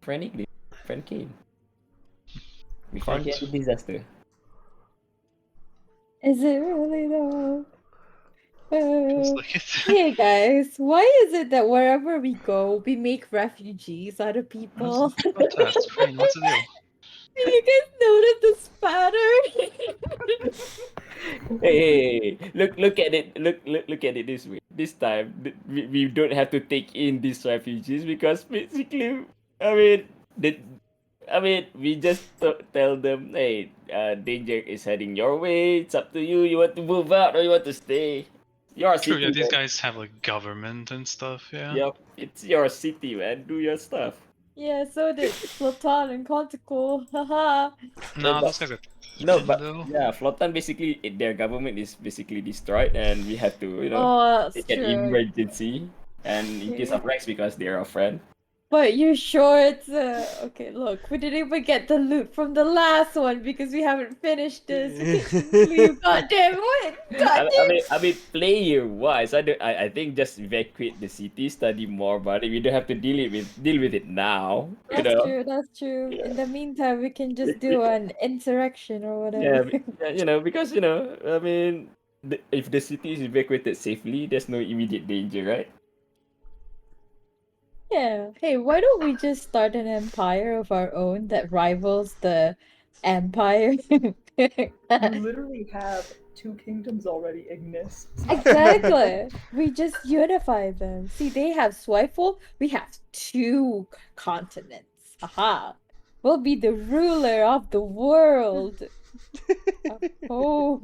friend English, friend Kane. We found the Correct. disaster. is it really though? Feels Uh, like it. Hey guys, why is it that wherever we go, we make refugees out of people? What that? Crane, what's the deal? You guys notice this pattern? Hey, look at it. Look at it this way. This time, we don't have to take in these refugees because basically, I mean, the, we just tell them, hey, danger is heading your way. It's up to you. You want to move out or you want to stay. Your True, yeah, city, these man. guys have like government and stuff, yeah. Yep, it's your city, man. Do your stuff. Yeah, so did Slotan and Quantico. Haha. Nah, but- those guys are No, dead, but though. yeah, Flotan basically their government is basically destroyed, and we have to Oh, that's take an true. emergency. And in case of Rex, because they're a friend. But you're sure it's okay, look, we didn't even get the loot from the last one because we haven't finished this. You goddamn what? I mean, player wise, I think just evacuate the city, study more about it. We don't have to deal with it now. That's true, that's true. Yeah. In the meantime, we can just do an insurrection or Yeah, whatever. because I mean, if the city is evacuated safely, there's no immediate danger, right? Yeah. Hey, why don't we just start an empire of our own that rivals the empire? You literally have two kingdoms already exist. Exactly. We just unify them. See, they have Swifle, we have two continents. Aha. We'll be the ruler of the world. Oh.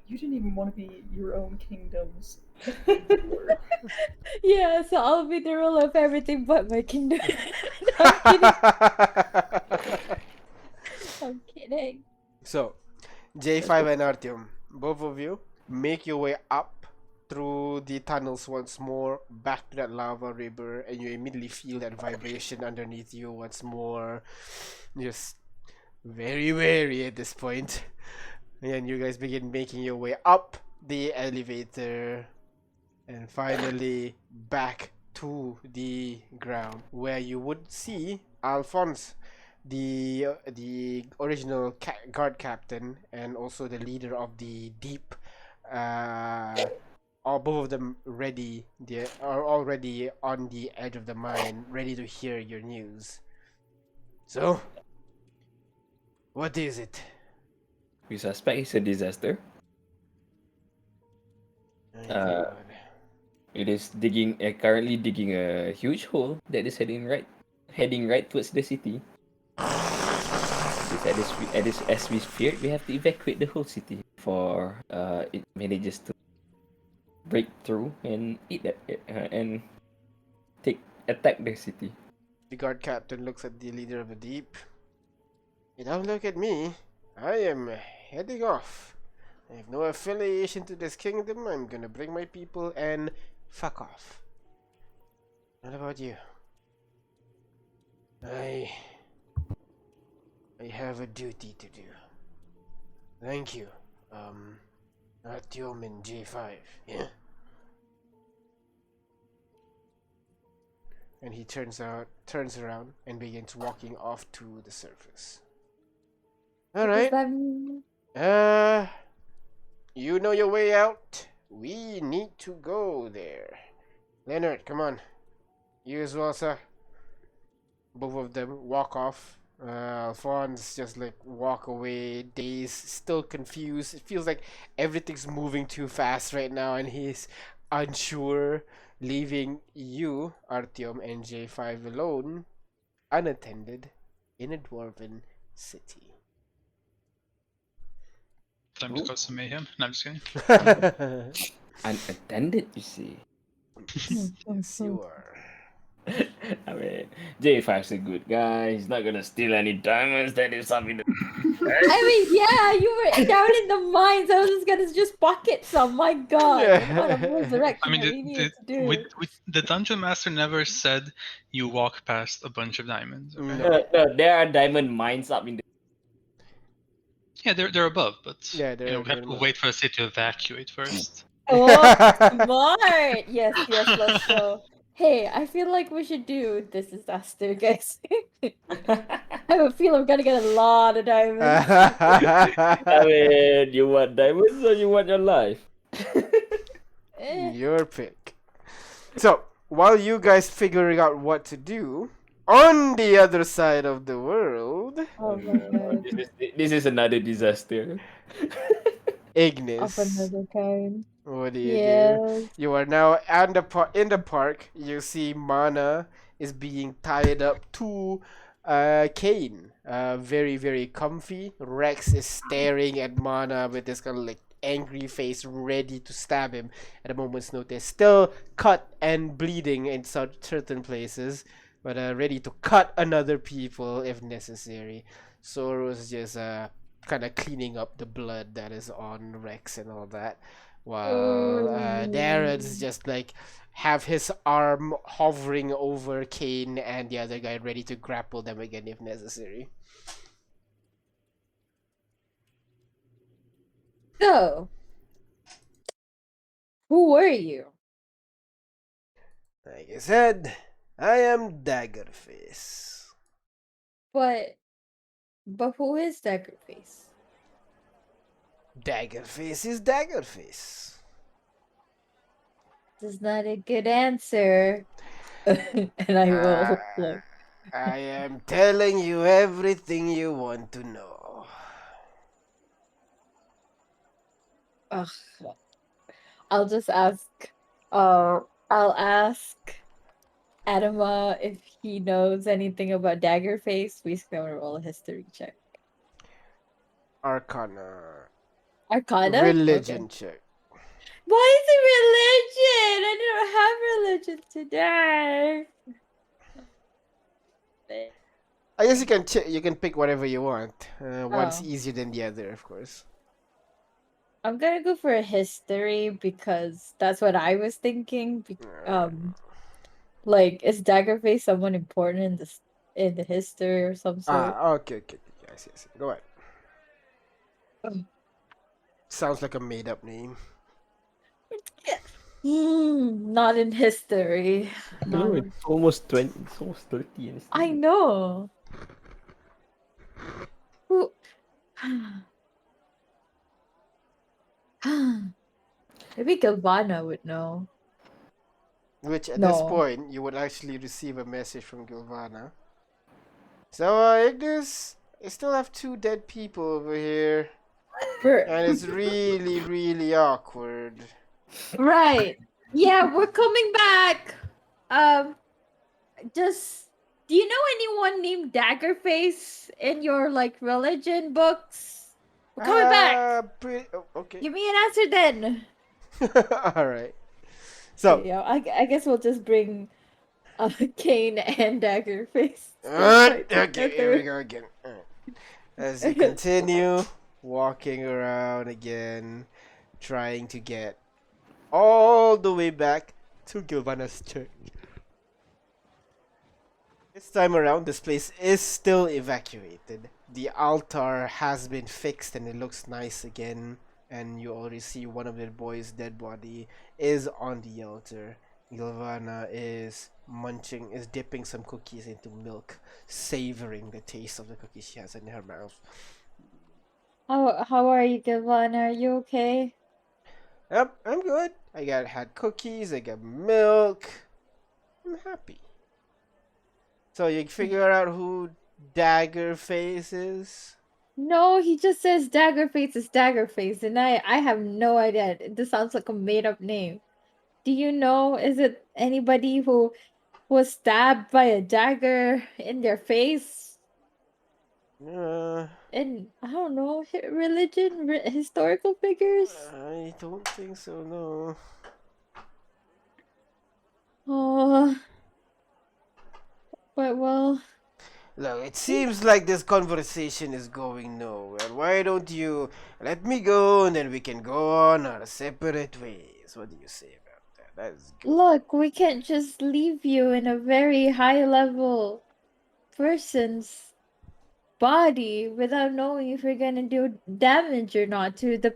You didn't even want to be your own kingdoms. Yeah, so I'll be the ruler of everything but my kingdom. No, I'm kidding. I'm kidding. So, J5 and Artyom, both of you make your way up through the tunnels once more, back to that lava river, and you immediately feel that vibration underneath you once more. Just very wary at this point. And you guys begin making your way up the elevator, and finally back to the ground, where you would see Alphonse, the original guard captain and also the leader of the deep, all both of them ready. They are already on the edge of the mine, ready to hear your news. So, what is it? We suspect it's a disaster. My God. It is currently digging a huge hole that is heading right towards the city. As we feared, we have to evacuate the whole city before it manages to break through and and attack the city. The guard captain looks at the leader of the deep. You don't look at me. I am heading off. I have no affiliation to this kingdom. I'm gonna bring my people and fuck off. What about you? I have a duty to do. Thank you. Artyom and J5, yeah? And he turns around and begins walking off to the surface. Alright. You know your way out. We need to go there. Leonard, come on. You as well, sir. Both of them walk off. Alphonse just like walk away, dazed, still confused. It feels like everything's moving too fast right now and he's unsure, leaving you, Artyom and J5 alone, unattended, in a dwarven city. Time to cause some mayhem. No, I'm just kidding. Unattended, you see. Yes, you are. I mean, J5's a good guy. He's not gonna steal any diamonds. That is something. I mean, yeah, you were down in the mines. I was just gonna pocket some. My God, what a resurrection I mean, that we needed to do. the dungeon master never said you walk past a bunch of diamonds. Okay? No. No, there are diamond mines up in the. Yeah, they're above, but Yeah, we they're have to above. wait for the city to evacuate first. Oh, smart! Yes, yes, let's go. Hey, I feel like we should do this disaster, guys. I have a feel I'm gonna get a lot of diamonds. I mean, you want diamonds or you want your life? Eh. Your pick. So, while you guys figuring out what to do, on the other side of the world, Oh my god. This is another disaster. Of Ignis, another kind. what do you do? Yes. You are now in the park. You see Mana is being tied up to Kane. Very, very comfy. Rex is staring at Mana with this kind of like angry face, ready to stab him at a moment's notice. Still cut and bleeding in certain places, but ready to cut another people if necessary. Soros just kind of cleaning up the blood that is on Rex and all that, while Darren's just like have his arm hovering over Kane and the other guy ready to grapple them again if necessary. So, who were you? Like I said, I am Daggerface. But who is Daggerface? Daggerface is Daggerface. That's not a good answer. And I will look. I am telling you everything you want to know. Ugh. I'll just ask. I'll ask Adama if he knows anything about Daggerface. We're gonna roll a history check. Arcana. Arcana? Religion Okay. check. Why is it religion? I don't have religion today. I guess you can pick whatever you want. One's Oh. easier than the other, of course. I'm gonna go for a history because that's what I was thinking. Like, is Daggerface someone important in this in the history or some sort? Okay. I see. Go ahead. Sounds like a made-up name. Not in history. No, Not- it's almost 20. It's almost 30. And it's I know. Who? Maybe Galvana would know. Which at this No. point you would actually receive a message from Gilvana. So Ignis, I still have 2 dead people over here, and it's really, really awkward. Right. Yeah, we're coming back. Just do you know anyone named Daggerface in your like religion books? We're coming back. Okay. Give me an answer then. All right. So, Yeah, I guess we'll just bring Kane and Daggerface. okay, here we go again. All right. As you continue walking around again, trying to get all the way back to Gilvana's church. This time around, this place is still evacuated. The altar has been fixed and it looks nice again. And you already see one of the boys' dead body is on the altar. Gilvana is dipping some cookies into milk, savoring the taste of the cookies she has in her mouth. How are you, Galvana? Are you okay? Yep, I'm good. Had cookies, I got milk. I'm happy. So you figure out who Daggerface is? No, he just says Daggerface is Daggerface, and I have no idea. This sounds like a made up name. Do you know? Is it anybody who was stabbed by a dagger in their face? And I don't know, religion, historical figures? I don't think so, no. Oh, but well. Look, it seems like this conversation is going nowhere. Why don't you let me go and then we can go on our separate ways? What do you say about that? That's good. Look, we can't just leave you in a very high level person's body without knowing if you're gonna do damage or not to the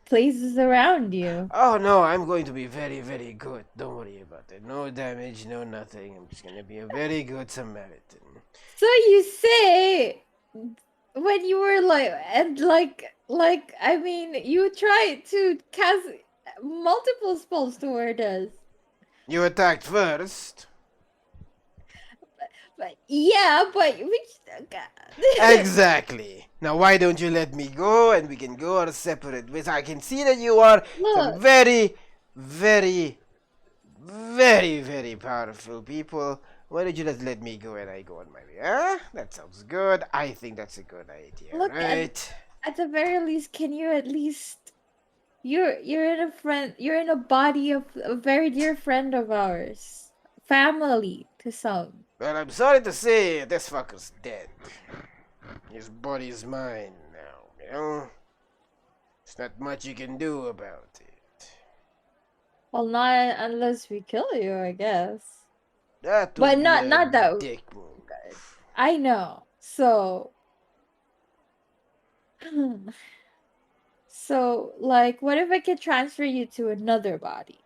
places around you. Oh no, I'm going to be very, very good. Don't worry about it. No damage, no nothing. I'm just gonna be a very good Samaritan. So you say when you were like, and like I mean, you tried to cast multiple spells toward us. You attacked first. But yeah, but Exactly. Now why don't you let me go and we can go our separate ways? I can see that you are some Look, very, very, very, very powerful people. Why don't you just let me go and I go on my way? Huh? That sounds good. I think that's a good idea, look right? at the very least, can you at least you're in a friend, you're in a body of a very dear friend of ours, family to some. Well, I'm sorry to say this fucker's dead. His body's mine now, you know? There's not much you can do about it. Well, not unless we kill you, I guess. That But would be a not that. dick move. I know. So, so like, what if I could transfer you to another body?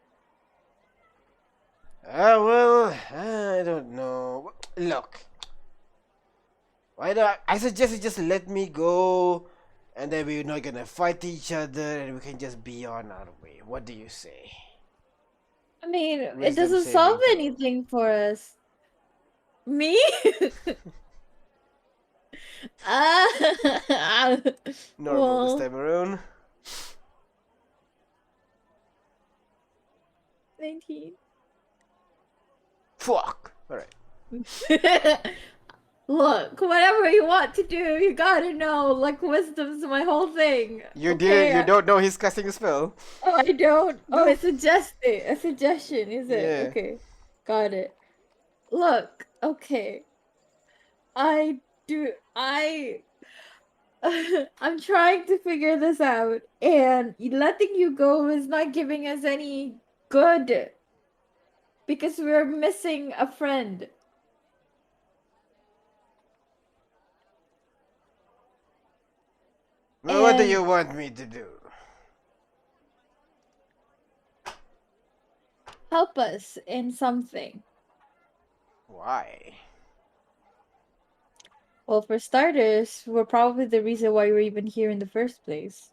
Well, I don't know. Look, why don't I suggest you just let me go, and then we're not gonna fight each other, and we can just be on our way. What do you say? I mean, it Wisdom doesn't saving solve throw. anything for us. Me? Normal this Well, time around. 19. Fuck. All right. Look, whatever you want to do, you gotta know. Like, wisdom's my whole thing. You Okay? You don't know he's casting a spell. Oh, I don't. Oh, No. it's a suggestion, is it? Yeah. Okay, got it. Look, okay. I do. I'm trying to figure this out, and letting you go is not giving us any good because we're missing a friend. Well, what do And you want me to do? help us in something. Why? Well, for starters, we're probably the reason why we're even here in the first place.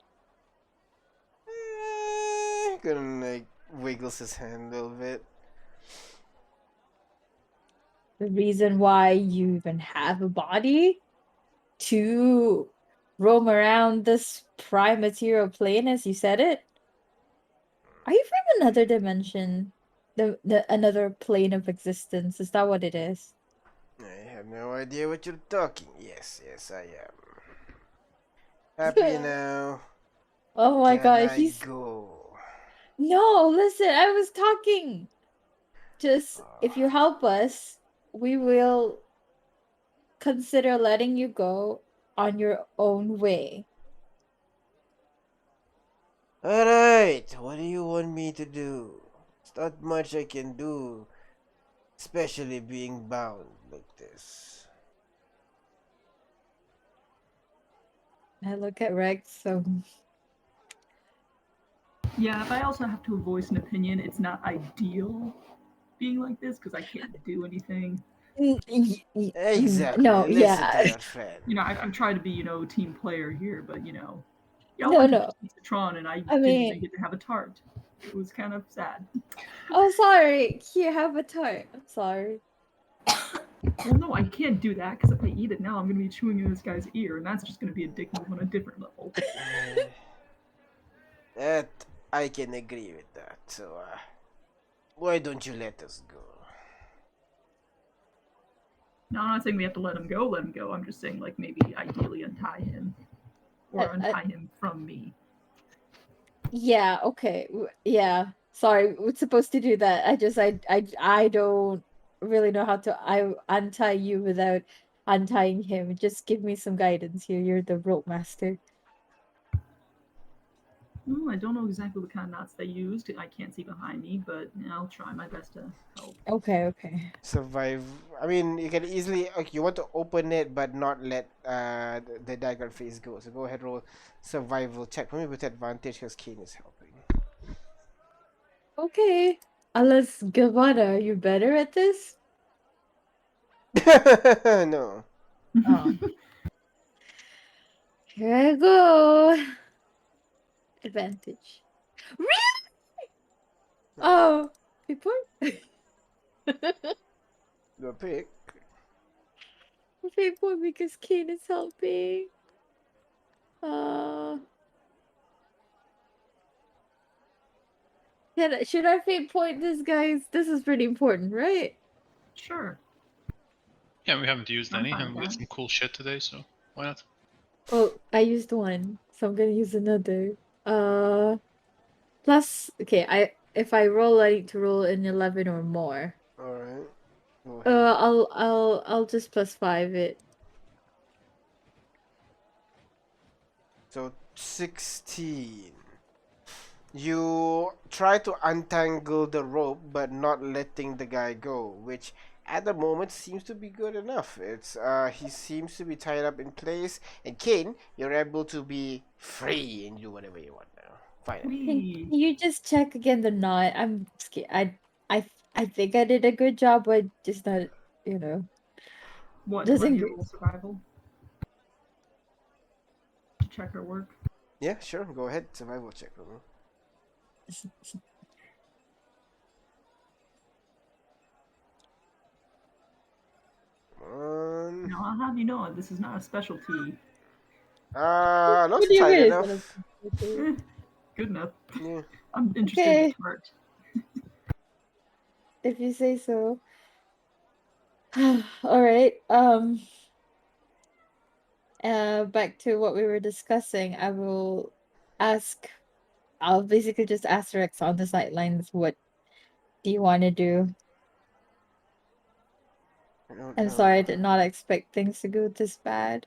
Gonna like wiggles his hand a little bit. The reason why you even have a body to roam around this prime material plane, as you said it. Are you from another dimension? The another plane of existence? Is that what it is? I have no idea what you're talking. Yes, I am. Happy now. Oh my Can god, I he's go? no. Listen, I was talking. Just if you help us, we will consider letting you go on your own way. Alright, what do you want me to do? It's not much I can do, especially being bound like this. I look at Rex, so Yeah, if I also have to voice an opinion, it's not ideal being like this because I can't do anything. Exactly, no, listen to yeah, your friend. You know, I'm trying to be, team player here, but y'all no, went to no. Pizza Tron and I I didn't mean, even get to have a tart. It was kind of sad. oh, sorry. Here, have a tart. I'm sorry. Well, no, I can't do that because if I eat it now, I'm going to be chewing in this guy's ear, and that's just going to be a dick move on a different level. That I can agree with that. So, why don't you let us go? No, I'm not saying we have to let him go. I'm just saying, like, maybe ideally untie him or untie him from me. Yeah. Okay. Yeah. Sorry, we're supposed to do that. I don't really know how to untie you without untying him. Just give me some guidance here. You're the rope master. I don't know exactly what kind of knots they used. I can't see behind me, but I'll try my best to help. Okay. Survive. I mean, you can easily. Okay, you want to open it, but not let the dagger face go. So go ahead, roll survival check. For me, with advantage, because Kane is helping. Okay. Unless Gavada, are you better at this? No. Oh. Here I go. Advantage. Really? Oh, people? The pick. People because Kane is helping. Uh, should I fate point this, guys? This is pretty important, right? Sure. Yeah, we haven't used I'm any, fine and we with got that. some cool shit today, so why not? Well, I used one, so I'm gonna use another. Plus, okay, if I roll, I need to roll an 11 or more. All right. Go ahead. I'll just +5 it. So 16. You try to untangle the rope, but not letting the guy go, which at the moment seems to be good enough. It's he seems to be tied up in place, and Kane, you're able to be free and do whatever you want now. Finally. Can Whee! you just check again the knot? I'm scared. I think I did a good job, but just not, you know, What, to let doesn't me go. roll survival? To check her work? Yeah, sure. Go ahead. Survival check for me. Now, I'll have you know, this is not a specialty. Looks What do you tight mean it's not enough. a- Good enough. Yeah. I'm interested in Okay, the chart. if you say so. All right. Back to what we were discussing. Ask. I'll basically just ask Rex on the sidelines. What do you want to do? I don't I'm know. sorry, I did not expect things to go this bad.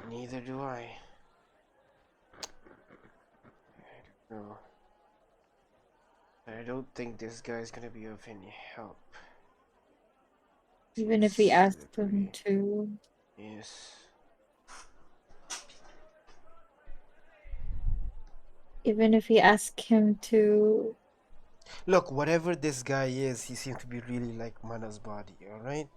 Neither do I. No. I don't think this guy's gonna be of any help. Even Seems if we asked him slippery. to. Yes. Even if we ask him to. Look, whatever this guy is, he seems to be really like Mana's body, alright?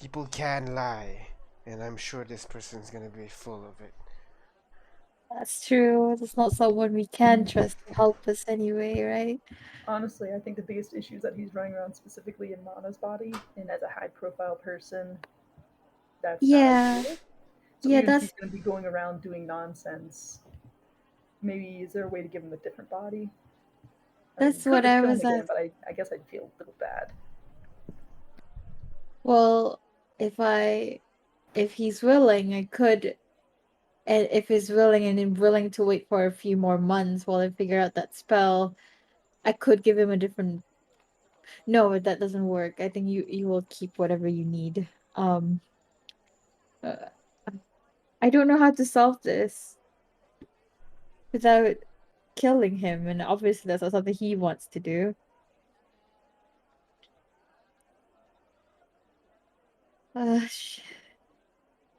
People can lie, and I'm sure this person's gonna be full of it. That's true. That's not someone we can trust to help us anyway, right? Honestly, I think the biggest issue is that he's running around specifically in Mana's body, and as a high profile person, that's not Yeah. ideal. So Yeah, even if he's that's going to be going around doing nonsense, maybe is there a way to give him a different body? I mean, you that's could what just I kill him was again, at. but I guess I'd feel a little bad. Well, if he's willing, I could, and if he's willing and willing to wait for a few more months while I figure out that spell, I could give him a different. No, that doesn't work. I think you will keep whatever you need. Uh, I don't know how to solve this without killing him, and obviously that's not something he wants to do. Sh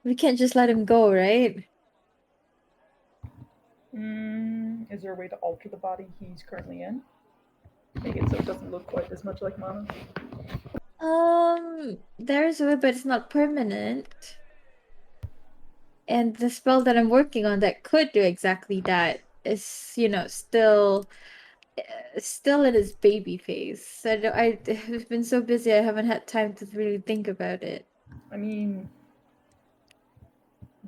we can't just let him go, right? Is there a way to alter the body he's currently in? Make it so it doesn't look quite as much like Mana? There's a way, but it's not permanent. And the spell that I'm working on that could do exactly that is, still in its baby phase. I've been so busy, I haven't had time to really think about it. I mean,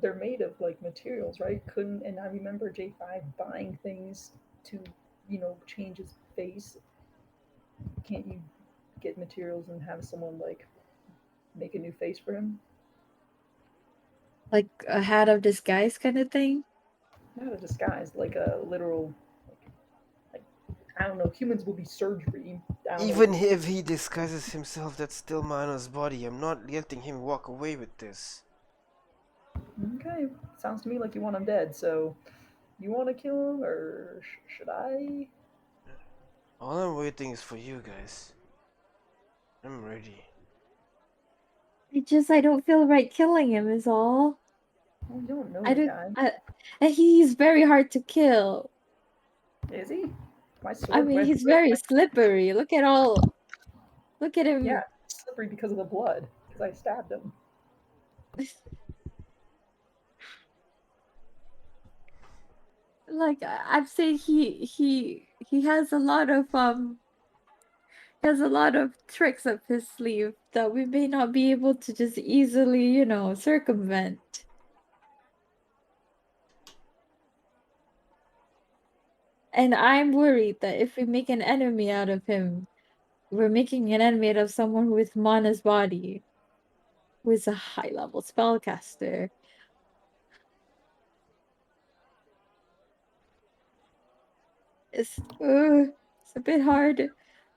they're made of like materials, right? Couldn't and I remember J5 buying things to, change his face. Can't you get materials and have someone like make a new face for him? Like a hat of disguise kind of thing. Not a disguise, like a literal like I don't know, humans will be surgery. I don't know. Even if he disguises himself, that's still Mana's body. I'm not letting him walk away with this. Okay. Sounds to me like you want him dead, so You want to kill him, or should I? All I'm waiting is for you guys. I'm ready. I don't feel right killing him is all. Well, you don't know I the don't. guy. And he's very hard to kill. Is he? My sword I mean, went he's right. very slippery. Look at him. Yeah, slippery because of the blood. Because I stabbed him. Like I'd say he has a lot of he has a lot of tricks up his sleeve that we may not be able to just easily, circumvent. And I'm worried that if we make an enemy out of him, we're making an enemy out of someone with Mana's body, who is a high level spellcaster. It's a bit hard.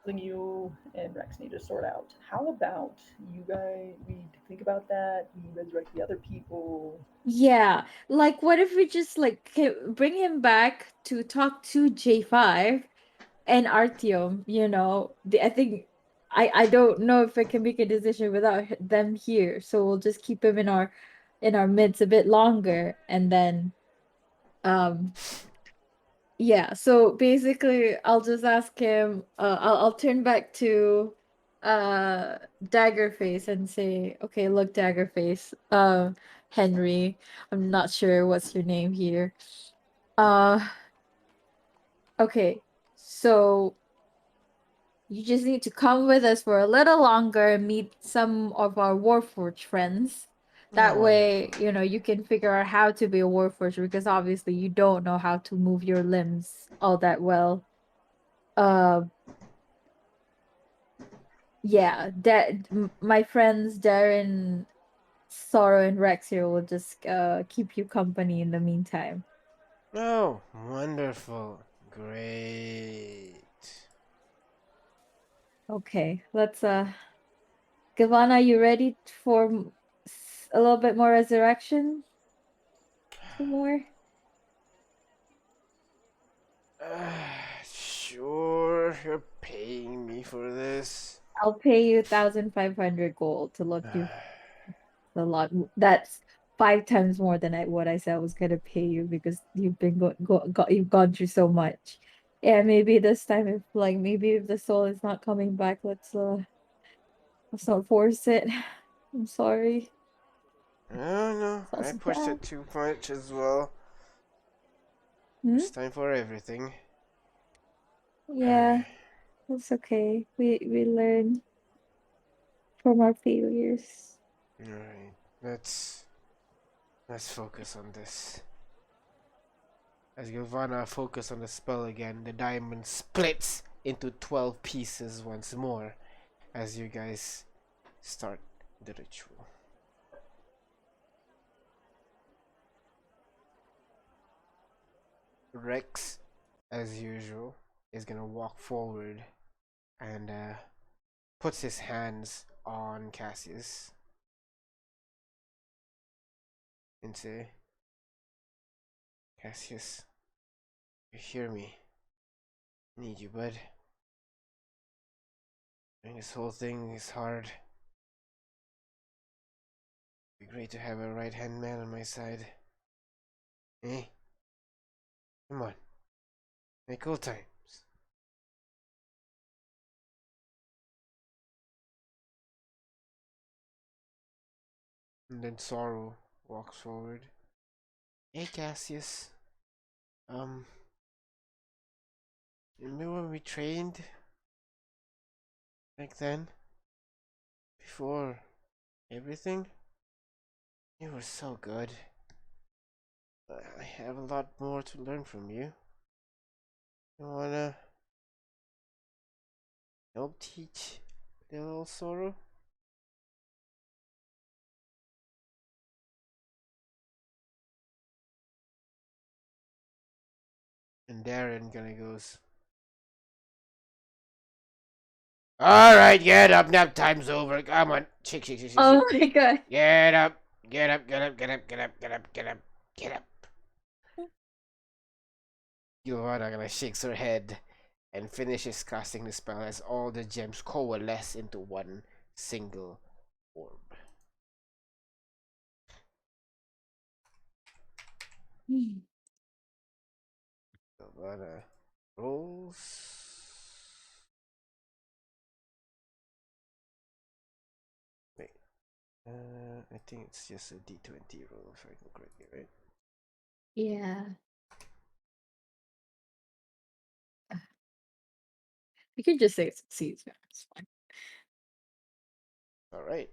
Something you and Rex need to sort out. How about you guys? We think about that. You resurrect the other people. Yeah, like what if we just bring him back to talk to J5 and Artyom, I think I don't know if I can make a decision without them here. So we'll just keep him in our midst a bit longer and then yeah, so basically I'll just ask him I'll turn back to Daggerface and say, "Okay, look, Daggerface, Henry, I'm not sure what's your name here. Uh okay. So you just need to come with us for a little longer and meet some of our Warforged friends. That Oh, way, wonderful. you can figure out how to be a Warforged because obviously you don't know how to move your limbs all that well. Uh, yeah, my friends Darren, Sorrow, and Rex here will just keep you company in the meantime. Oh, wonderful. Great. Okay, let's Gavana, you ready for a little bit more resurrection? Two more? Sure, you're paying me for this. I'll pay you 1,500 gold to look you a lot. That's 5 times more than what I said I was gonna pay you because you've been you've gone through so much. Yeah, maybe this time maybe if the soul is not coming back, let's not force it. I'm sorry. Oh no, It's I also pushed bad. it too much as well. Hmm? It's time for everything. Yeah, it's okay. We learn from our failures. Alright, let's focus on this. As Giovanna focus on the spell again, the diamond splits into 12 pieces once more as you guys start the ritual. Rex, as usual, is gonna walk forward and puts his hands on Cassius and say, Cassius, you hear me? I need you, bud. Doing this whole thing is hard. It'd be great to have a right-hand man on my side. Eh? Come on. Make old times. And then Sorrow walks forward. Hey, Cassius. Um, remember when we trained? Back then? Before everything? You were so good. I have a lot more to learn from you. You wanna help teach little Sorrow? And Darren gonna goes, alright, get up, nap time's over. Come on. Shake. Oh my god. Get up. Get up. Get up. Get up. Get up. Get up. Get up. Giovanna kind of shakes her head and finishes casting the spell as all the gems coalesce into one single orb. Giovanna rolls. Wait. I think it's just a d20 roll if I can correctly, right? Yeah. You could just say it succeeds. Yeah, it's fine. Alright.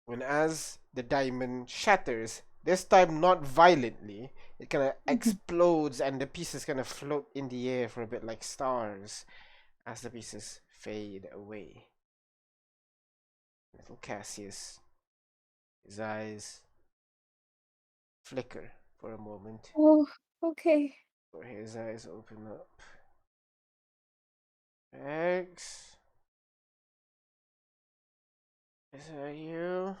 When as the diamond shatters, this time not violently, it kind of explodes and the pieces kind of float in the air for a bit like stars as the pieces fade away. Little Cassius, his eyes flicker for a moment, Oh, okay. or his eyes open up. Rex? Is that you?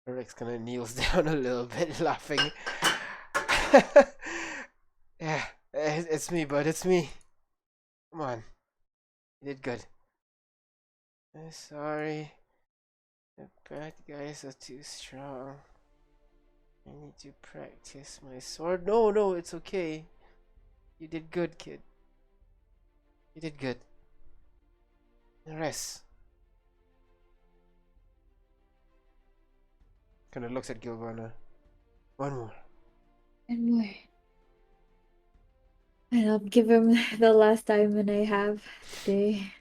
Rex kind of kneels down a little bit, laughing. Yeah, it's me, bud, it's me. Come on. You did good. I'm sorry. The bad guys are too strong. I need to practice my sword. No, it's okay. You did good, kid. You did good. Rest. Kinda looks at Gilvana. One more. And more. And I'll give him the last diamond I have today.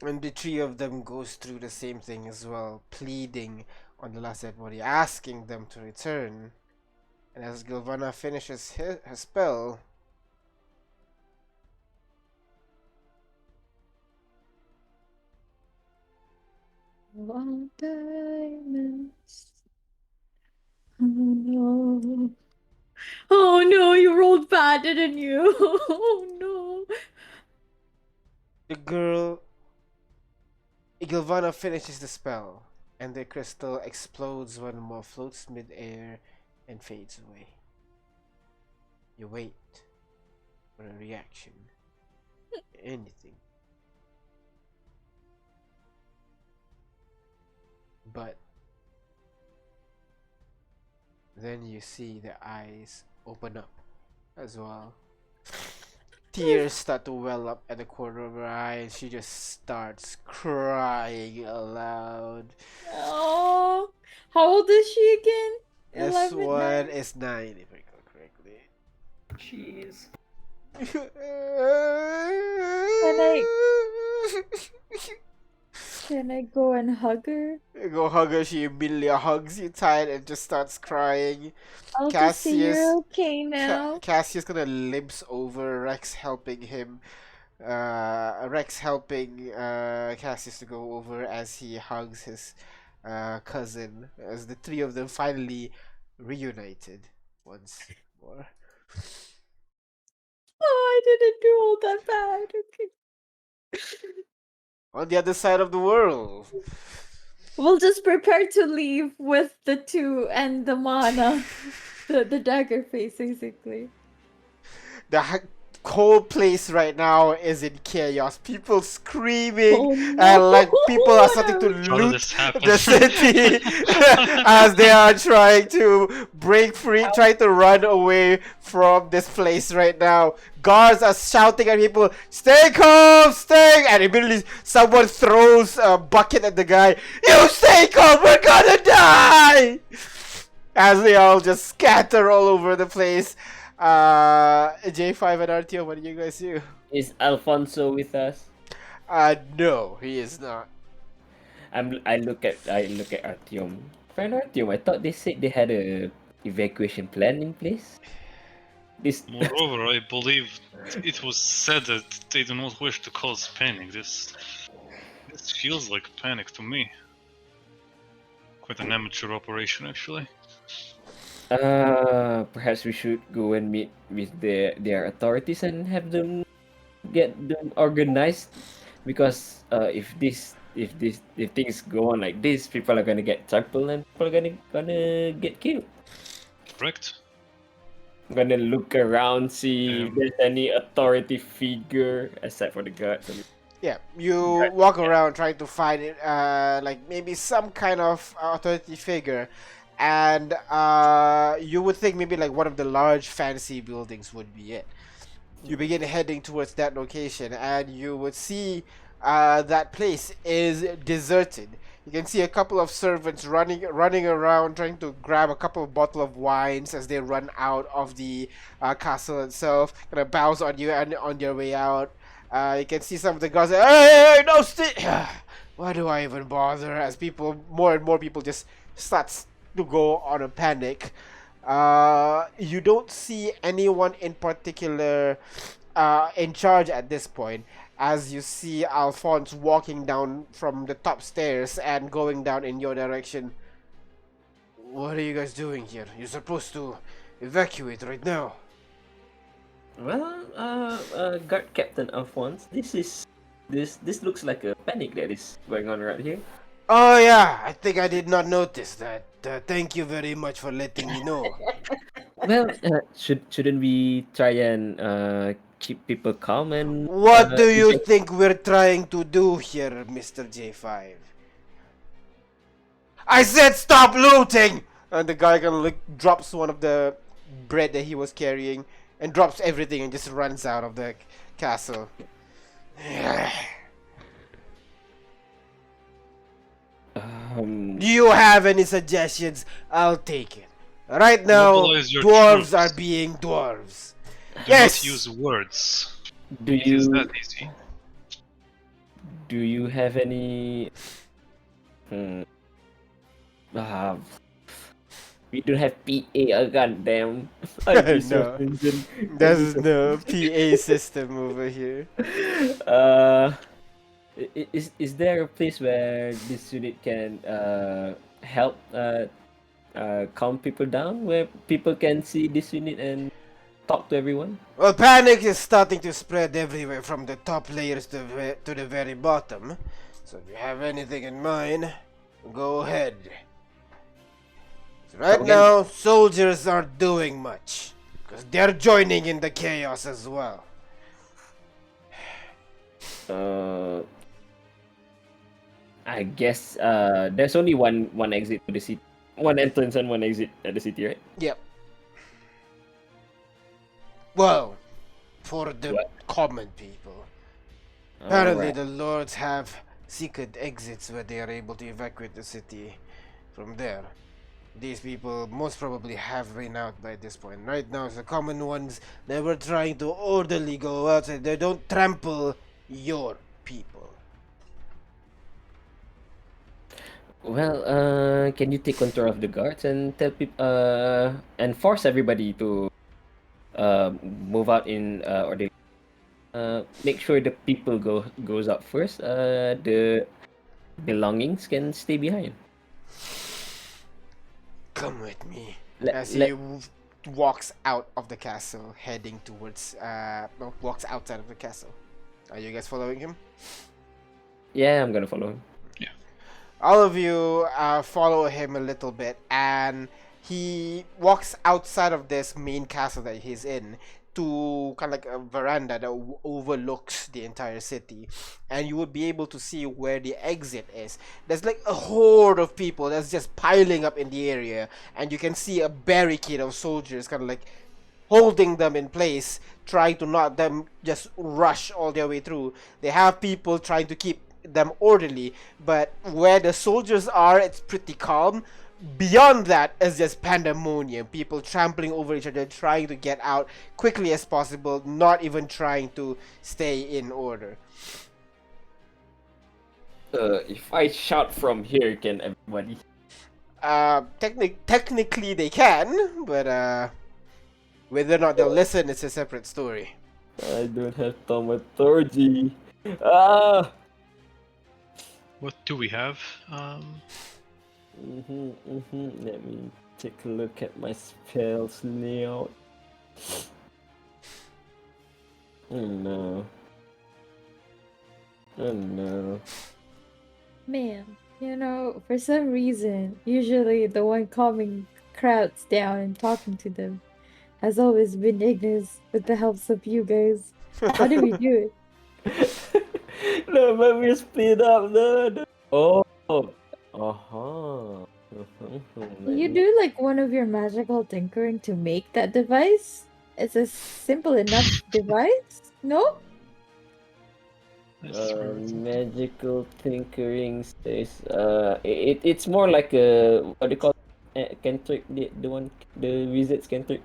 And the three of them goes through the same thing as well, pleading on the last dead body, asking them to return. And as Gilvana finishes her spell, One diamonds. Oh no. Oh no, you rolled bad, didn't you? Oh no. the girl Gilvana finishes the spell, and the crystal explodes one more, floats mid-air, and fades away. You wait for a reaction. Anything. But then you see the eyes open up as well. Tears start to well up at the corner of her eye, and she just starts crying aloud. Oh, how old is she again? This 11, one 9? is 9, if I recall correctly. Jeez. Can I go and hug her? You go hug her, she immediately hugs you tight and just starts crying. I'll just say Cassius, you're okay now. Cassius kind of limps over, Rex helping him. Rex helping Cassius to go over as he hugs his cousin, as the three of them finally reunited once more. Oh, I didn't do all that bad. Okay. On the other side of the world. We'll just prepare to leave with the two and the mana. The dagger face, basically. The whole place right now is in chaos. People screaming, Oh and like people are starting to How did loot this happen? the city as they are trying to break free, trying to run away from this place right now. Guards are shouting at people, "Stay calm, stay!" And immediately someone throws a bucket at the guy. "You stay calm, we're gonna die!" As they all just scatter all over the place. J5 and RTO, what do you guys do? Is Alfonso with us? No, he is not. I look at Artyom. Friend Artyom, I thought they said they had a evacuation plan in place. This Moreover, I believe it was said that they do not wish to cause panic. This feels like panic to me. Quite an amateur operation, actually. perhaps we should go and meet with their authorities and have them get them organized, because if things go on like this, people are gonna get trampled and people are gonna get killed. Correct? I'm gonna look around, see if there's any authority figure aside for the guards. Yeah, you walk around trying to find it, like maybe some kind of authority figure, and you would think maybe like one of the large fancy buildings would be it. You begin heading towards that location, and you would see that place is deserted. You can see a couple of servants running around trying to grab a couple of bottle of wines as they run out of the castle itself. Kind of bows on you and on your way out. You can see some of the guards say, hey, no, why do I even bother? As more and more people just starts to go on a panic. You don't see anyone in particular in charge at this point, as you see Alphonse walking down from the top stairs and going down in your direction. What are you guys doing here? You're supposed to evacuate right now. Well, guard captain Alphonse, this looks like a panic that is going on right here. Oh yeah, I think I did not notice that. Thank you very much for letting me know. Well, shouldn't we try and keep people calm and What do you think we're trying to do here, Mr. J5? I said stop looting! And the guy kind of like drops one of the bread that he was carrying and drops everything and just runs out of the castle. Do you have any suggestions? I'll take it. Right now, Mobilize your dwarves troops. are being dwarves. Do Yes! not use words. do It is you that easy. do you have any? We don't have PA. Goddamn. No. There's no PA system over here. Is there a place where this unit can help calm people down, where people can see this unit and talk to everyone? Well, panic is starting to spread everywhere from the top layers to the very bottom. So if you have anything in mind, go ahead. So right now, soldiers aren't doing much, because they're joining in the chaos as well. I guess there's only one exit to the city, one entrance and one exit at the city, right? Yep. Well, for the What? common people. Apparently, Alright. the lords have secret exits where they are able to evacuate the city from there. These people most probably have ran out by this point. Right now, the common ones, they were trying to orderly go outside. They don't trample your people. Well, can you take control of the guards and tell people and force everybody to move out in order? Make sure the people goes out first. The belongings can stay behind. Come with me. Let- As let- he walks out of the castle, heading towards, walks outside of the castle. Are you guys following him? Yeah, I'm gonna follow him. All of you follow him a little bit, and he walks outside of this main castle that he's in to kind of like a veranda that overlooks the entire city, and you would be able to see where the exit is. There's like a horde of people that's just piling up in the area, and you can see a barricade of soldiers kind of like holding them in place, trying to not them just rush all their way through. They have people trying to keep them orderly, but where the soldiers are, it's pretty calm. Beyond that is just pandemonium, people trampling over each other, trying to get out quickly as possible, not even trying to stay in order. If I shout from here, can everybody? Technically they can, but whether or not they'll listen, it's a separate story. I don't have thaumaturgy. Ah. What do we have? Let me take a look at my spells layout. Oh no. Oh no. Man, for some reason, usually the one crowds down and talking to them has always been Ignis with the helps of you guys. How do we do it? No, but we split up. No. Oh. Uh-huh. You do like one of your magical tinkering to make that device? It's a simple enough device, no? Magical tinkering says it's more like a what do you call it? Cantrip, the wizard's cantrip.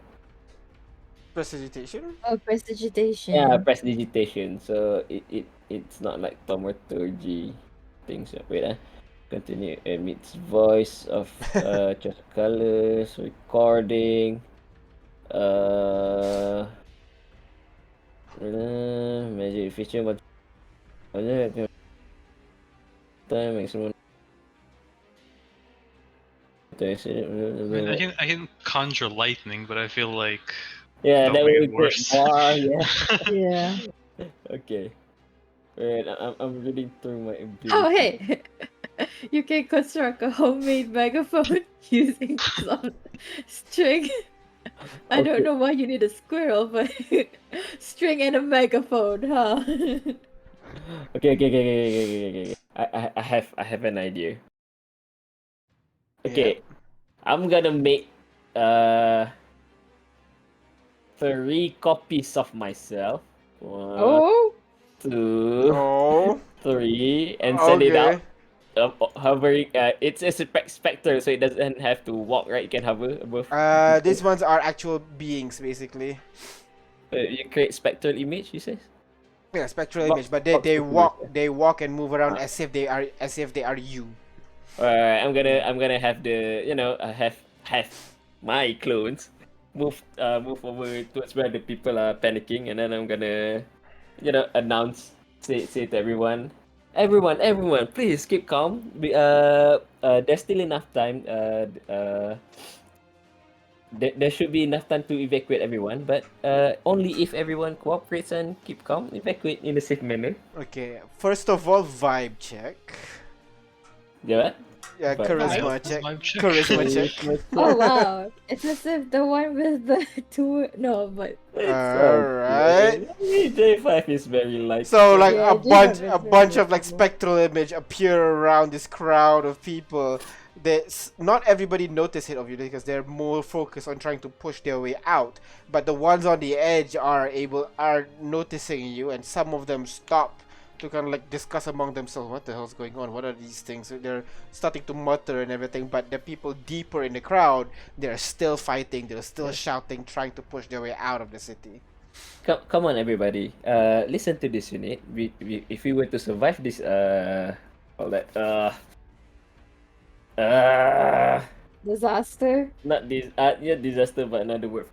Prestidigitation? Oh, prestidigitation. Yeah, prestidigitation. So it's not like thaumaturgy things. Wait, continue emits voice of just colors, recording, magic feature, but time maximum. I mean, I can conjure lightning, but I feel like Yeah, that'll that make would it be worse. more. Yeah. Yeah. Okay. Wait, I'm reading through my ability. Oh, hey! You can construct a homemade megaphone using some string. I don't Okay. know why you need a squirrel, but string and a megaphone, huh? Okay. I have an idea. Okay, I'm gonna make 3 copies of myself. 1, Oh! 2, Oh. 3, and send it out. Okay. Hovering. It's a specter, so it doesn't have to walk. Right? You can hover above. These ones are actual beings, basically. You create spectral image. You say? Yeah, spectral Box- image, but box they population. walk and move around Ah. as if they are you. I'm gonna have the have my clones move over towards where the people are panicking, and then I'm gonna announce, say to everyone, please keep calm. There's still enough time. There should be enough time to evacuate everyone, but only if everyone cooperates and keep calm, evacuate in a safe manner. Okay, first of all, vibe check. Yeah. Yeah, Vibe charisma check. check. Vibe check. Charisma check. Oh wow! It's as if the one with the two. No, but Alright. J5 is very light. So like Yeah, a J5 is bunch very of like visible. spectral image appear around this crowd of people. Not everybody notice it obviously because they're more focused on trying to push their way out. But the ones on the edge are noticing you, and some of them stop to kind of like discuss among themselves what the hell's going on. What are these things? So they're starting to mutter and everything. But the people deeper in the crowd, they're still fighting. They're still shouting, trying to push their way out of the city. Come on, everybody. Listen to this unit. If we were to survive this, all that, disaster. not this, yeah, disaster, but another word.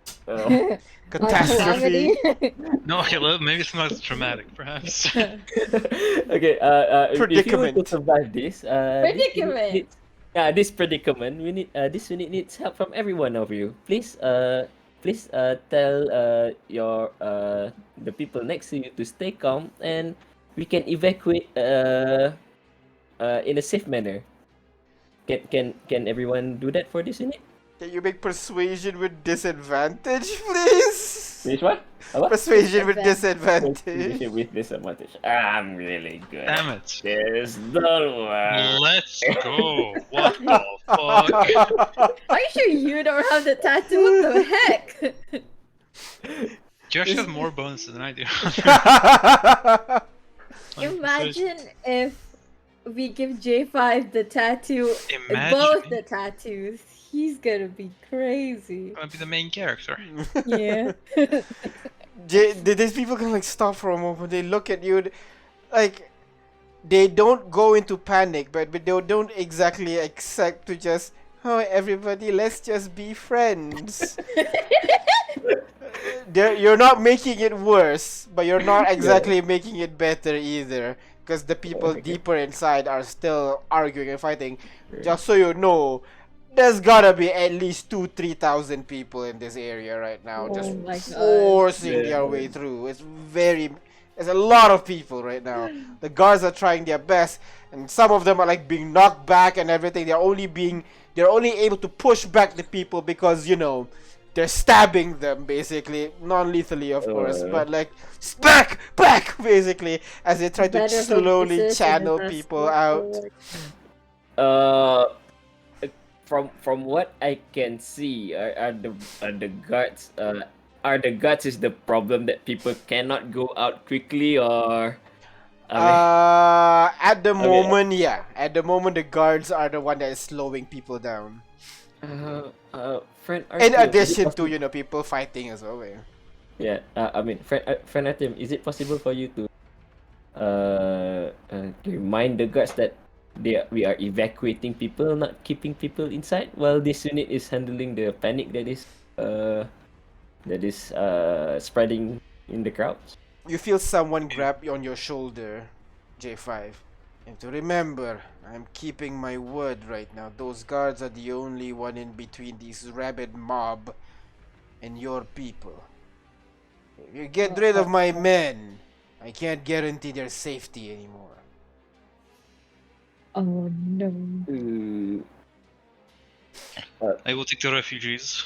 Catastrophe. No, okay, maybe it's not as dramatic, perhaps. Okay. If you were to Predicament. survive this, Predicament. this predicament, this unit needs help from every one of you. Please, tell your the people next to you to stay calm, and we can evacuate in a safe manner. Can everyone do that for this unit? Can you make persuasion with disadvantage, please? Which one? What? Persuasion with Disadvantage. disadvantage. Persuasion with disadvantage. I'm really good. Damn it. This don't work. Let's go. What the fuck? Are you sure you don't have the tattoo? What the heck? You actually have more bonuses than I do. Imagine if we give J5 the tattoo, Imagine. both the tattoos. He's gonna be crazy. I'm gonna be the main character. Yeah. These people can like stop for a moment. They look at you, like they don't go into panic, but they don't exactly accept to just, oh, everybody, let's just be friends. You're not making it worse, but you're not exactly making it better either. Because the people deeper inside are still arguing and fighting. Just so you know, there's gotta be at least 2,000-3,000 people in this area right now, Oh just my God. forcing Yeah. their way through. It's very, There's a lot of people right now. The guards are trying their best, and some of them are like being knocked back and everything. They're only able to push back the people because they're stabbing them basically, non-lethally of course, but like back basically as they try to Better hope slowly this isn't channel a people step out. forward. From what I can see, are the guards is the problem that people cannot go out quickly, or At the Okay. moment, yeah. At the moment, the guards are the one that is slowing people down. friend In Artyom, addition to people fighting as well. yeah, friend Artyom, is it possible for you to remind the guards that we are evacuating people, not keeping people inside, while this unit is handling the panic that is spreading in the crowds? You feel someone grab you on your shoulder, J5. And to remember, I'm keeping my word right now. Those guards are the only one in between this rabid mob and your people. If you get rid of my men, I can't guarantee their safety anymore. Oh no. I will take the refugees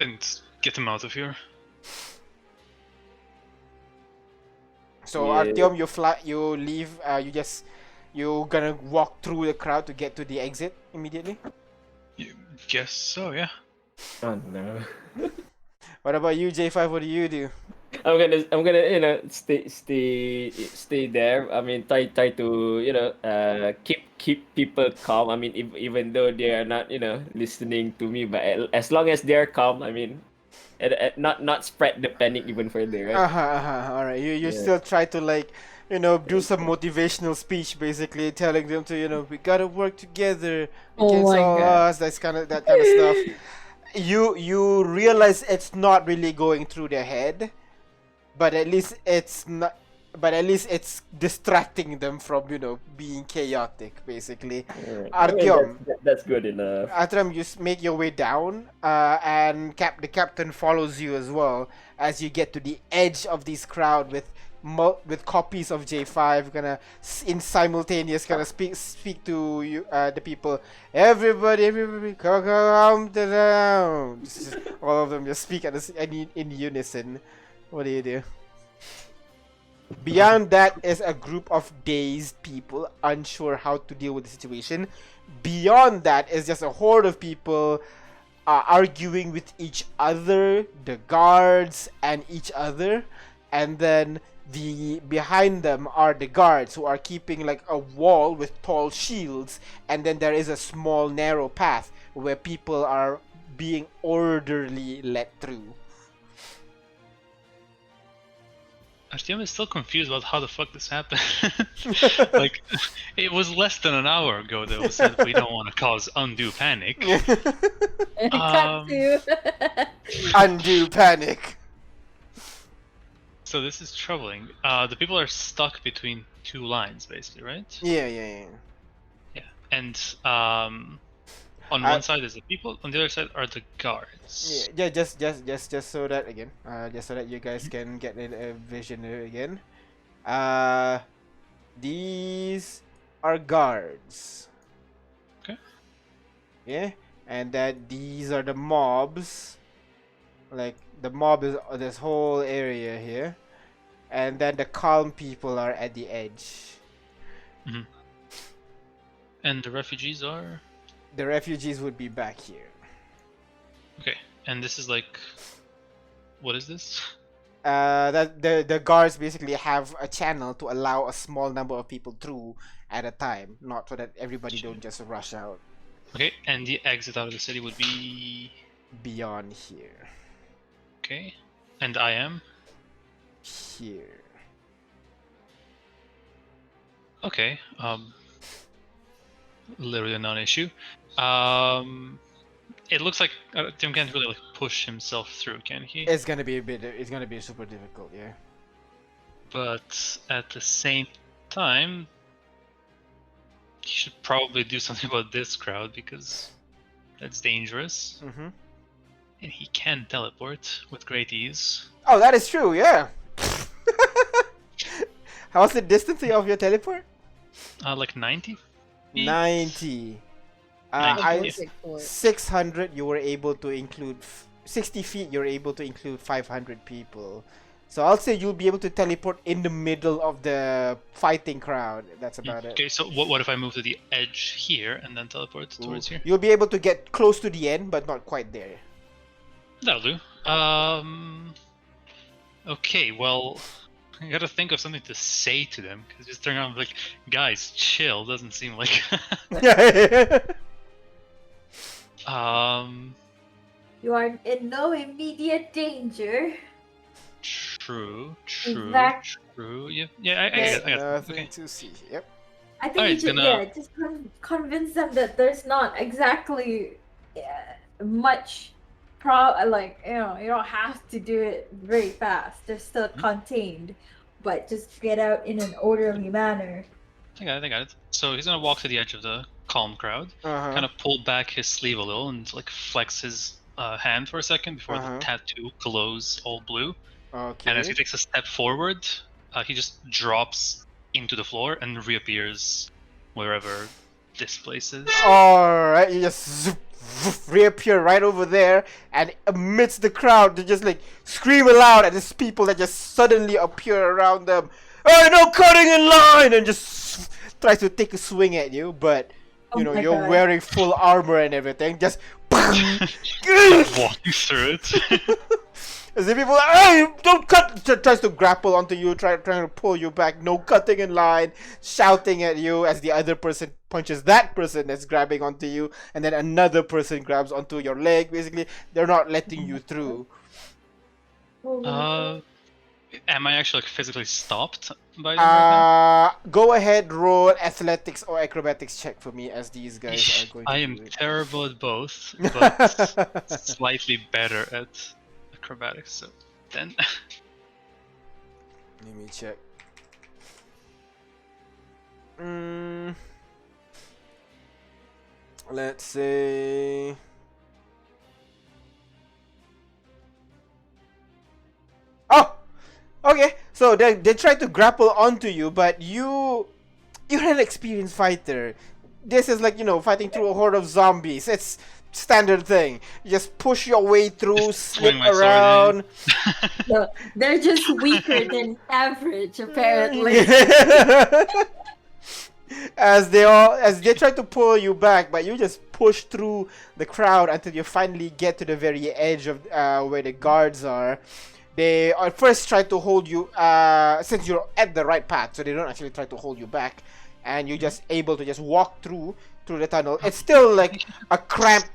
and get them out of here. So Yeah. Artyom, you leave. You gonna walk through the crowd to get to the exit immediately. Guess so, yeah. Oh no. What about you, J5? What do you do? I'm gonna stay there. I mean, try to keep people calm. I mean, even though they are not listening to me, but as long as they're calm, I mean, not spread the panic even further, right? All right. You Yeah. still try to do some motivational speech, basically telling them to we gotta work together Oh against my all God. us. That kind of stuff. You realize it's not really going through their head, but at least it's not. But at least it's distracting them from being chaotic, basically. Alright. Artyom. That's good enough. Atram, you make your way down, and the captain follows you as well as you get to the edge of this crowd with copies of J5, in simultaneous speak to you, the people. Everybody, come down. All of them just speak in unison. What do you do? Beyond that is a group of dazed people, unsure how to deal with the situation. Beyond that is just a horde of people arguing with each other, the guards and each other, and then behind them are the guards who are keeping like a wall with tall shields, and then there is a small narrow path where people are being orderly let through. Artyom is still confused about how the fuck this happened. Like, it was less than an hour ago that was said we don't want to cause undue panic. Cut to. Undue panic. So this is troubling. The people are stuck between two lines, basically, right? Yeah. Yeah. And on one side is the people, on the other side are the guards. Yeah, just so that again, just so that you guys can get a vision again. These are guards. Okay. Yeah, and that these are the mobs. Like the mob is this whole area here, and then the calm people are at the edge. Mm-hmm. And the refugees are? The refugees would be back here. Okay, and this is like, what is this? That the guards basically have a channel to allow a small number of people through at a time, not so that everybody don't just rush out. Okay, and the exit out of the city would be beyond here. Okay, and I am here. Okay, literally a non-issue. It looks like Tim can't really push himself through, can he? It's gonna be super difficult, yeah. But at the same time, he should probably do something about this crowd because that's dangerous. Mm-hmm. And he can teleport with great ease. Oh, that is true, yeah. How's the distance of your teleport? Like 90 feet? 90. 90, I yeah. 600. You were able to include 60 feet. You're able to include 500 people. So I'll say you'll be able to teleport in the middle of the fighting crowd. That's about it. Okay, so what if I move to the edge here and then teleport towards here? You'll be able to get close to the end, but not quite there. That'll do. Okay, well, I gotta think of something to say to them, because just turn around and be like, guys, chill, doesn't seem like... You are in no immediate danger. True. Yeah, I There's got it. nothing Okay. to see. Yep. I think Alright, you should, gonna- just convince them that there's not exactly much like, you know, you don't have to do it very fast. They're still contained, but just get out in an orderly manner. I got it. So he's gonna walk to the edge of the calm crowd, kind of pull back his sleeve a little and like flex his hand for a second before the tattoo glows all blue. Okay. And as he takes a step forward, he just drops into the floor and reappears wherever this place is. Alright, you just reappear right over there, and amidst the crowd, they just like scream aloud, and there's people that just suddenly appear around them. Hey, no cutting in line! And just tries to take a swing at you, but you know, you're wearing full armor and everything. Just Walking through it. as if people, hey, don't cut! Tries to grapple onto you, trying to pull you back. No cutting in line, shouting at you as the other person punches that person that's grabbing onto you, and then another person grabs onto your leg. Basically, they're not letting you through. Am I actually like, physically stopped by them right Go ahead, roll athletics or acrobatics check for me, as these guys are going to I am do it. terrible at both, but slightly better at acrobatics, so 10. Let me check. Let's say... Oh! Okay, so they try to grapple onto you, but you're an experienced fighter. This is like, you know, fighting through a horde of zombies. It's standard thing. You just push your way through, slip swing my sword around. No, they're just weaker than average, apparently. As they try to pull you back, but you just push through the crowd until you finally get to the very edge of where the guards are. They at first try to hold you, since you're at the right path, so they don't actually try to hold you back, and you're just able to just walk through the tunnel. It's still like a cramped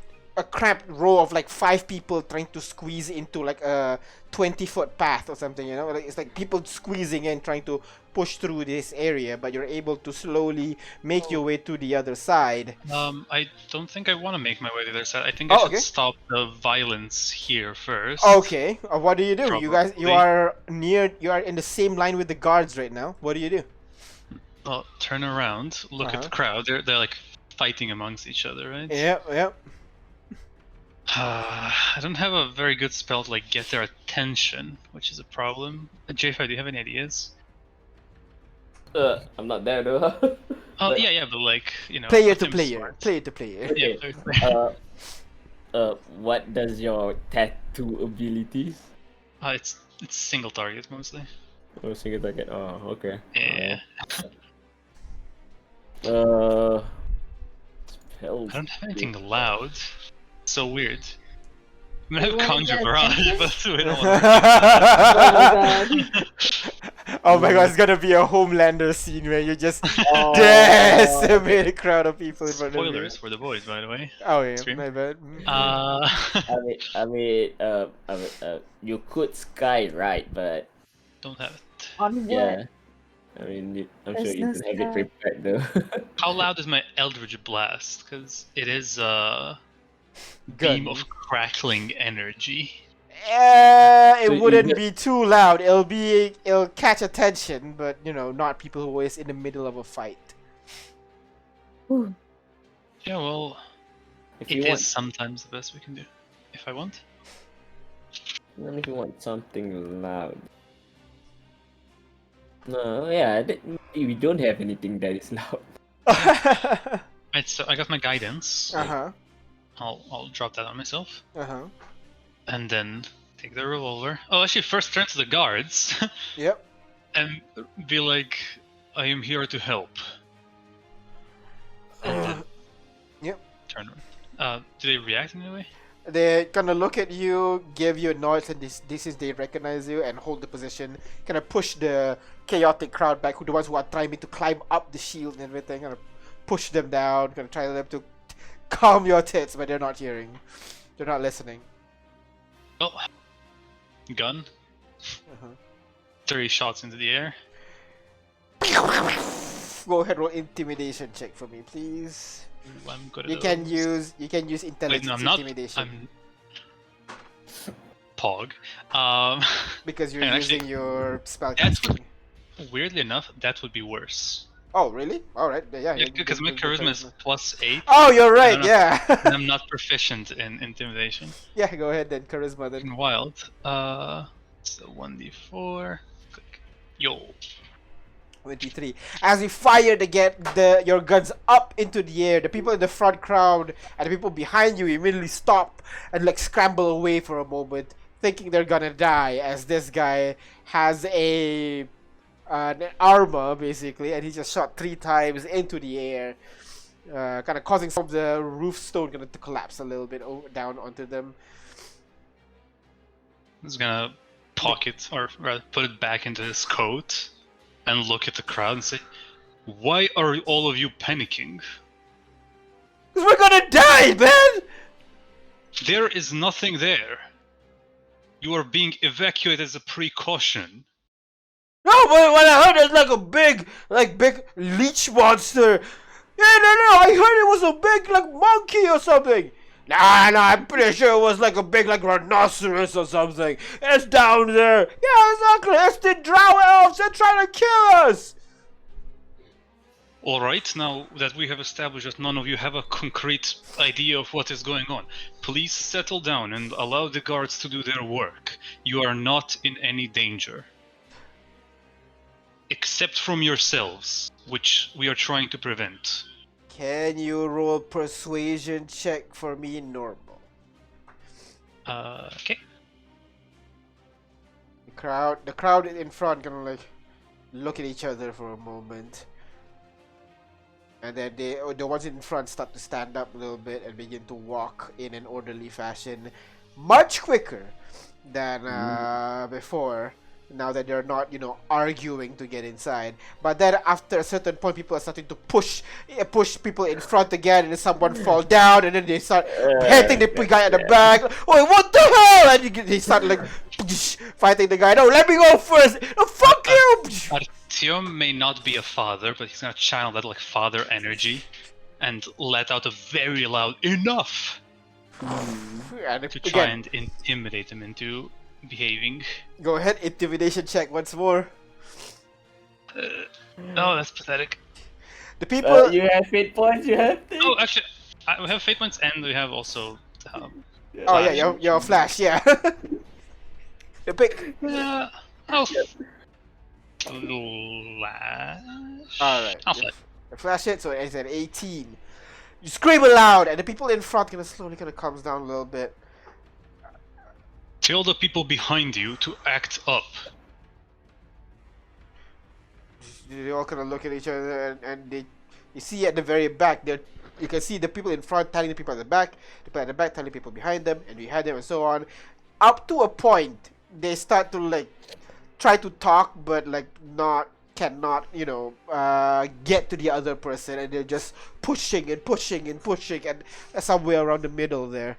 row of like 5 people trying to squeeze into like a 20-foot path or something, you know? Like, it's like people squeezing in, trying to push through this area, but you're able to slowly make your way to the other side. I don't think I want to make my way to the other side. I think I should stop the violence here first. Okay, what do? You Probably. guys, you are in the same line with the guards right now. What do you do? Well, turn around, look at the crowd. They're like fighting amongst each other, right? Yep. I don't have a very good spell to like get their attention, which is a problem. J5, do you have any ideas? I'm not there though. Oh yeah, but like, you know, Player I'm to player. smart. Player to player. Yeah, player to player. What does your tattoo abilities? It's single target mostly. Oh, single target. Oh, okay. Yeah. Spells. I don't have anything loud. So weird. I mean, I have You wanna Conjure get Barrage, attention? but we don't want Oh my god, it's gonna be a Homelander scene where you just Oh. decimate a crowd of people in front of you. Spoilers for the boys, by the way. Oh yeah, Stream. my bad. I mean, you could sky right, but Don't have it. On what? yeah. I mean, I'm sure There's you no can have it sky. prepared though. How loud is my Eldritch Blast? Because it is a Gun. beam of crackling energy. It So you wouldn't get- be too loud. It'll catch attention, but you know, not people who is in the middle of a fight. Ooh. Yeah, well, If it you is want, sometimes the best we can do. If I want. if you want something loud, No, yeah, we don't have anything that is loud. Right, so I got my guidance. Uh-huh. I'll drop that on myself. Uh-huh. And then take the revolver. Oh, actually, first turn to the guards Yep. and be like, I am here to help. And then Yep. turn around. Do they react in any way? They kind of look at you, give you a nod, and this is they recognize you and hold the position. Kind of push the chaotic crowd back, the ones who are trying to climb up the shield and everything. Kind of push them down. Kind of try them to calm your tits, but they're not hearing. They're not listening. Oh, gun. Uh-huh. 30 shots into the air. Go ahead, roll intimidation check for me, please. Ooh, I'm good at You can those. use Wait, intelligence no, I'm not. intimidation Pog. because you're and using actually, your spell that's casting. weirdly enough, that would be worse. Oh, really? All right. Yeah. Yeah, because my charisma is +8. Oh, you're right. And Yeah. I'm not proficient in intimidation. Yeah. Go ahead then. Charisma then. In wild. So 1d4. Click. Yo. 23. As you fire your guns up into the air, the people in the front crowd and the people behind you immediately stop and like scramble away for a moment, thinking they're gonna die. As this guy has an armor basically, and he just shot 3 times into the air, kind of causing some of the roof stone to collapse a little bit down onto them. He's gonna pocket, or rather put it back into his coat, and look at the crowd and say, "Why are all of you panicking? Cause we're gonna die, man! There is nothing there. You are being evacuated as a precaution." No, but when I heard there's big leech monster. Yeah, no, I heard it was a big like monkey or something. Nah, I'm pretty sure it was like a big like rhinoceros or something. It's down there. Yeah, exactly. It's the drow elves. They're trying to kill us. Alright, now that we have established that none of you have a concrete idea of what is going on, please settle down and allow the guards to do their work. You are not in any danger. Except from yourselves, which we are trying to prevent. Can you roll persuasion check for me normal? Okay. The crowd in front gonna like look at each other for a moment. And then the ones in front start to stand up a little bit and begin to walk in an orderly fashion, much quicker than before. Now that they're not, arguing to get inside. But then after a certain point, people are starting to push people in front again, and then someone fall down, and then they start hitting the guy at the back. Oh, what the hell? And they start like fighting the guy. No, let me go first. No, fuck you. Artyom may not be a father, but he's gonna channel that like father energy and let out a very loud "enough" And to try and intimidate him into behaving. Go ahead, intimidation check once more. Oh, that's pathetic. The people. You have fate points. You have. Oh, actually, we have fate points and we have also. Oh yeah, your flash, yeah. The pick. I'll flash. Alright. I'll flash. The flash hit, so it's at 18. You scream aloud, and the people in front slowly comes down a little bit. Tell the people behind you to act up. They all kind of look at each other, and you see at the very back, you can see the people in front telling the people at the back telling people behind them, and behind them, and so on. Up to a point, they start to like try to talk, but like cannot, get to the other person, and they're just pushing and somewhere around the middle there.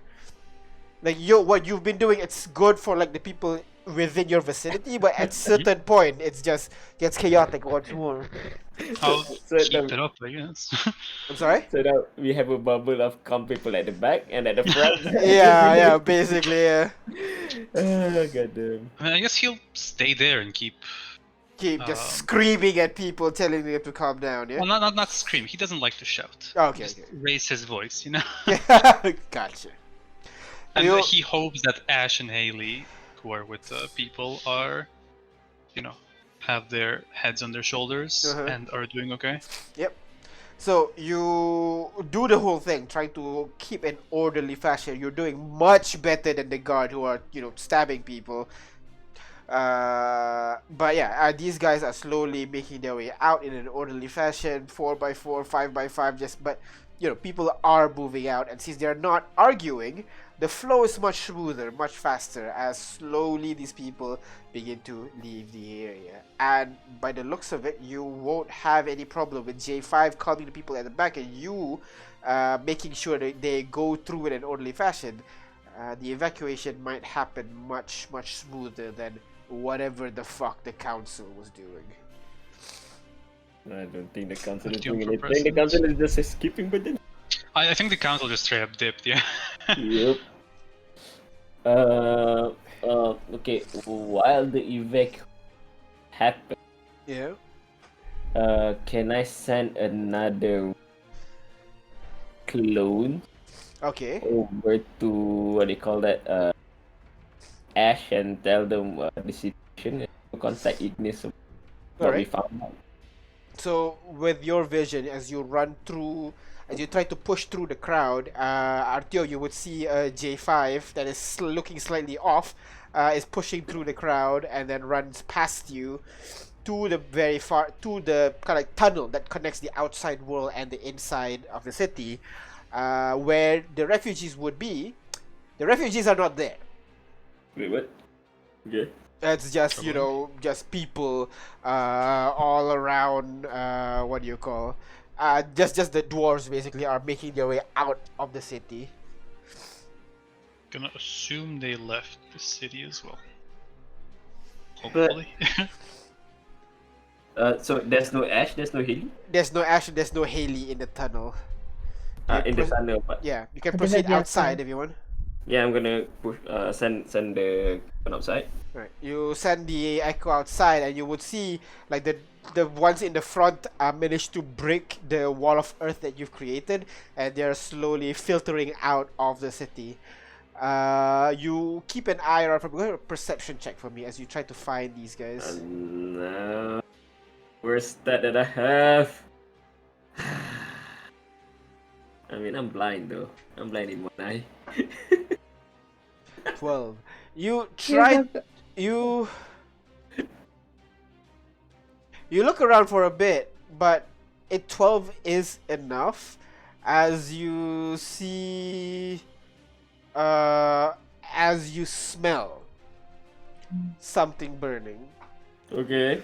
Like what you've been doing, it's good for like the people within your vicinity, but at certain point, it's just gets chaotic once more. I'll So keep the- it up, I guess. I'm sorry. So now we have a bubble of calm people at the back and at the front. Yeah, basically, yeah. Oh, goddamn. I mean, I guess he'll stay there and keep. Keep just screaming at people, telling them to calm down. Yeah. Well, not scream. He doesn't like to shout. Okay. Just raise his voice, you know. Yeah. Gotcha. And You- he hopes that Ash and Haley, who are with the people, are, have their heads on their shoulders Uh-huh. and are doing okay. Yep. So you do the whole thing, trying to keep an orderly fashion. You're doing much better than the guard who are, stabbing people. But yeah, these guys are slowly making their way out in an orderly fashion, 4x4, 5x5. But people are moving out, and since they're not arguing, the flow is much smoother, much faster, as slowly these people begin to leave the area. And by the looks of it, you won't have any problem with J5 calming the people at the back and you making sure that they go through in an orderly fashion. The evacuation might happen much, much smoother than whatever the fuck the council was doing. I don't think the council is Acting doing for anything. The council president. is just skipping by the. I think the council just straight up dipped, yeah. Yep. Okay. While the evac happens, Yeah. can I send another clone Okay. over to what do you call that? Ash and tell them the situation and to contact Ignis of what we Alright. found out. So with your vision, as you run through, as you try to push through the crowd, Artio, you would see J5 that is looking slightly off, is pushing through the crowd and then runs past you to the very far, to the kind of like tunnel that connects the outside world and the inside of the city, where the refugees would be. The refugees are not there. Wait, what? Okay. It's just, just people all around, what do you call? Just the dwarves basically are making their way out of the city. Gonna assume they left the city as well. Hopefully. So there's no Ash, there's no Haley? There's no Ash, there's no Haley in the tunnel. In the tunnel, but Yeah, you can At the proceed very outside outside. if you want. yeah, I'm gonna push, send the one outside. Right. You send the echo outside, and you would see like the ones in the front managed to break the wall of earth that you've created, and they're slowly filtering out of the city. You keep an eye out. Go ahead, a perception check for me as you try to find these guys. Where's that I have? I mean, I'm blind though. I'm blind in one eye. 12. You try. You look around for a bit, but 12 is enough, as you see, as you smell something burning. Okay.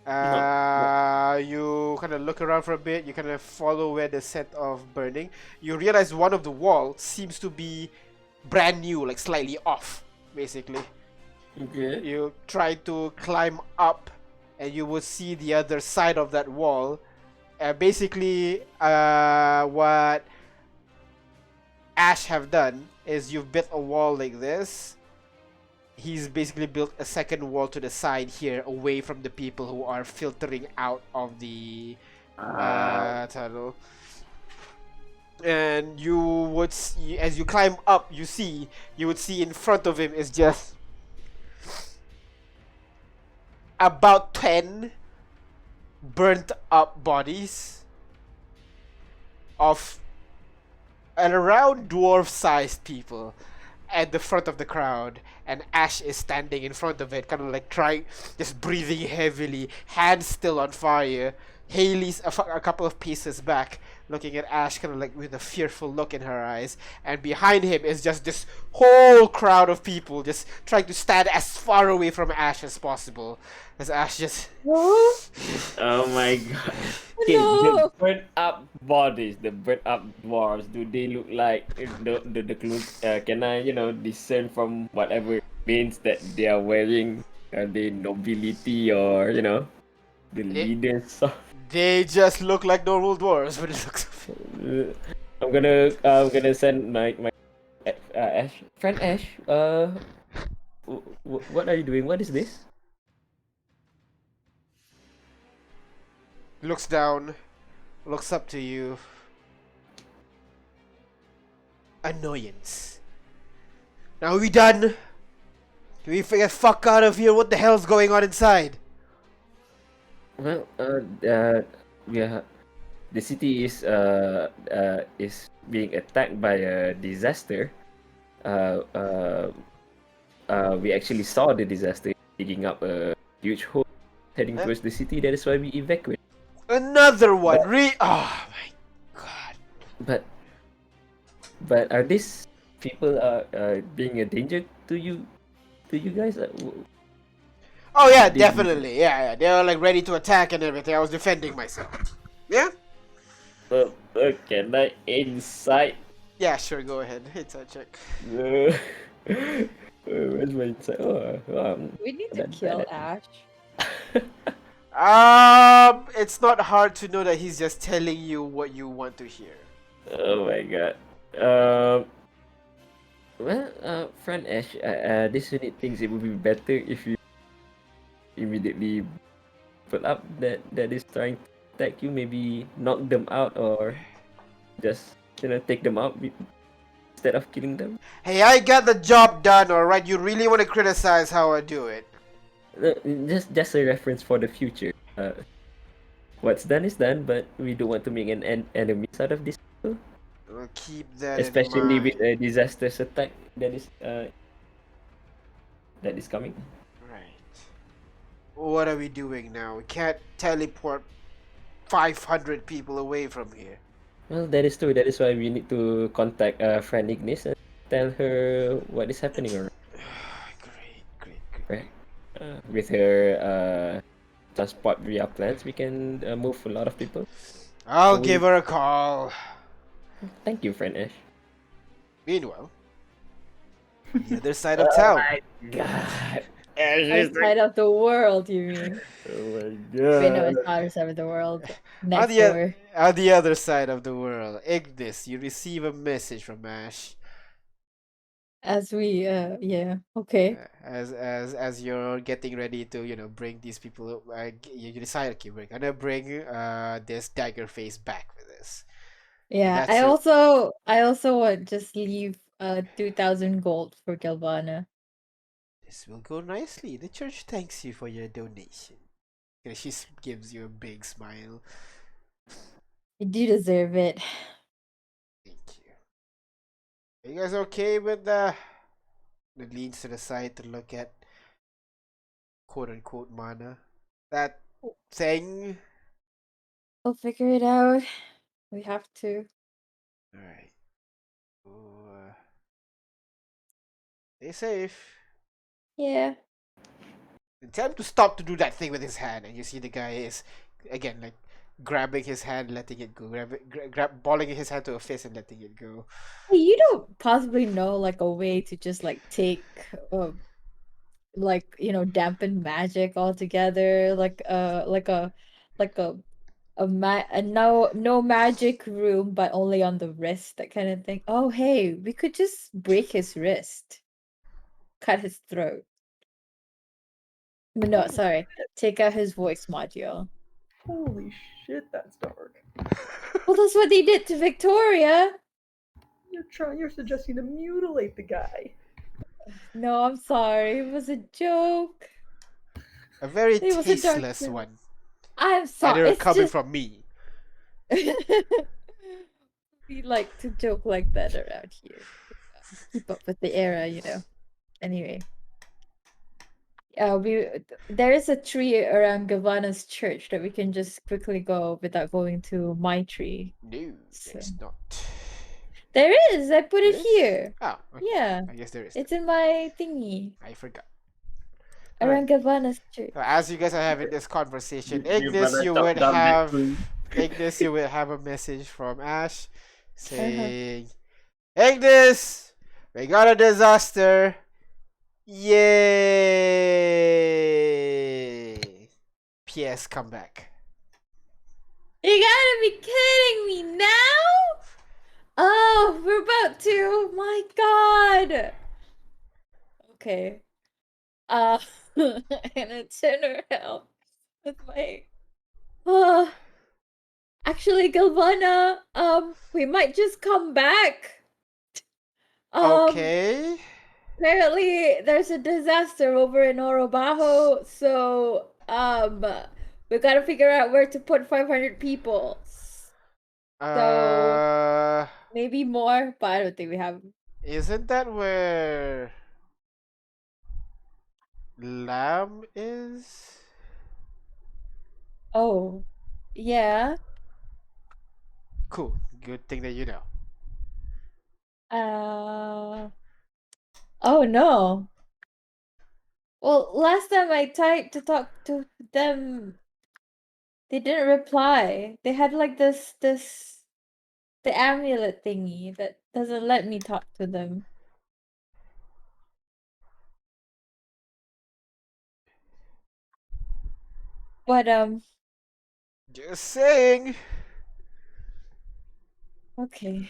You kind of look around for a bit. You kind of follow where the scent of burning. You realize one of the walls seems to be brand new, like slightly off, basically. Okay. You try to climb up, and you will see the other side of that wall. Basically, what Ash have done is you've built a wall like this. He's basically built a second wall to the side here, away from the people who are filtering out of the tunnel. And you would see, as you climb up, you would see in front of him is just about 10 burnt up bodies of around dwarf-sized people at the front of the crowd, and Ash is standing in front of it, kind of like just breathing heavily, hands still on fire. Haley's a couple of paces back, looking at Ash kind of like with a fearful look in her eyes, and behind him is just this whole crowd of people just trying to stand as far away from Ash as possible, as Ash just... Oh my god. Okay, No. the burnt up bodies, the burnt up dwarves, do they look like the clues? Can I, discern from whatever means that they are wearing? Are they nobility or, the leaders of... They just look like normal dwarves, but it looks... I'm gonna send my Ash, friend Ash. What are you doing? What is this? Looks down, looks up to you. Annoyance. Now are we done? Can we get fuck out of here? What the hell's going on inside? Well, yeah, the city is being attacked by a disaster. Uh, uh, we actually saw the disaster digging up a huge hole heading Huh? towards the city. That is why we evacuated. Another one. Oh my god. But are these people being a danger to you guys? Oh yeah, Did you- definitely. Yeah, they were like ready to attack and everything. I was defending myself. Yeah? Can I insight? Yeah, sure. Go ahead. Inside check. Where's my insight? We need to That- kill that- Ash. It's not hard to know that he's just telling you what you want to hear. Oh my god. Friend Ash, this unit thinks it would be better if you immediately put up that is trying to attack you. Maybe knock them out or just take them out instead of killing them. Hey, I got the job done, alright? You really want to criticize how I do it? Just a reference for the future. What's done is done, but we don't want to make an enemies out of this. We'll keep that Especially in mind. with a disastrous attack that is coming. Right. What are we doing now? We can't teleport 500 people away from here. Well, that is true. That is why we need to contact friend Ignis and tell her what is happening around. Great. Right. With her transport via plans, we can move a lot of people. I'll So give her a call. Thank you, friend Ash. Meanwhile, the other side of town. God. Other side of the world, you mean? Oh my Wait, no, god. it's not other side of the world. On Next the, door. on the other side of the world, Ignis, you receive a message from Ash. As we, yeah, okay. As you're getting ready to bring these people, you decide, okay, we're gonna bring this dagger face back with us. Yeah, That's it. I also want just leave 2,000 gold for Galvana. This will go nicely. The church thanks you for your donation. And she gives you a big smile. You do deserve it. Thank you. Are you guys okay with the? It leans to the side to look at quote unquote mana. That thing. We'll figure it out. We have to. Alright. So, stay safe. Yeah. And tell him to stop to do that thing with his hand, and you see the guy is again like grabbing his hand, letting it go, balling his hand to a fist and letting it go. Hey, you don't possibly know like a way to just like take like dampen magic altogether, like a no magic room but only on the wrist, that kind of thing. Oh hey, we could just break his wrist, cut his throat. No, sorry, take out his voice module. Holy shit, that's dark. Well, that's what they did to Victoria. You're suggesting to mutilate the guy. No, I'm sorry, it was a joke. A very It was a dark tasteless joke. one. I'm And sorry, they're it's coming just from me. we like to joke like that around here. Keep up with the era, Anyway. There is a tree around Gavana's church that we can just quickly go without going to my tree. No, there's not. There is! I put it Yes? here. Oh, okay. Yeah. I guess there is. It's in my thingy. I forgot. Around Gavana's church. So as you guys are having this conversation, You Ignis, better you stop would that have bit, Ignis, you will have a message from Ash saying, Ignis, we got a disaster. Yay! P.S. Come back. You gotta be kidding me now? Oh, we're about to. My God. Okay. I'm gonna turn around with my. Actually, Galvana, we might just come back. Okay. apparently there's a disaster over in Orobajo, so we gotta figure out where to put 500 people. So Uh, maybe more, but I don't think we have. isn't that where Lamb is? Oh, yeah. Cool. Good thing that you know. Uh, oh no. Well, last time I tried to talk to them, they didn't reply. They had like the amulet thingy that doesn't let me talk to them. But Just saying. okay.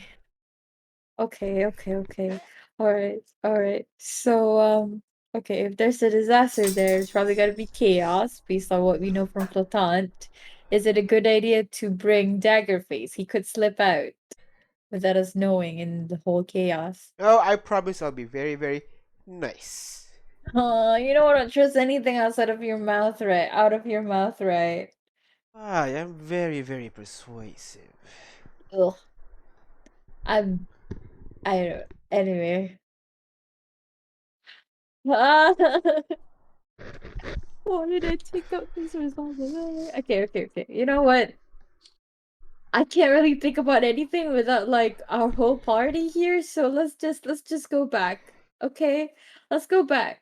Okay. All right. So okay, if there's a disaster there, it's probably gotta be chaos based on what we know from Flotant. Is it a good idea to bring Daggerface? He could slip out without us knowing in the whole chaos. Oh, I promise I'll be very, very nice. You don't trust anything outside of your mouth, right? Out of your mouth, right? I am very, very persuasive. Ugh. I'm I don't anyway. Why did I take up this responsibility? Okay. You know what? I can't really think about anything without like our whole party here, so let's just go back. Okay? Let's go back.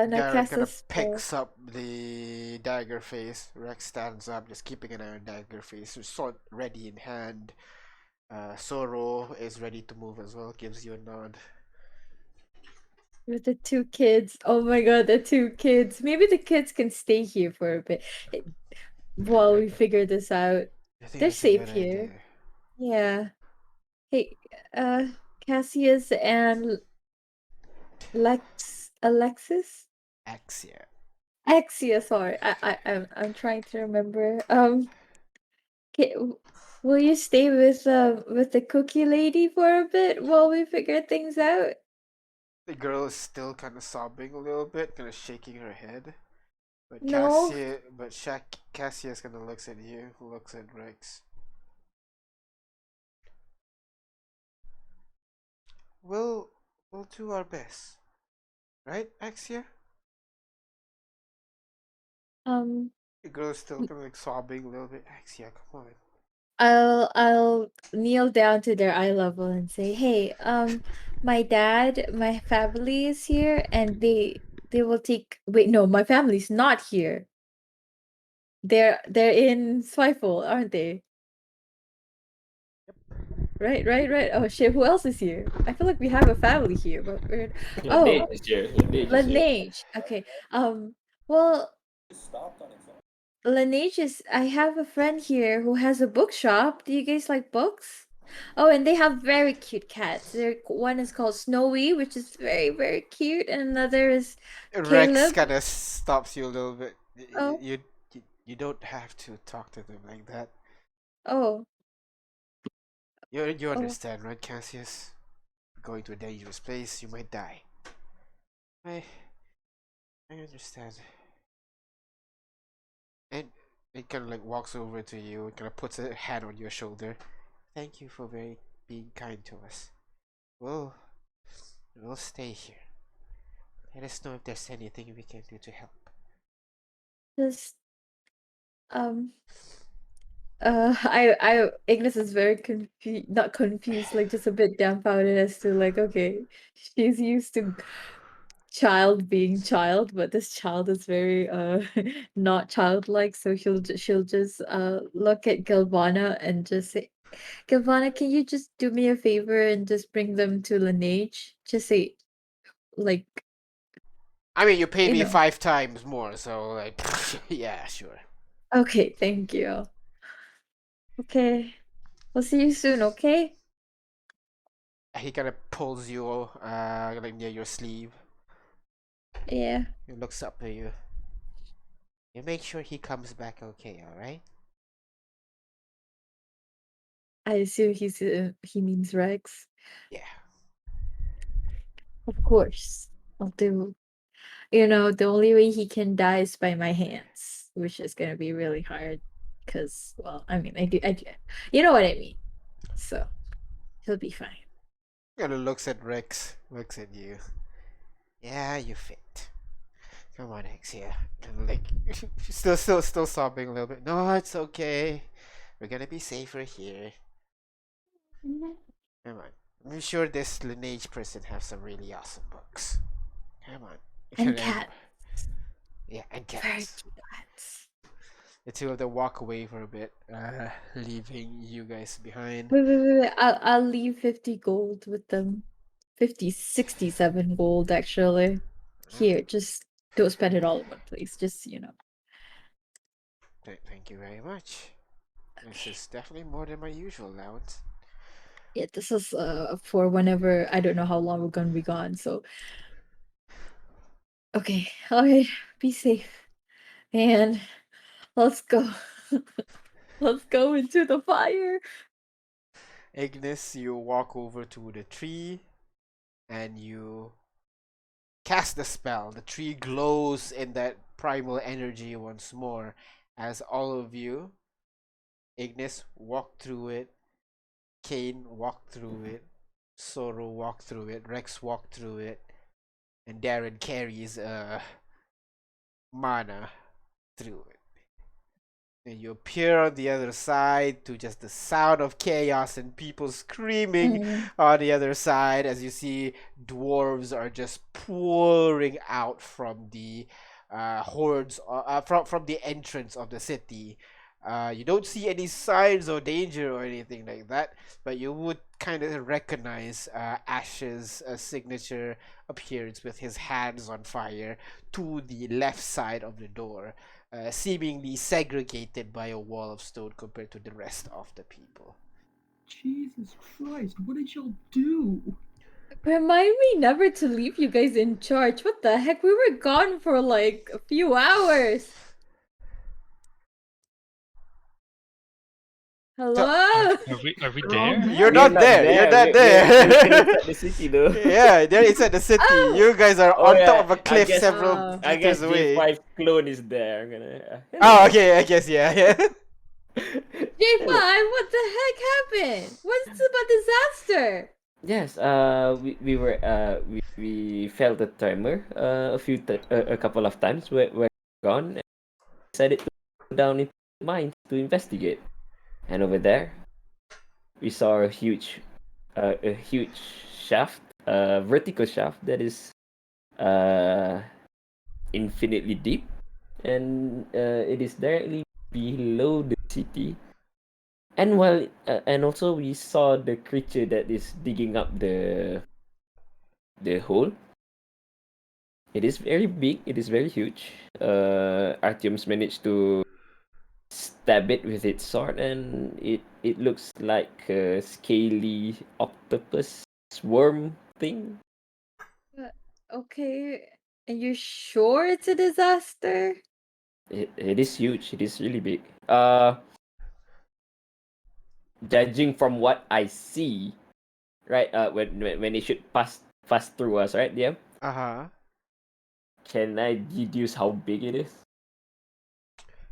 Now Garrett cast kind a of spell. picks up the dagger face. Rex stands up, just keeping an eye on dagger face, sword ready in hand. Soro is ready to move as well, gives you a nod. With the two kids. Oh my god, the two kids. Maybe the kids can stay here for a bit eh, while we figure this out. I think They're that's a safe good here. idea. Yeah. Hey, uh, Cassius and Alexis? Axia. Axia, sorry. I'm trying to remember. Will you stay with the cookie lady for a bit while we figure things out? The girl is still kind of sobbing a little bit, kind of shaking her head. But No. Cassius kind of looks at you, looks at Rex. We'll, we'll do our best. Right, Axia? Um, The girl's still kind of like sobbing a little bit. Axia, come on. I'll kneel down to their eye level and say, "Hey, my family is here, and they will take. Wait, no, my family's not here. They're in Swifle, aren't they? Right. Oh shit, who else is here? I feel like we have a family here, but we're Laneige oh, is here. Laneige is here. Laneige. Okay. Well, Laneige is. I have a friend here who has a bookshop. Do you guys like books? Oh, and they have very cute cats. One is called Snowy, which is very cute, and another is Rex Caleb. kind of stops you a little bit. Oh, You don't have to talk to them like that. oh, You oh. understand, right, Cassius? Going to a dangerous place, you might die. I I understand. And it kind of like walks over to you and kind of puts a hand on your shoulder. Thank you for being kind to us. We'll we'll stay here. Let us know if there's anything we can do to help. Just um. Ignis is very confused, not confused, like just a bit dumbfounded as to like, okay, she's used to child being child, but this child is very not childlike, so she'll just look at Galvana and just say, Galvana, can you just do me a favor and just bring them to Laneige? Just say like, I mean, you paid you me know. 5 times more, so like, yeah, sure. Okay, thank you. Okay. We'll see you soon, okay? He kind of pulls you like near your sleeve. Yeah. He looks up to you. You make sure he comes back okay, all right? I assume he means Rex. Yeah. Of course, I'll do. The only way he can die is by my hands, which is gonna be really hard. Cause, well, I mean, I do, you know what I mean. So he'll be fine. Kind of looks at Rex, looks at you. Yeah, you fit. Come on, X here. And like, still sobbing a little bit. No, it's okay. We're gonna be safer here. Come on. I'm sure this Lineage person has some really awesome books. Come on. And cat, Yeah, and very cats. cute cats. The two of them walk away for a bit, leaving you guys behind. Wait. I'll leave 50 gold with them. 67 gold actually. Here, just don't spend it all in one place. Just Thank you very much. This is definitely more than my usual allowance. Yeah, this is for whenever I don't know how long we're gonna be gone. So okay, all right, be safe, and let's go. Let's go into the fire. Ignis, you walk over to the tree and you cast the spell. The tree glows in that primal energy once more as all of you, Ignis, walk through it, Kane walked through it, Sorrow walked through it, Rex walked through it, and Darren carries mana through it. And you appear on the other side to just the sound of chaos and people screaming on the other side as you see dwarves are just pouring out from the hordes, from the entrance of the city. You don't see any signs of danger or anything like that, but you would kind of recognize Ash's signature appearance with his hands on fire to the left side of the door, seemingly segregated by a wall of stone compared to the rest of the people. Jesus Christ, what did y'all do? Remind me never to leave you guys in charge. What the heck? We were gone for like a few hours. Hello? Are we there? You're not there. You're not there. We're still inside the city though. Yeah, they're inside the city. Oh! You guys are Oh, on yeah, top of a I cliff guess- several I guess meters away. J5 clone is there. I'm gonna. Oh, okay. I guess yeah. J5, what the heck happened? What's about disaster? Yes, we were we felt a tremor a couple of times when we're gone and decided to go down into the mines to investigate. And over there, we saw a huge shaft, vertical shaft that is infinitely deep, and it is directly below the city. And and also we saw the creature that is digging up the hole. It is very big. It is very huge. Artyom's managed to stab it with its sword, and it looks like a scaly octopus worm thing. Okay, and you're sure it's a disaster? It is huge. It is really big. Judging from what I see, right? When it should pass through us, right? Yeah. Uh-huh. Can I deduce how big it is?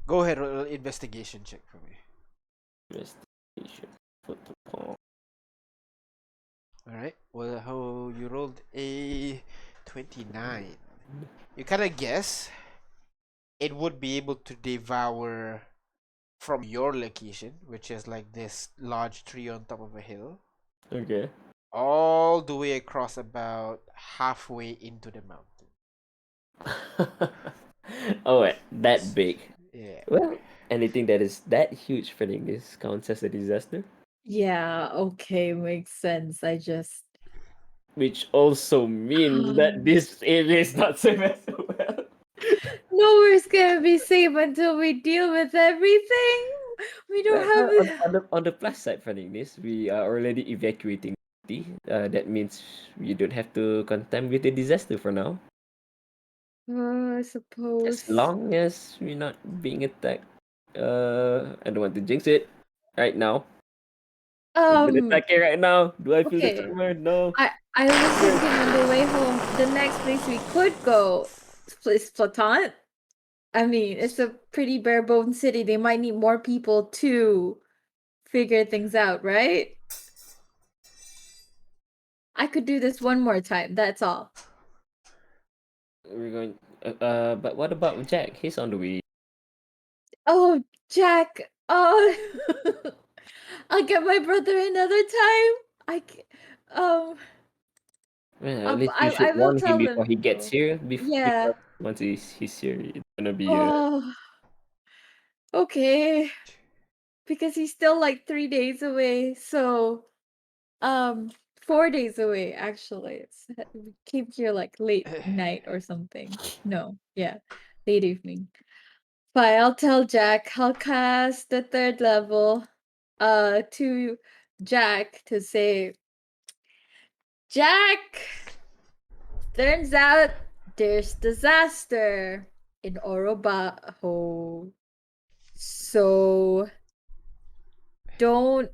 Go ahead, roll an investigation check for me. Investigation. Protocol. Alright. Well, how you rolled a 29. You kind of guess it would be able to devour from your location, which is like this large tree on top of a hill, Okay. all the way across about halfway into the mountain. Oh, wait, that big. Yeah. Well, anything that is that huge for this counts as a disaster, Yeah, okay, makes sense. which also means that this area is not safe as well. Nowhere's gonna be safe until we deal with everything. We don't have On the plus side, for this, we are already evacuating the city. That means we don't have to contend with the disaster for now. I suppose. As long as we're not being attacked. I don't want to jinx it right now. We're attacking right now. Do I feel the Okay. tremor? No. I was thinking on the way home, the next place we could go is Platon. I mean, it's a pretty bare bones city. They might need more people to figure things out, right? I could do this one more time. That's all. We're going. But what about Jack? He's on the way. Oh, Jack. Oh, I'll get my brother another time. Um, Well, at least you I should will warn him tell before them. he gets So. here. Yeah. Because once he's here, it's gonna be Oh, okay. Because he's still like 3 days away. So, 4 days away actually. We came here like late night or something. No, yeah, late evening. Fine, I'll tell Jack. I'll cast the third level to Jack to say, Jack, turns out there's disaster in Orobaho. So don't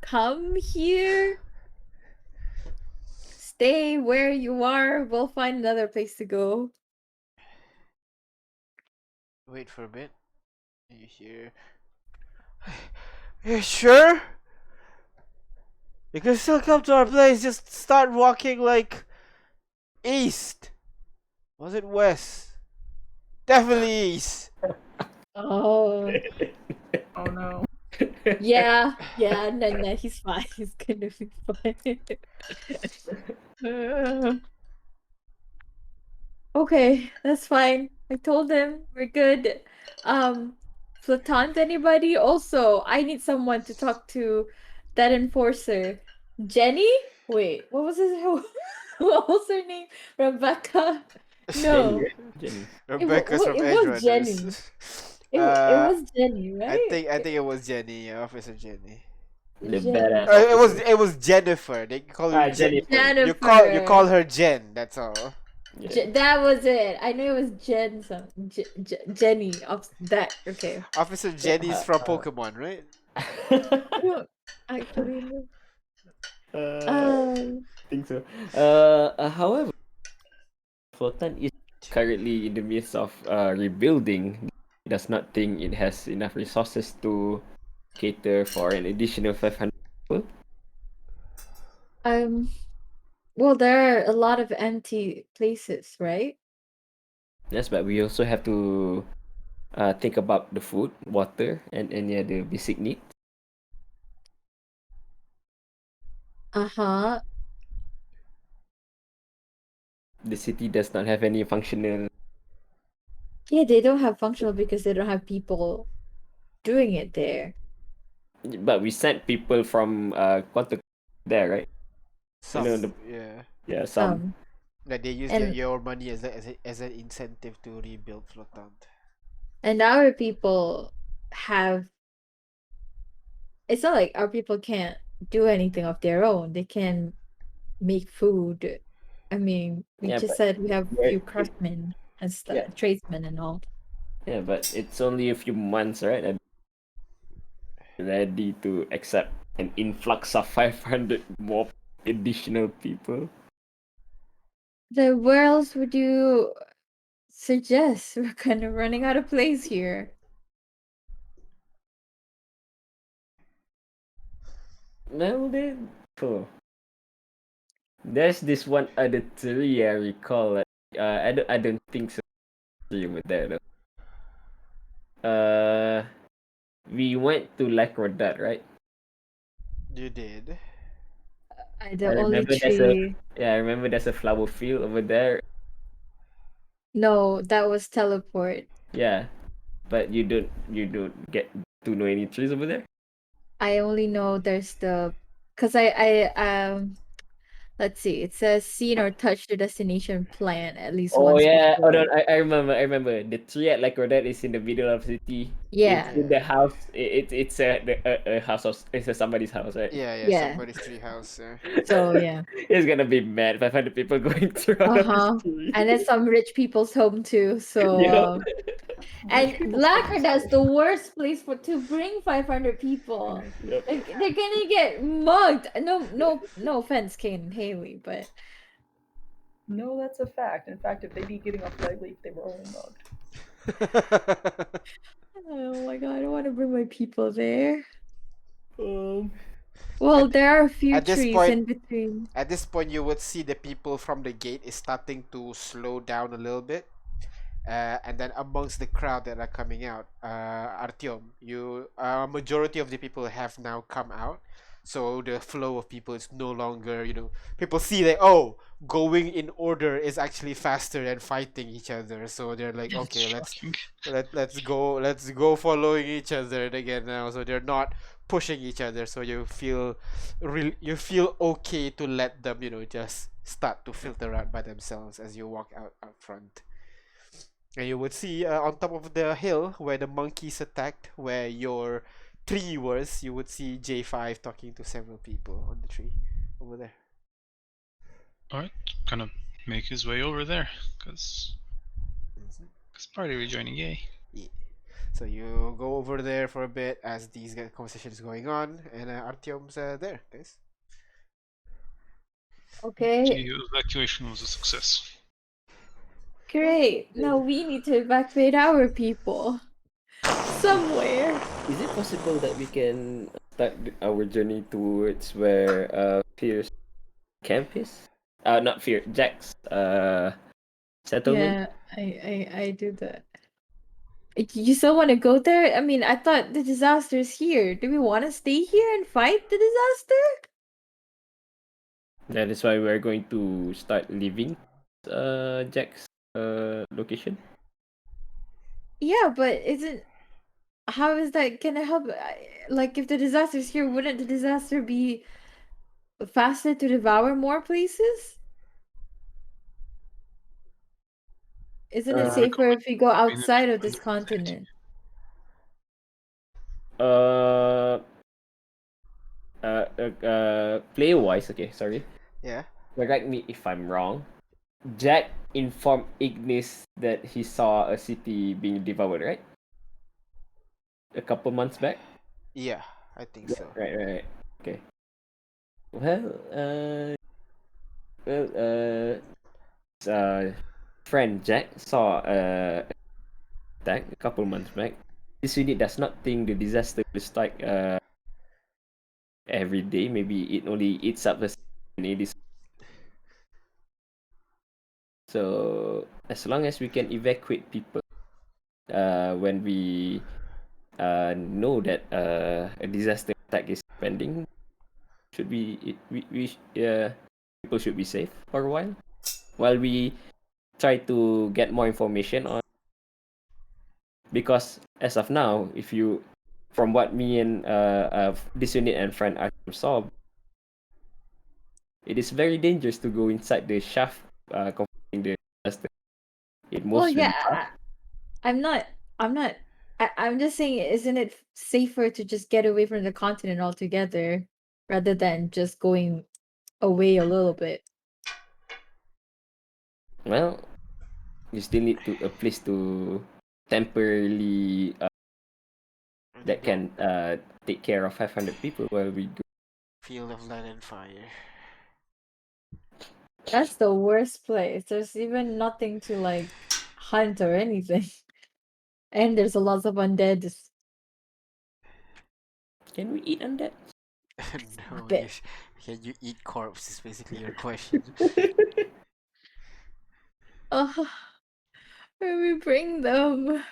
come here. Stay where you are. We'll find another place to go. Wait for a bit. You hear? You sure? You can still come to our place. Just start walking like east. Was it west? Definitely east. Oh, Oh no. yeah, no, he's fine. He's gonna be fine. Okay, that's fine. I told him we're good. Flatant anybody? Also, I need someone to talk to that enforcer. Jenny? Wait, what was his what was her name? Rebecca? Jenny, No. right? Jenny. Rebecca's from It Edge was Jenny. Runners. It was Jenny, I right? think it was Jenny, Officer Jenny. The Jenny. badass. It was Jennifer. They call her Jennifer. Jennifer. you call her Jen. That's all. Yeah. That was it. I knew it was Jen. Jenny. Of that. Okay. Officer Jenny's from Pokemon, right? I don't actually know. I think so. However, Flotan is currently in the midst of rebuilding. It does not think it has enough resources to cater for an additional 500 people. Well, there are a lot of empty places, right? Yes, but we also have to think about the food, water, and any other basic needs. Uh-huh. The city does not have any functional. Yeah, they don't have functional because they don't have people doing it there. But we sent people from Quantum there, right? Some, know, yeah. Some. That they use And your money as an incentive to rebuild Flotant. and our people have. It's not like our people can't do anything of their own. They can make food. I mean, we Yeah, just but said we have a we're- few craftsmen and stuff, Yeah. tradesmen and all. Yeah, but it's only a few months, right? And ready to accept an influx of 500 more additional people. Then where else would you suggest? We're kind of running out of place here. Well, then, cool. There's this one other tree I recall. I don't think so. You were there though. We went to Lac-Rodat, right? You did. The only tree. I remember there's a flower field over there. No, that was teleport. Yeah, but you don't get to know any trees over there. I only know there's cause let's see, it says seen or touch the destination plan at least Oh once yeah, before. I remember. The tree at Lac-Rodat is in the middle of the city. Yeah. It's in the house. It's a house of somebody's house, right? Yeah. Somebody's tree house. So yeah. It's gonna be mad 500 people going through all of Uh-huh. this tree. And it's some rich people's home too. So Yeah. And people Lacquer, stay that's safe. the worst place to bring 500 people. Yep. They're gonna get mugged. No offense, Kane and Haley, but No, that's a fact. In fact, if they'd be getting off lightly if they were only mugged. oh my god, I don't want to bring my people there. Um, Well, there are a few at this trees point- in between. At this point, you would see the people from the gate is starting to slow down a little bit. And then amongst the crowd that are coming out, Artyom, you majority of the people have now come out, so the flow of people is no longer, people see that, oh, going in order is actually faster than fighting each other, so they're like, It's okay, shocking. let's go following each other again now, so they're not pushing each other, so you feel okay to let them, just start to filter out by themselves as you walk out front. And you would see on top of the hill where the monkeys attacked, where your tree was, you would see J5 talking to several people on the tree over there. Alright, gonna make his way over there, because party rejoining, yay. Yeah. So you go over there for a bit as these conversations going on, and Artyom's there, guys. Okay, The evacuation was a success. great. Now we need to evacuate our people somewhere. is it possible that we can start our journey towards where Fear's camp is? Not Fear, Jack's settlement. Yeah, I do that. You still want to go there? I mean, I thought the disaster's here. Do we want to stay here and fight the disaster? That is why we're going to start leaving Jack's location. Yeah, but how is that gonna help? Like, if the disaster's here, wouldn't the disaster be faster to devour more places? Isn't it safer if we go outside of this continent? Play wise, okay, sorry. Yeah. Correct me if I'm wrong. Jack informed Ignis that he saw a city being devoured, right? A couple months back? Yeah, I think so. Right. Okay. Well, friend Jack saw attack a couple months back. This unit does not think the disaster will strike every day. Maybe it only eats up the city. So as long as we can evacuate people, when we know that a disaster attack is pending, people should be safe for a while we try to get more information on, because as of now, from what me and this unit and friend Artem saw, it is very dangerous to go inside the shaft confronting the disaster. It Well, moves really fast. yeah, I'm just saying, isn't it safer to just get away from the continent altogether rather than just going away a little bit? Well, you still need a place to temporarily that can take care of 500 people while we go. Field of Land and Fire. That's the worst place. There's even nothing to like hunt or anything. And there's a lot of undead. Can we eat undead? No, bit. can you eat corpse is basically your question. Oh, where we bring them?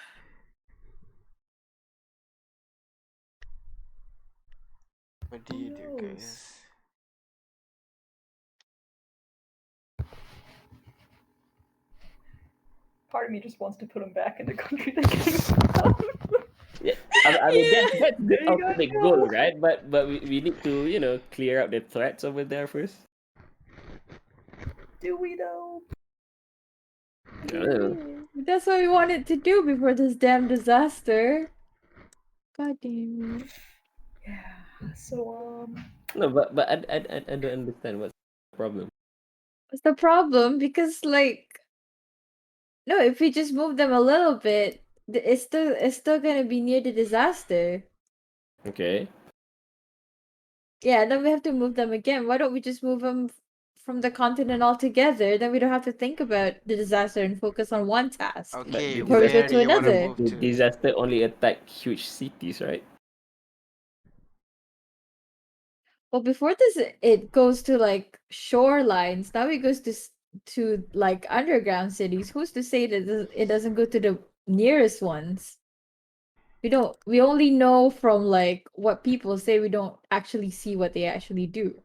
What do you do, Who knows? guys? Part of me just wants to put them back in the country they came from. Yeah, I mean Yeah, that's the there you go, ultimate go. goal, right? But we need to clear up the threats over there first. Do we though? I don't know. That's what we wanted to do before this damn disaster. God damn it. Yeah. So No, but I don't understand what's the problem. What's the problem? Because, like, no, if we just move them a little bit, it's still gonna be near the disaster. Okay. Yeah, then we have to move them again. Why don't we just move them from the continent altogether? Then we don't have to think about the disaster and focus on one task. Okay, the Before we go where disaster, do to you want to another. move the to? disaster only attack huge cities, right? Well, before this, it goes to like shorelines. Now it goes to like underground cities. Who's to say that it doesn't go to the nearest ones? We don't. We only know from like what people say. We don't actually see what they actually do.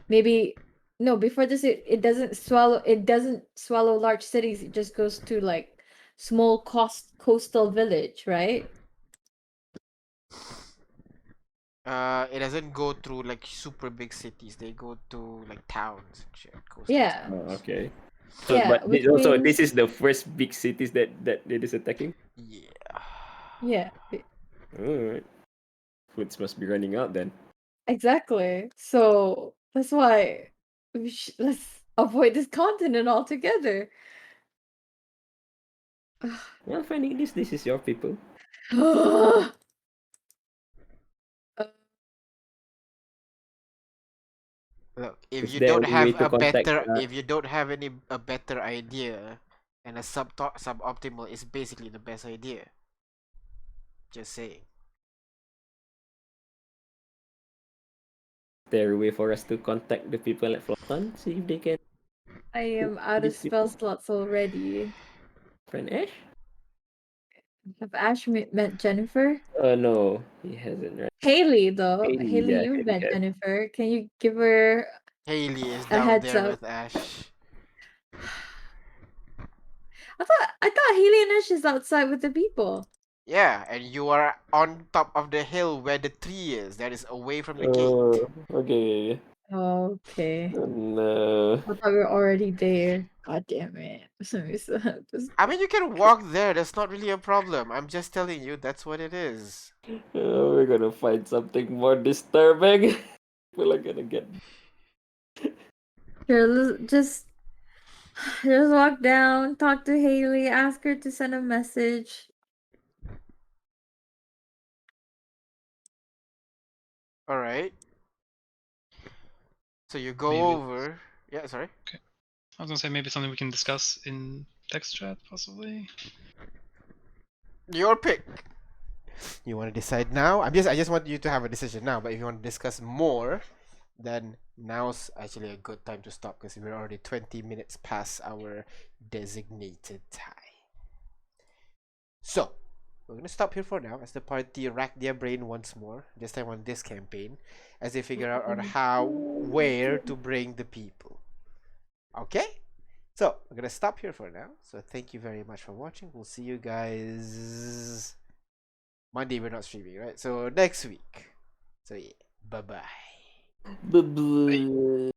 Maybe no. Before this, it doesn't swallow. It doesn't swallow large cities. It just goes to like small coastal village, right? It doesn't go through like super big cities. They go to like towns and shit, coastal Yeah. Oh, towns. okay. So, Yeah, but which also means this is the first big cities that it is attacking. Yeah. yeah. Alright. Foods must be running out then. Exactly. So that's why let's avoid this continent altogether. Well, finding this is your people. Look, if Is you there don't any way have to a contact? better, if you don't have any a better idea, and a suboptimal is basically the best idea. Just saying. There a way for us to contact the people at Flotan? See if they can. I am out of These spell people? slots already. Friend Ash? Have Ash met Jennifer? Oh no, he hasn't. Right? Haley, though. Haley, Haley, yeah, you've Haley met has. Jennifer. Can you give her Haley is a down heads there up? with Ash. I thought Haley and Ash is outside with the people. Yeah, and you are on top of the hill where the tree is. That is away from the gate. Oh, okay. Okay. Oh, no. I thought we were already there. God damn it. We still have this. I mean, you can walk there. That's not really a problem. I'm just telling you, that's what it is. Oh, we're gonna find something more disturbing. People are gonna get. Here, just walk down, talk to Haley, ask her to send a message. All right. So you go Maybe. over. Yeah, sorry. I was gonna say maybe something we can discuss in text chat, possibly. Your pick. You want to decide now? I just want you to have a decision now. But if you want to discuss more, then now's actually a good time to stop because we're already 20 minutes past our designated time. So we're gonna stop here for now as the party rack their brain once more, this time on this campaign, as they figure out on where to bring the people. Okay? So we're gonna stop here for now. So thank you very much for watching. We'll see you guys Monday. We're not streaming, right? So next week. So yeah, bye bye. Bye-bye.